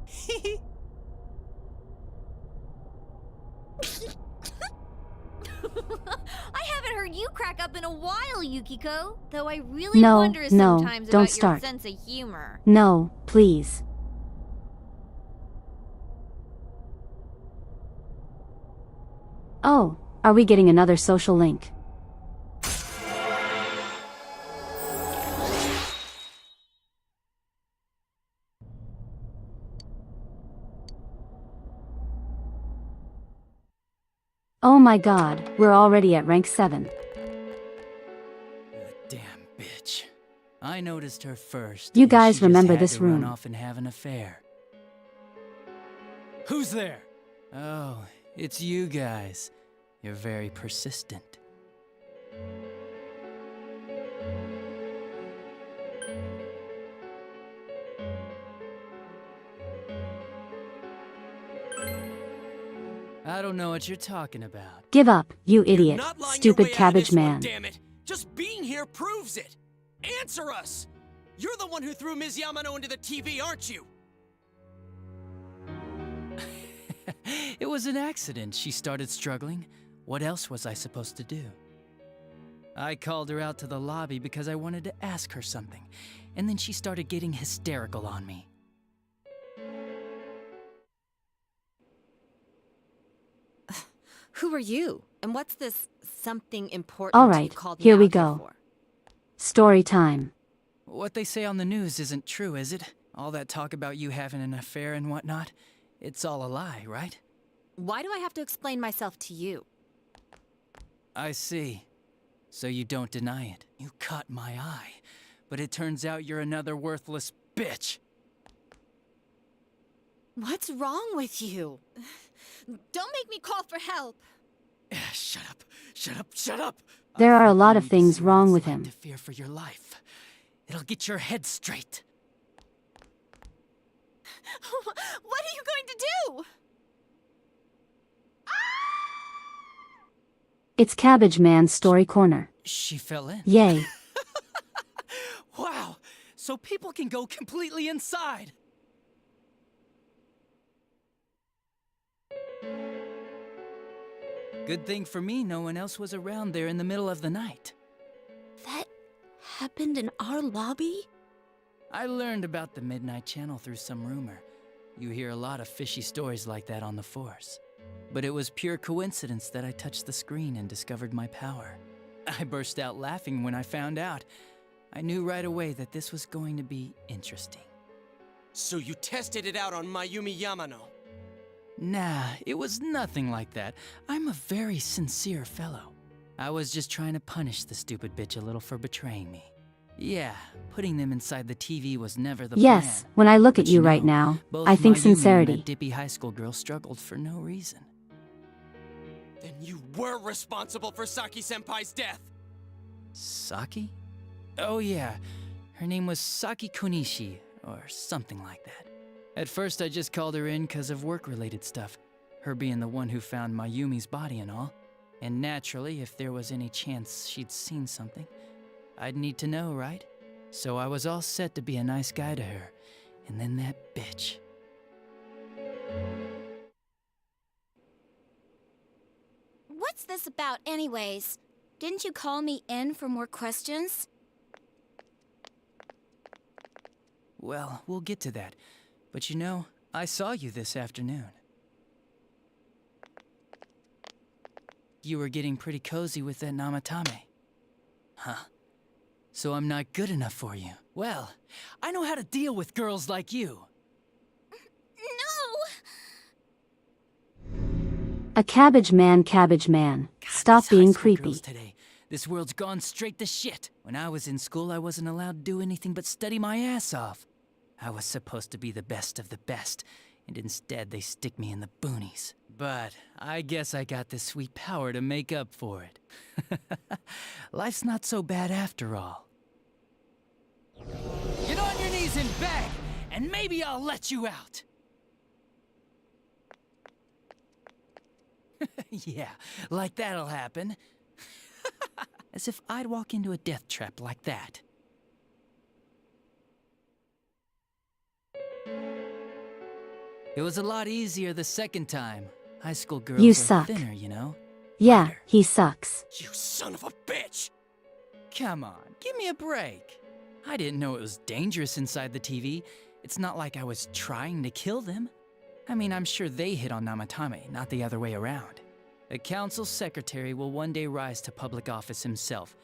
I haven't heard you crack up in a while, Yukiko. Though I really No, wonder no, sometimes don't about start. your sense of humor. No, please. Oh, are we getting another social link? Oh my god, we're already at rank 7. Damn bitch. I noticed her first. You and guys she just remember had this to run room. off and have an affair. Who's there? Oh, it's you guys. You're very persistent. I don't know what you're talking about. Give up, you idiot, Not lying your stupid way out of cabbage this one, man. damn it! Just being here proves it! Answer us! You're the one who threw Ms. Yamano into the TV, aren't you? It was an accident. She started struggling. What else was I supposed to do? I called her out to the lobby because I wanted to ask her something, and then she started getting hysterical on me. Who are you? And what's this something important All you right, called me here we out here go. for? Story time. What they say on the news isn't true, is it? All that talk about you having an affair and whatnot? It's all a lie, right? Why do I have to explain myself to you? I see. So you don't deny it. You caught my eye. But it turns out you're another worthless bitch. What's wrong with you? Don't make me call for help. Shut up. Shut up. Shut up. There are a lot of things wrong with him. To fear for your life. It'll get your head straight. What are you going to do? It's Cabbage Man's story corner. She fell in. Yay. Wow. So people can go completely inside. Good thing for me, no one else was around there in the middle of the night. That happened in our lobby? I learned about the Midnight Channel through some rumor. You hear a lot of fishy stories like that on the Force. But it was pure coincidence that I touched the screen and discovered my power. I burst out laughing when I found out. I knew right away that this was going to be interesting. So you tested it out on Mayumi Yamano? Nah, it was nothing like that. I'm a very sincere fellow. I was just trying to punish the stupid bitch a little for betraying me. Yeah, putting them inside the TV was never the Yes, plan. when I look But at you right know, now, both I think Mayumi sincerity. and that dippy high school girl struggled for no reason. Then you were responsible for Saki-senpai's death! Saki? Oh yeah, her name was Saki Konishi, or something like that. At first I just called her in because of work-related stuff, her being the one who found Mayumi's body and all. And naturally, if there was any chance she'd seen something, I'd need to know, right? So I was all set to be a nice guy to her, and then that bitch. What's this about anyways? Didn't you call me in for more questions? Well, we'll get to that. But you know, I saw you this afternoon. You were getting pretty cozy with that Namatame. Huh. So I'm not good enough for you. Well, I know how to deal with girls like you. A cabbage man, stop being creepy. Girls today. This world's gone straight to shit. When I was in school, I wasn't allowed to do anything but study my ass off. I was supposed to be the best of the best, and instead they stick me in the boonies. But I guess I got this sweet power to make up for it. Life's not so bad after all. Get on your knees and beg, and maybe I'll let you out. Yeah, like that'll happen. As if I'd walk into a death trap like that. It was a lot easier the second time. High school girls You are suck. thinner, you know? Yeah, he sucks. You son of a bitch! Come on, give me a break. I didn't know it was dangerous inside the TV. It's not like I was trying to kill them. I mean, I'm sure they hit on Namatame, not the other way around. A council secretary will one day rise to public office himself.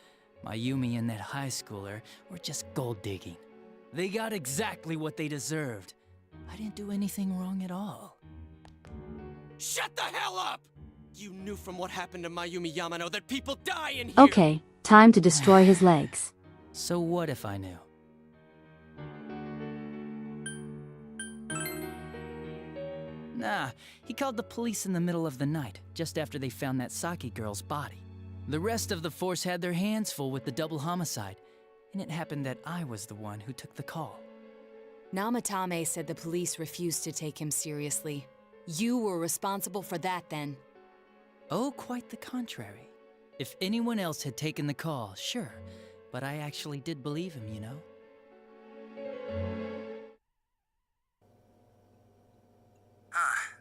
Mayumi and that high schooler were just gold digging. They got exactly what they deserved. I didn't do anything wrong at all. Shut the hell up! You knew from what happened to Mayumi Yamano that people die in here! Okay, time to destroy his legs. So what if I knew? Nah, he called the police in the middle of the night, just after they found that Saki girl's body. The rest of the force had their hands full with the double homicide, and it happened that I was the one who took the call. Namatame said the police refused to take him seriously. You were responsible for that then. Oh, quite the contrary. If anyone else had taken the call, sure, but I actually did believe him, you know?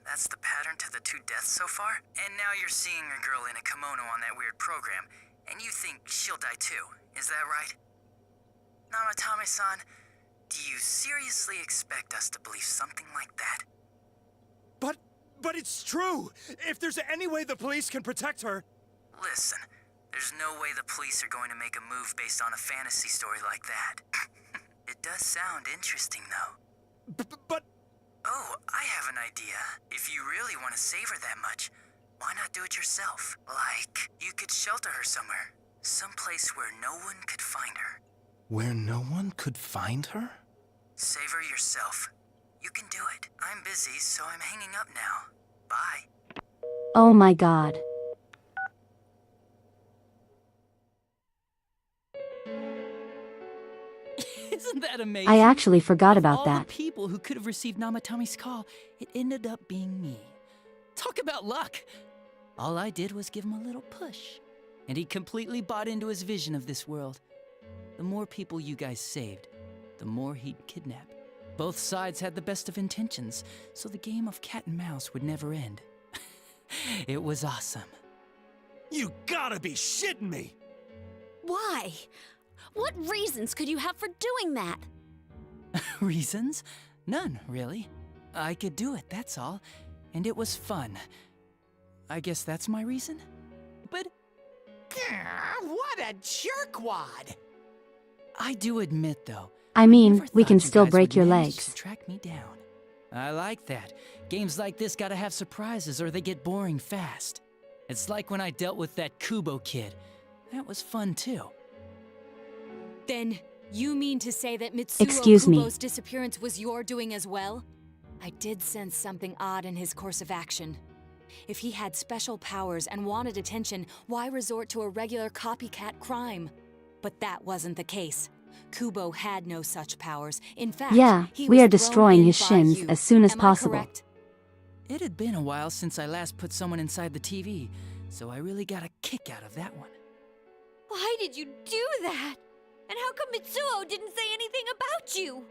That's the pattern to the 2 deaths so far? And now you're seeing a girl in a kimono on that weird program, and you think she'll die too, is that right? Namatame-san, do you seriously expect us to believe something like that? But it's true! If there's any way the police can protect her... Listen, there's no way the police are going to make a move based on a fantasy story like that. It does sound interesting, though. But... Oh, I have an idea. If you really want to save her that much, why not do it yourself? Like, you could shelter her somewhere. Someplace where no one could find her. Where no one could find her? Save her yourself. You can do it. I'm busy, so I'm hanging up now. Bye. Oh my god. Isn't that amazing? I actually forgot about all that. The people who could have received Namatame's call, it ended up being me. Talk about luck! All I did was give him a little push, and he completely bought into his vision of this world. The more people you guys saved, the more he'd kidnap. Both sides had the best of intentions, so the game of cat and mouse would never end. It was awesome. You gotta be shitting me! Why? What reasons could you have for doing that? Reasons? None, really. I could do it, that's all. And it was fun. I guess that's my reason? But... What a jerkwad! I do admit, though, I mean, we thought can you still guys break would your manage legs. to track me down. I like that. Games like this gotta have surprises or they get boring fast. It's like when I dealt with that Kubo kid. That was fun, too. Then, you mean to say that Mitsuo Excuse me. Kubo's disappearance was your doing as well? I did sense something odd in his course of action. If he had special powers and wanted attention, why resort to a regular copycat crime? But that wasn't the case. Kubo had no such powers. In fact, Yeah, he we was are destroying thrown his in by shins you. as soon as Am I possible. correct? It had been a while since I last put someone inside the TV, so I really got a kick out of that one. Why did you do that? And how come Mitsuo didn't say anything about you?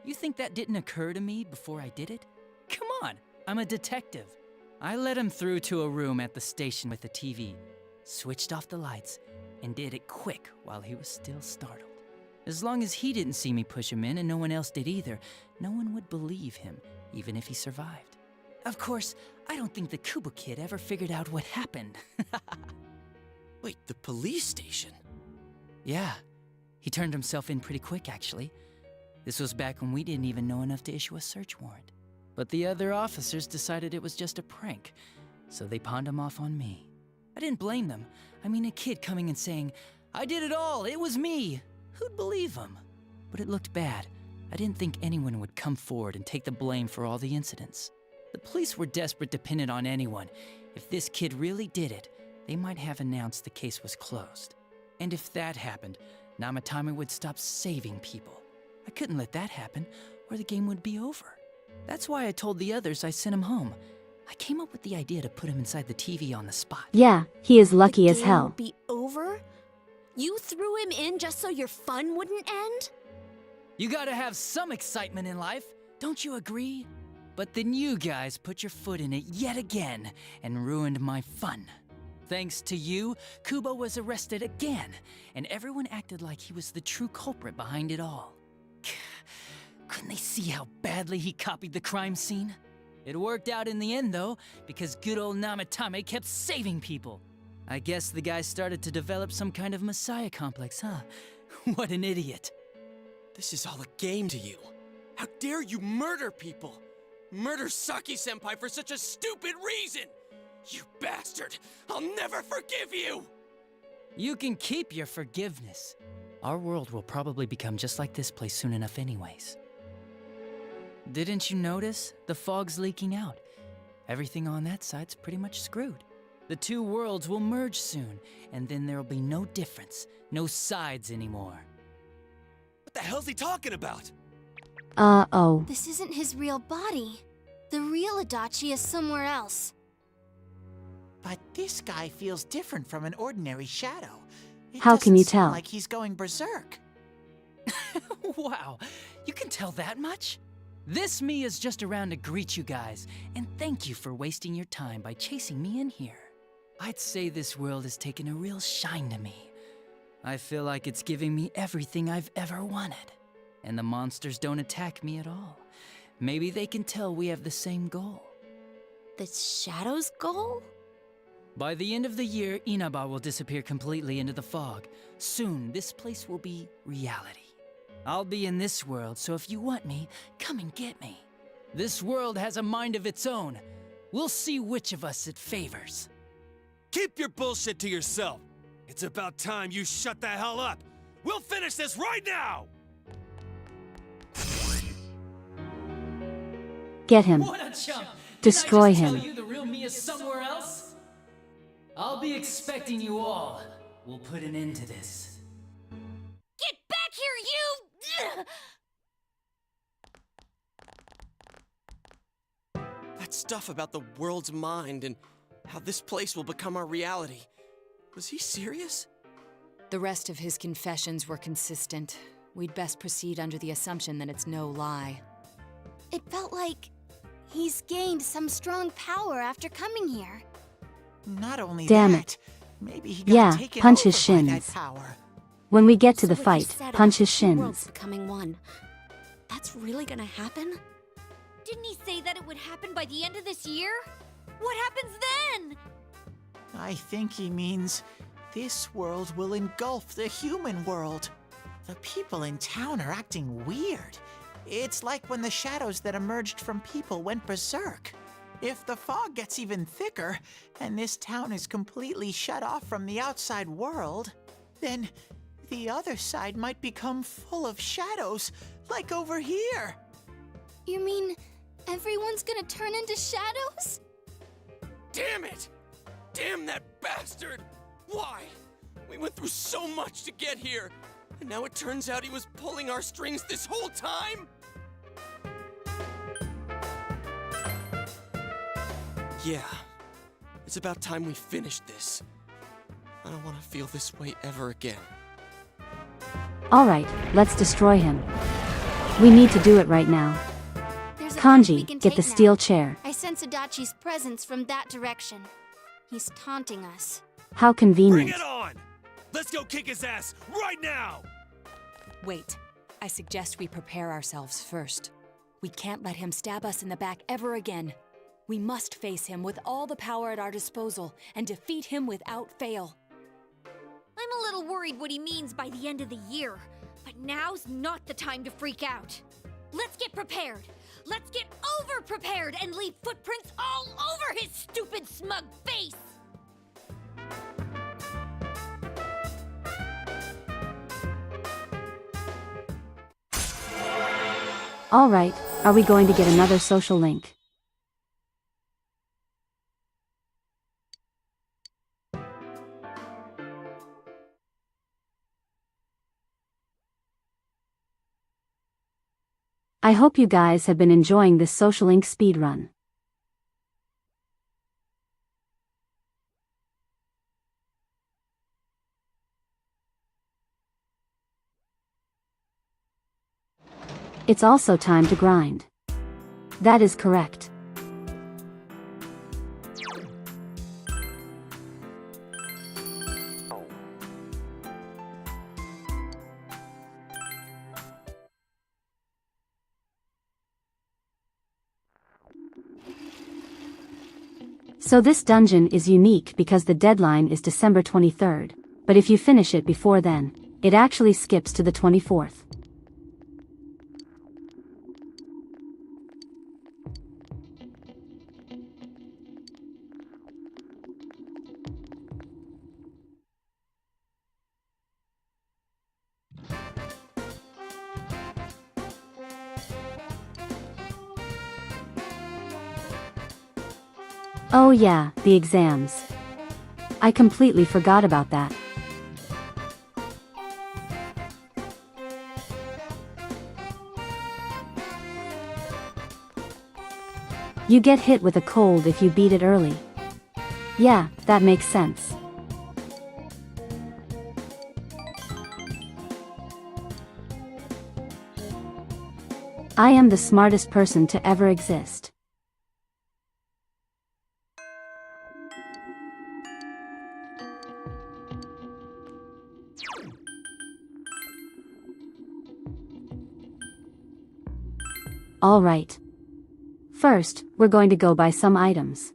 You think that didn't occur to me before I did it? Come on, I'm a detective. I led him through to a room at the station with a TV, switched off the lights, and did it quick while he was still startled. As long as he didn't see me push him in and no one else did either, no one would believe him, even if he survived. Of course, I don't think the Kubo kid ever figured out what happened. Wait, the police station? Yeah, he turned himself in pretty quick, actually. This was back when we didn't even know enough to issue a search warrant. But the other officers decided it was just a prank, so they pawned him off on me. I didn't blame them. I mean, a kid coming and saying, "I did it all, it was me." Who'd believe him? But it looked bad. I didn't think anyone would come forward and take the blame for all the incidents. The police were desperate to pin it on anyone. If this kid really did it, they might have announced the case was closed. And if that happened, Namatame would stop saving people. I couldn't let that happen, or the game would be over. That's why I told the others I sent him home. I came up with the idea to put him inside the TV on the spot. Yeah, he is lucky as hell. Would be over? You threw him in just so your fun wouldn't end? You gotta have some excitement in life, don't you agree? But then you guys put your foot in it yet again and ruined my fun. Thanks to you, Kubo was arrested again, and everyone acted like he was the true culprit behind it all. Couldn't they see how badly he copied the crime scene? It worked out in the end, though, because good old Namatame kept saving people. I guess the guy started to develop some kind of messiah complex, huh? What an idiot. This is all a game to you. How dare you murder people? Murder Saki-senpai for such a stupid reason! You bastard! I'll never forgive you! You can keep your forgiveness. Our world will probably become just like this place soon enough anyways. Didn't you notice? The fog's leaking out. Everything on that side's pretty much screwed. The two worlds will merge soon, and then there'll be no difference, no sides anymore. What the hell's he talking about? Uh-oh. This isn't his real body. The real Adachi is somewhere else. But this guy feels different from an ordinary shadow. It How can you doesn't seem tell? like he's going berserk. Wow, you can tell that much? This me is just around to greet you guys, and thank you for wasting your time by chasing me in here. I'd say this world has taken a real shine to me. I feel like it's giving me everything I've ever wanted. And the monsters don't attack me at all. Maybe they can tell we have the same goal. The Shadow's goal? By the end of the year, Inaba will disappear completely into the fog. Soon, this place will be reality. I'll be in this world, so if you want me, come and get me. This world has a mind of its own. We'll see which of us it favors. Keep your bullshit to yourself. It's about time you shut the hell up. We'll finish this right now! Get him. What a chump! Destroy Did I him. just tell you the real me is somewhere else? I'll be expecting you all. We'll put an end to this. Get back here, you! That stuff about the world's mind and how this place will become our reality. Was he serious? The rest of his confessions were consistent. We'd best proceed under the assumption that it's no lie. It felt like he's gained some strong power after coming here. Not only Damn that, it. maybe he got Yeah, taken punch over his by that shins. power. When we get to the So what you fight, said punch about his two worlds shins. becoming one. That's really gonna happen? Didn't he say that it would happen by the end of this year? What happens then? I think he means this world will engulf the human world. The people in town are acting weird. It's like when the shadows that emerged from people went berserk. If the fog gets even thicker, and this town is completely shut off from the outside world, then the other side might become full of shadows, like over here. You mean everyone's gonna turn into shadows? Damn it! Damn that bastard! Why? We went through so much to get here, and now it turns out he was pulling our strings this whole time? Yeah, it's about time we finished this. I don't want to feel this way ever again. Alright, let's destroy him. We need to do it right now. There's we Kanji, can get the take now. steel chair. I sense Adachi's presence from that direction. He's taunting us. How convenient. Bring it on! Let's go kick his ass right now! Wait. I suggest we prepare ourselves first. We can't let him stab us in the back ever again. We must face him with all the power at our disposal and defeat him without fail. I'm a little worried what he means by the end of the year, but now's not the time to freak out. Let's get prepared. Let's get over-prepared and leave footprints all over his stupid, smug face! Alright, are we going to get another social link? I hope you guys have been enjoying this social link speedrun. It's also time to grind. That is correct. So this dungeon is unique because the deadline is December 23rd, but if you finish it before then, it actually skips to the 24th. Oh yeah, the exams. I completely forgot about that. You get hit with a cold if you beat it early. Yeah, that makes sense. I am the smartest person to ever exist. Alright. First, we're going to go buy some items.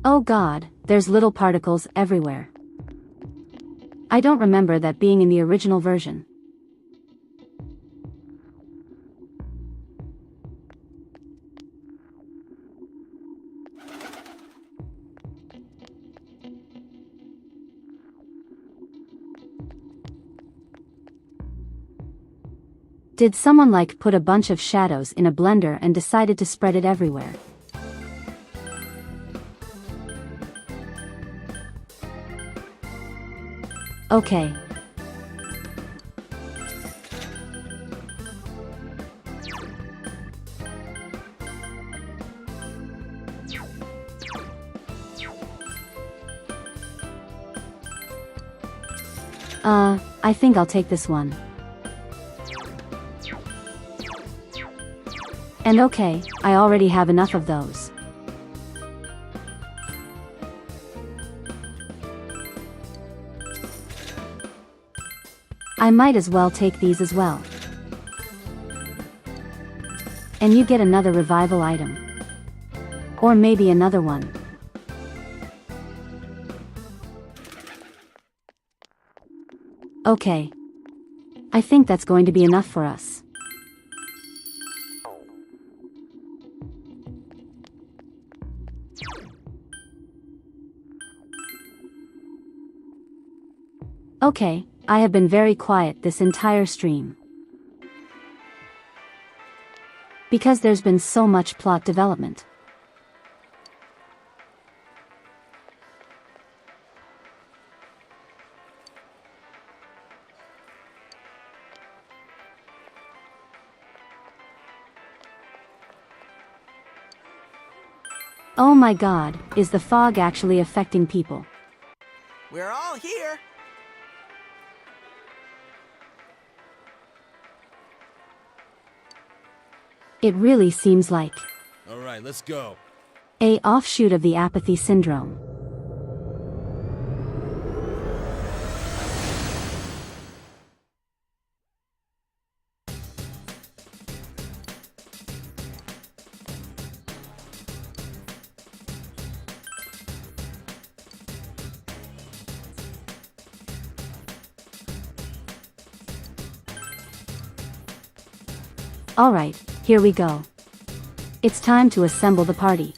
Oh god, there's little particles everywhere. I don't remember that being in the original version. Did someone put a bunch of shadows in a blender and decided to spread it everywhere? Okay. I think I'll take this one. And okay, I already have enough of those. I might as well take these as well. And you get another revival item. Or maybe another one. Okay. I think that's going to be enough for us. Okay, I have been very quiet this entire stream. Because there's been so much plot development. Oh my god, is the fog actually affecting people? We're all here. It really seems like All right, let's go. an offshoot of the apathy syndrome. Alright, here we go. It's time to assemble the party.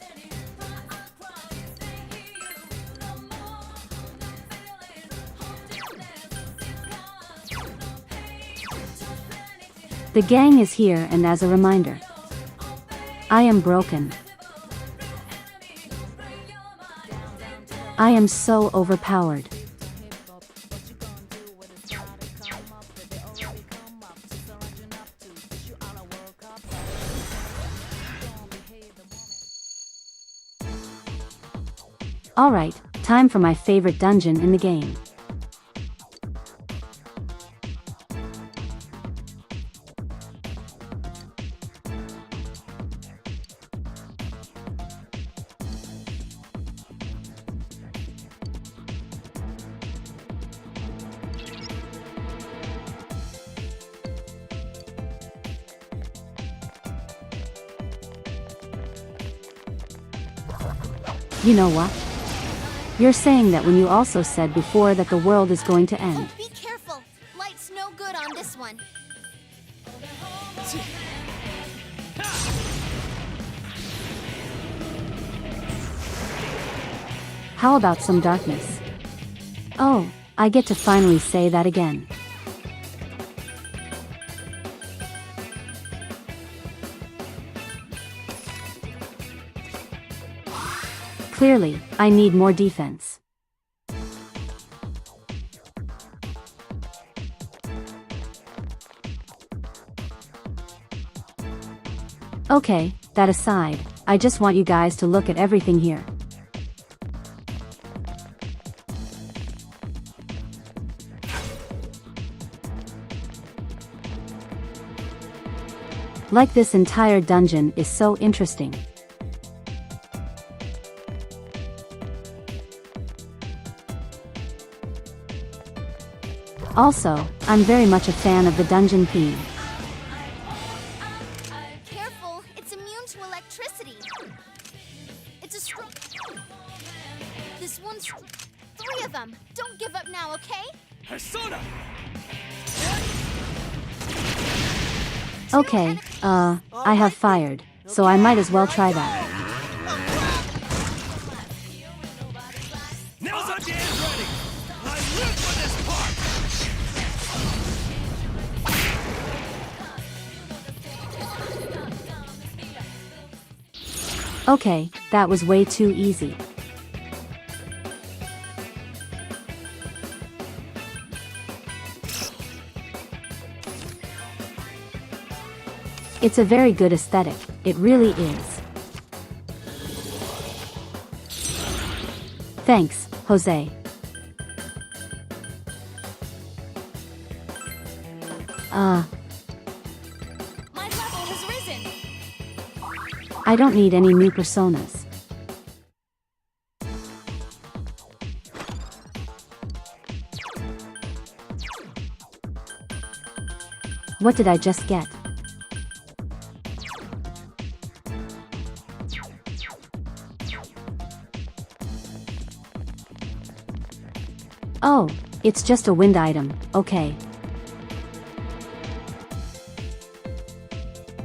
The gang is here, and as a reminder, I am broken. I am so overpowered. Alright, time for my favorite dungeon in the game. You know what? You're saying that when you also said before that the world is going to end. Be careful. Light's no good on this one. How about some darkness? Oh, I get to finally say that again. Clearly, I need more defense. Okay, that aside, I just want you guys to look at everything here. Like, this entire dungeon is so interesting. Also, I'm very much a fan of the dungeon theme. Careful, it's immune to electricity. It's a strong... This one's... 3 of them. Don't give up now, okay? Persona! Okay, I have fired, so I might as well try that. Now's our dance ready! I live for this part! Okay, that was way too easy. It's a very good aesthetic, it really is. Thanks, Jose. My level has risen. I don't need any new personas. What did I just get? Oh, it's just a wind item, okay.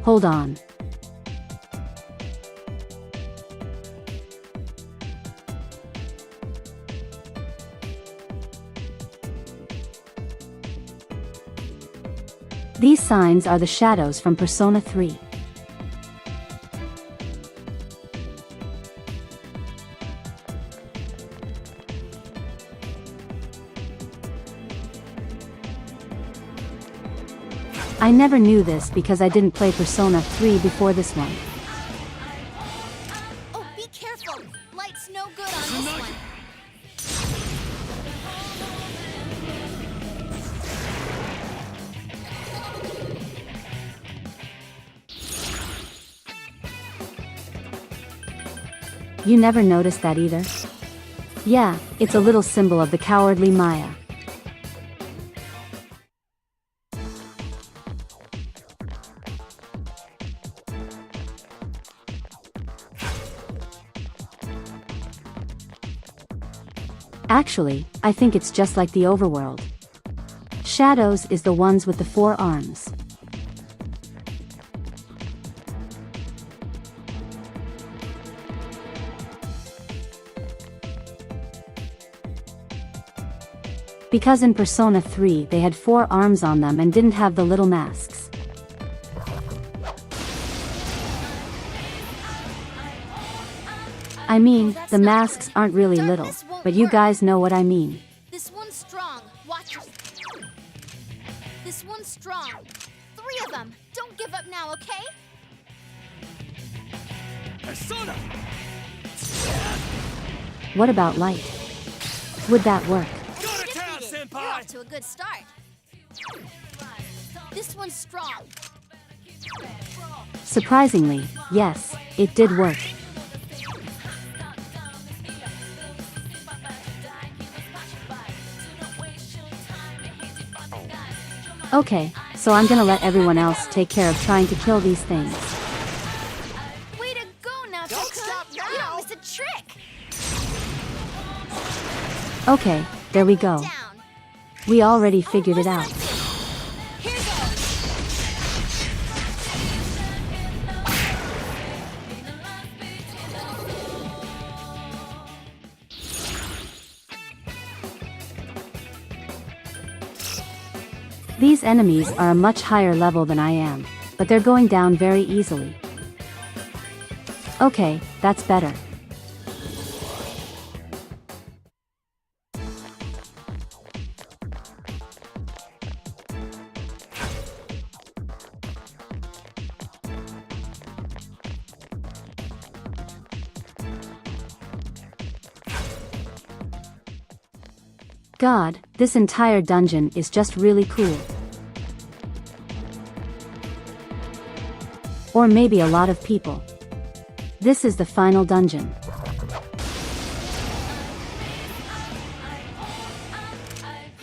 Hold on. These signs are the shadows from Persona 3. I never knew this because I didn't play Persona 3 before this one. Oh, be careful. Light's no good on this one. You never noticed that either? Yeah, it's a little symbol of the cowardly Maya. Actually, I think it's just like the overworld. Shadows is the ones with the 4 arms. Because in Persona 3 they had 4 arms on them and didn't have the little masks. I mean, the masks aren't really little, but you guys know what I mean. This one's strong. Watch it. This one's strong. 3 of them. Don't give up now, okay? Persona! What about light? Would that work? Go to town, You're senpai! off to a good start. This one's strong. Surprisingly, yes, it did work. Okay, so I'm gonna let everyone else take care of trying to kill these things. Way to go, now, Don't stop now! You don't miss a trick! Okay, there we go. We already figured it out. These enemies are a much higher level than I am, but they're going down very easily. Okay, that's better. God, this entire dungeon is just really cool. Or maybe a lot of people. This is the final dungeon.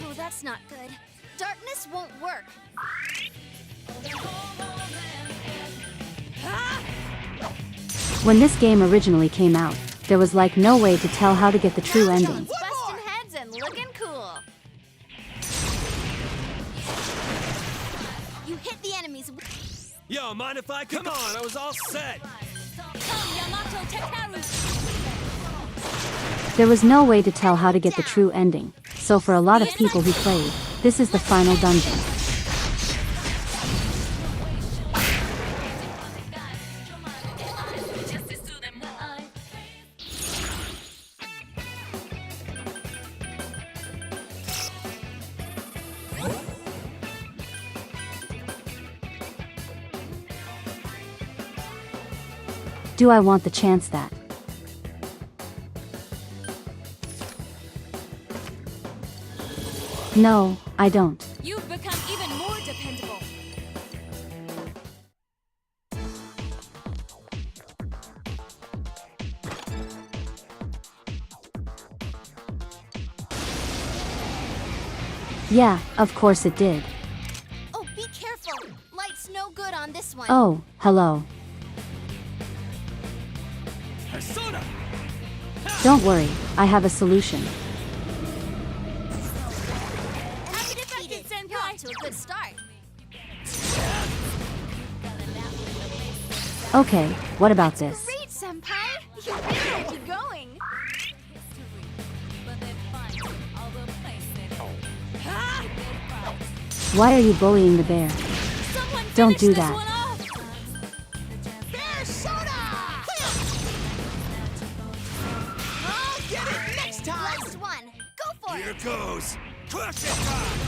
Oh, that's not good. Darkness won't work. When this game originally came out, there was like no way to tell how to get the true ending. Busting heads and looking cool. You hit the enemies. Yo, mind if I come on? I was all set. There was no way to tell how to get the true ending, so for a lot of people who played, this is the final dungeon. Do I want the chance that? No, I don't. You've become even more dependable. Yeah, of course it did. Oh, be careful. Light's no good on this one. Oh, hello. Persona! Don't worry, I have a solution. You're off to a good start. Okay, what about this? Great, senpai. You really keep going. Why are you bullying the bear? Don't do that. Bear soda! I'll get it next time! Last one. Go for Here it. goes. Crush it time!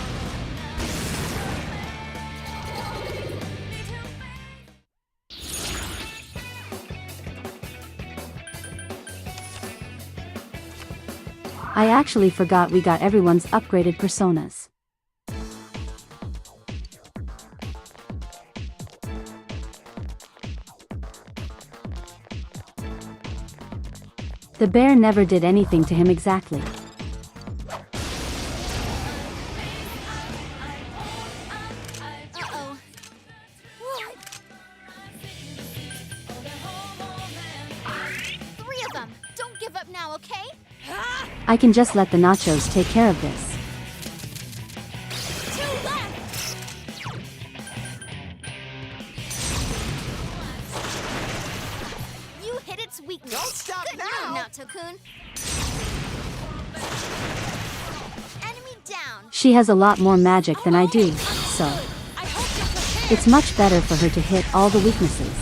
I actually forgot we got everyone's upgraded personas. The bear never did anything to him exactly. Uh-oh. What? 3 of them! Don't give up now, okay? I can just let the nachos take care of this. 2 left! You hit its weakness. Don't stop Good now! move, Naoto-kun. Enemy down. She has a lot more magic than I do, so it's much better for her to hit all the weaknesses.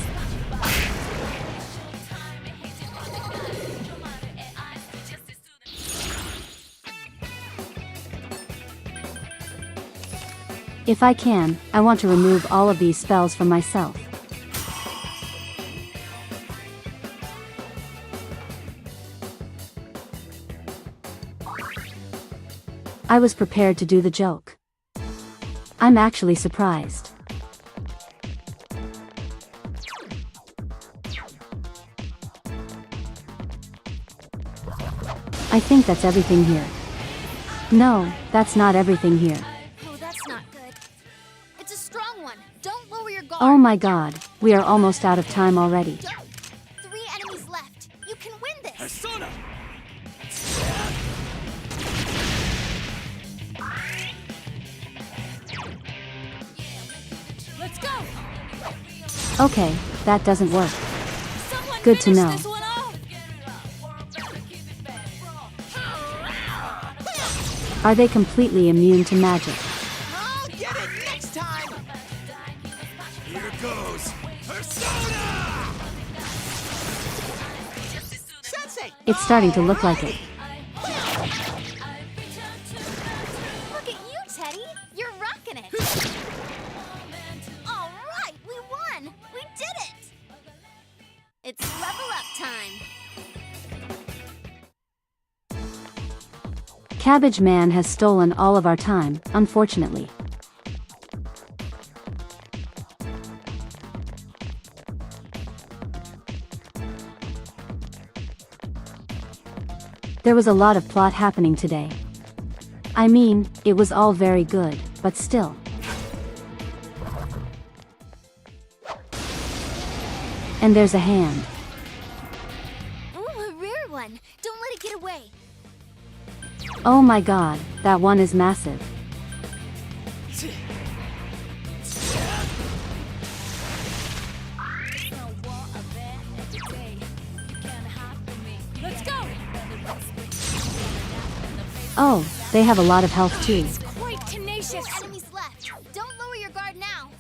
If I can, I want to remove all of these spells from myself. I was prepared to do the joke. I'm actually surprised. I think that's everything here. No, that's not everything here. Oh, that's not good. It's a strong one. Don't lower your guard. Oh my god, we are almost out of time already. 3 enemies left. You can win this. Persona! Let's go! Okay, that doesn't work. Good to know. Are they completely immune to magic? I'll get it next time! Here goes! Persona! Sensei! It's starting to look like it. Look at you, Teddy. You're rocking it. All right, we won. We did it. It's level up time. Cabbage Man has stolen all of our time, unfortunately. There was a lot of plot happening today. I mean, it was all very good, but still. And there's a hand. Ooh, a rare one. Don't let it get away. Oh my god, that one is massive. Let's go! Oh, they have a lot of health too. Quite tenacious! 2 enemies left. Don't lower your guard now.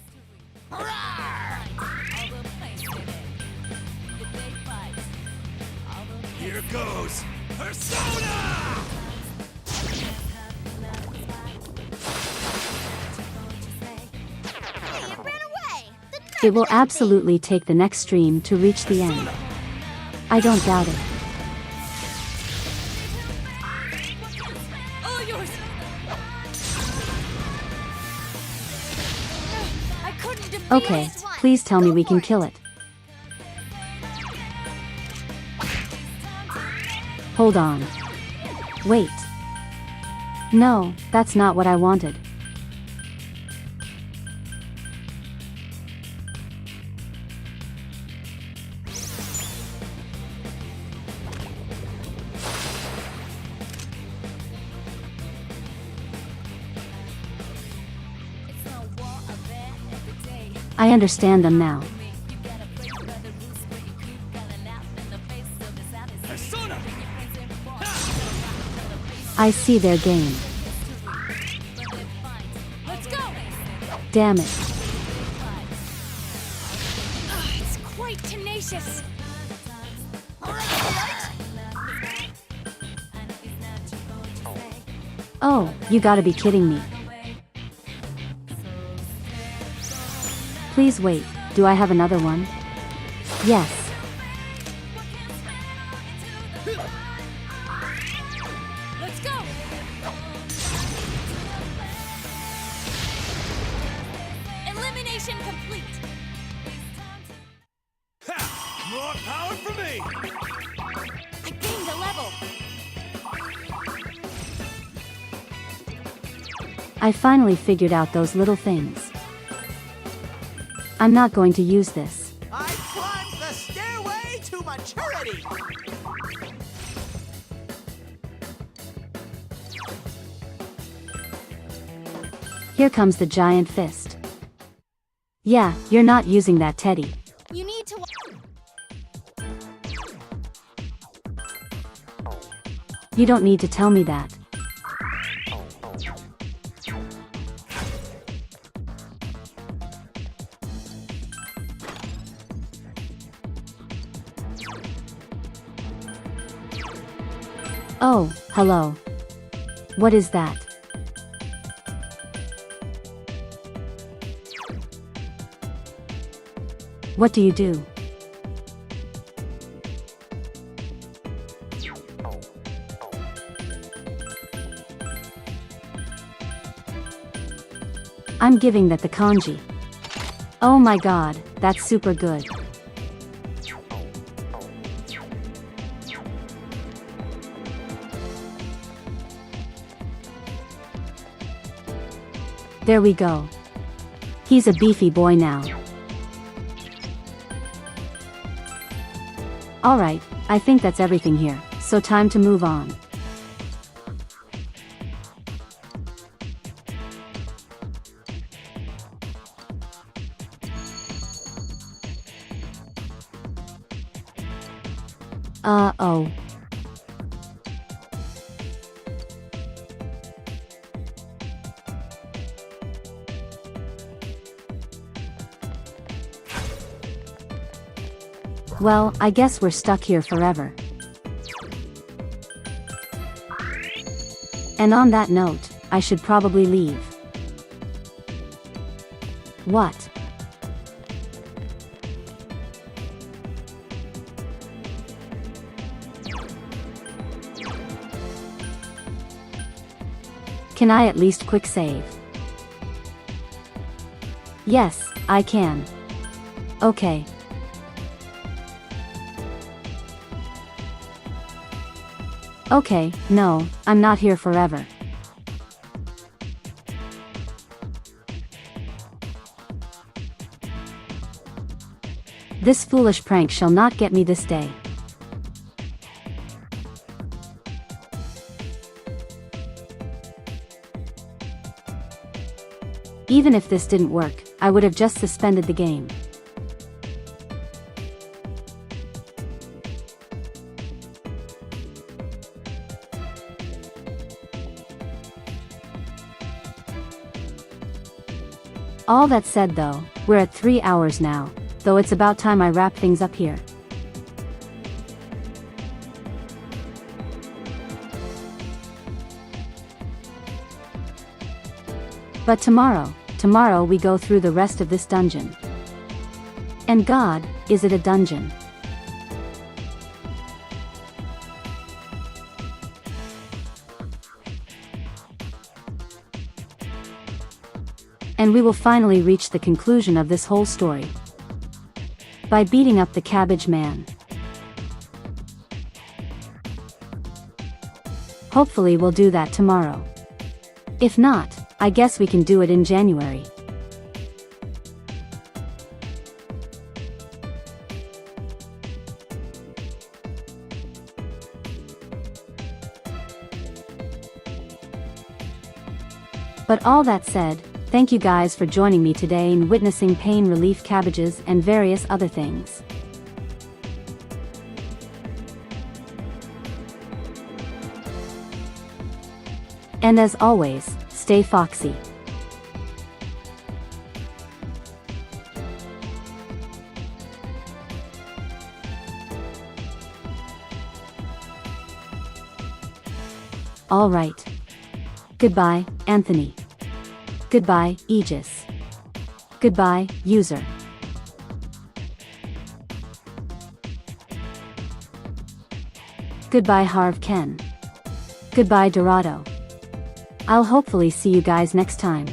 Here goes! Persona! Hey, it ran away. It will absolutely take the next stream to reach the end. I don't doubt it. All yours! I couldn't defeat Okay, it! please tell me we can kill it. Hold on. Wait. No, that's not what I wanted. I understand them now. Persona! I see their game. Let's go! Damn it. It's quite tenacious! Oh, you gotta be kidding me. Please wait, do I have another one? Yes. Let's go! Elimination complete! Ha! More power for me! I gained a I finally figured out those little things. I'm not going to use this. I climbed the stairway to maturity! Here comes the giant fist. Yeah, you're not using that, Teddy. You need to. You don't need to tell me that. Oh, hello. What is that? What do you do? I'm giving that the kanji. Oh my god, that's super good. There we go. He's a beefy boy now. Alright, I think that's everything here, so time to move on. Oh. Well, I guess we're stuck here forever. And on that note, I should probably leave. What? Can I at least quick save? Yes, I can. Okay. Okay, no, I'm not here forever. This foolish prank shall not get me this day. Even if this didn't work, I would have just suspended the game. All that said though, we're at 3 hours now, though it's about time I wrap things up here. But tomorrow we go through the rest of this dungeon. And God, is it a dungeon? And we will finally reach the conclusion of this whole story. By beating up the cabbage man. Hopefully we'll do that tomorrow. If not, I guess we can do it in January. But all that said, thank you guys for joining me today in witnessing pain relief cabbages and various other things. And as always, stay foxy. All right. Goodbye, Anthony. Goodbye, Aegis. Goodbye, user. Goodbye, Harv Ken. Goodbye, Dorado. I'll hopefully see you guys next time.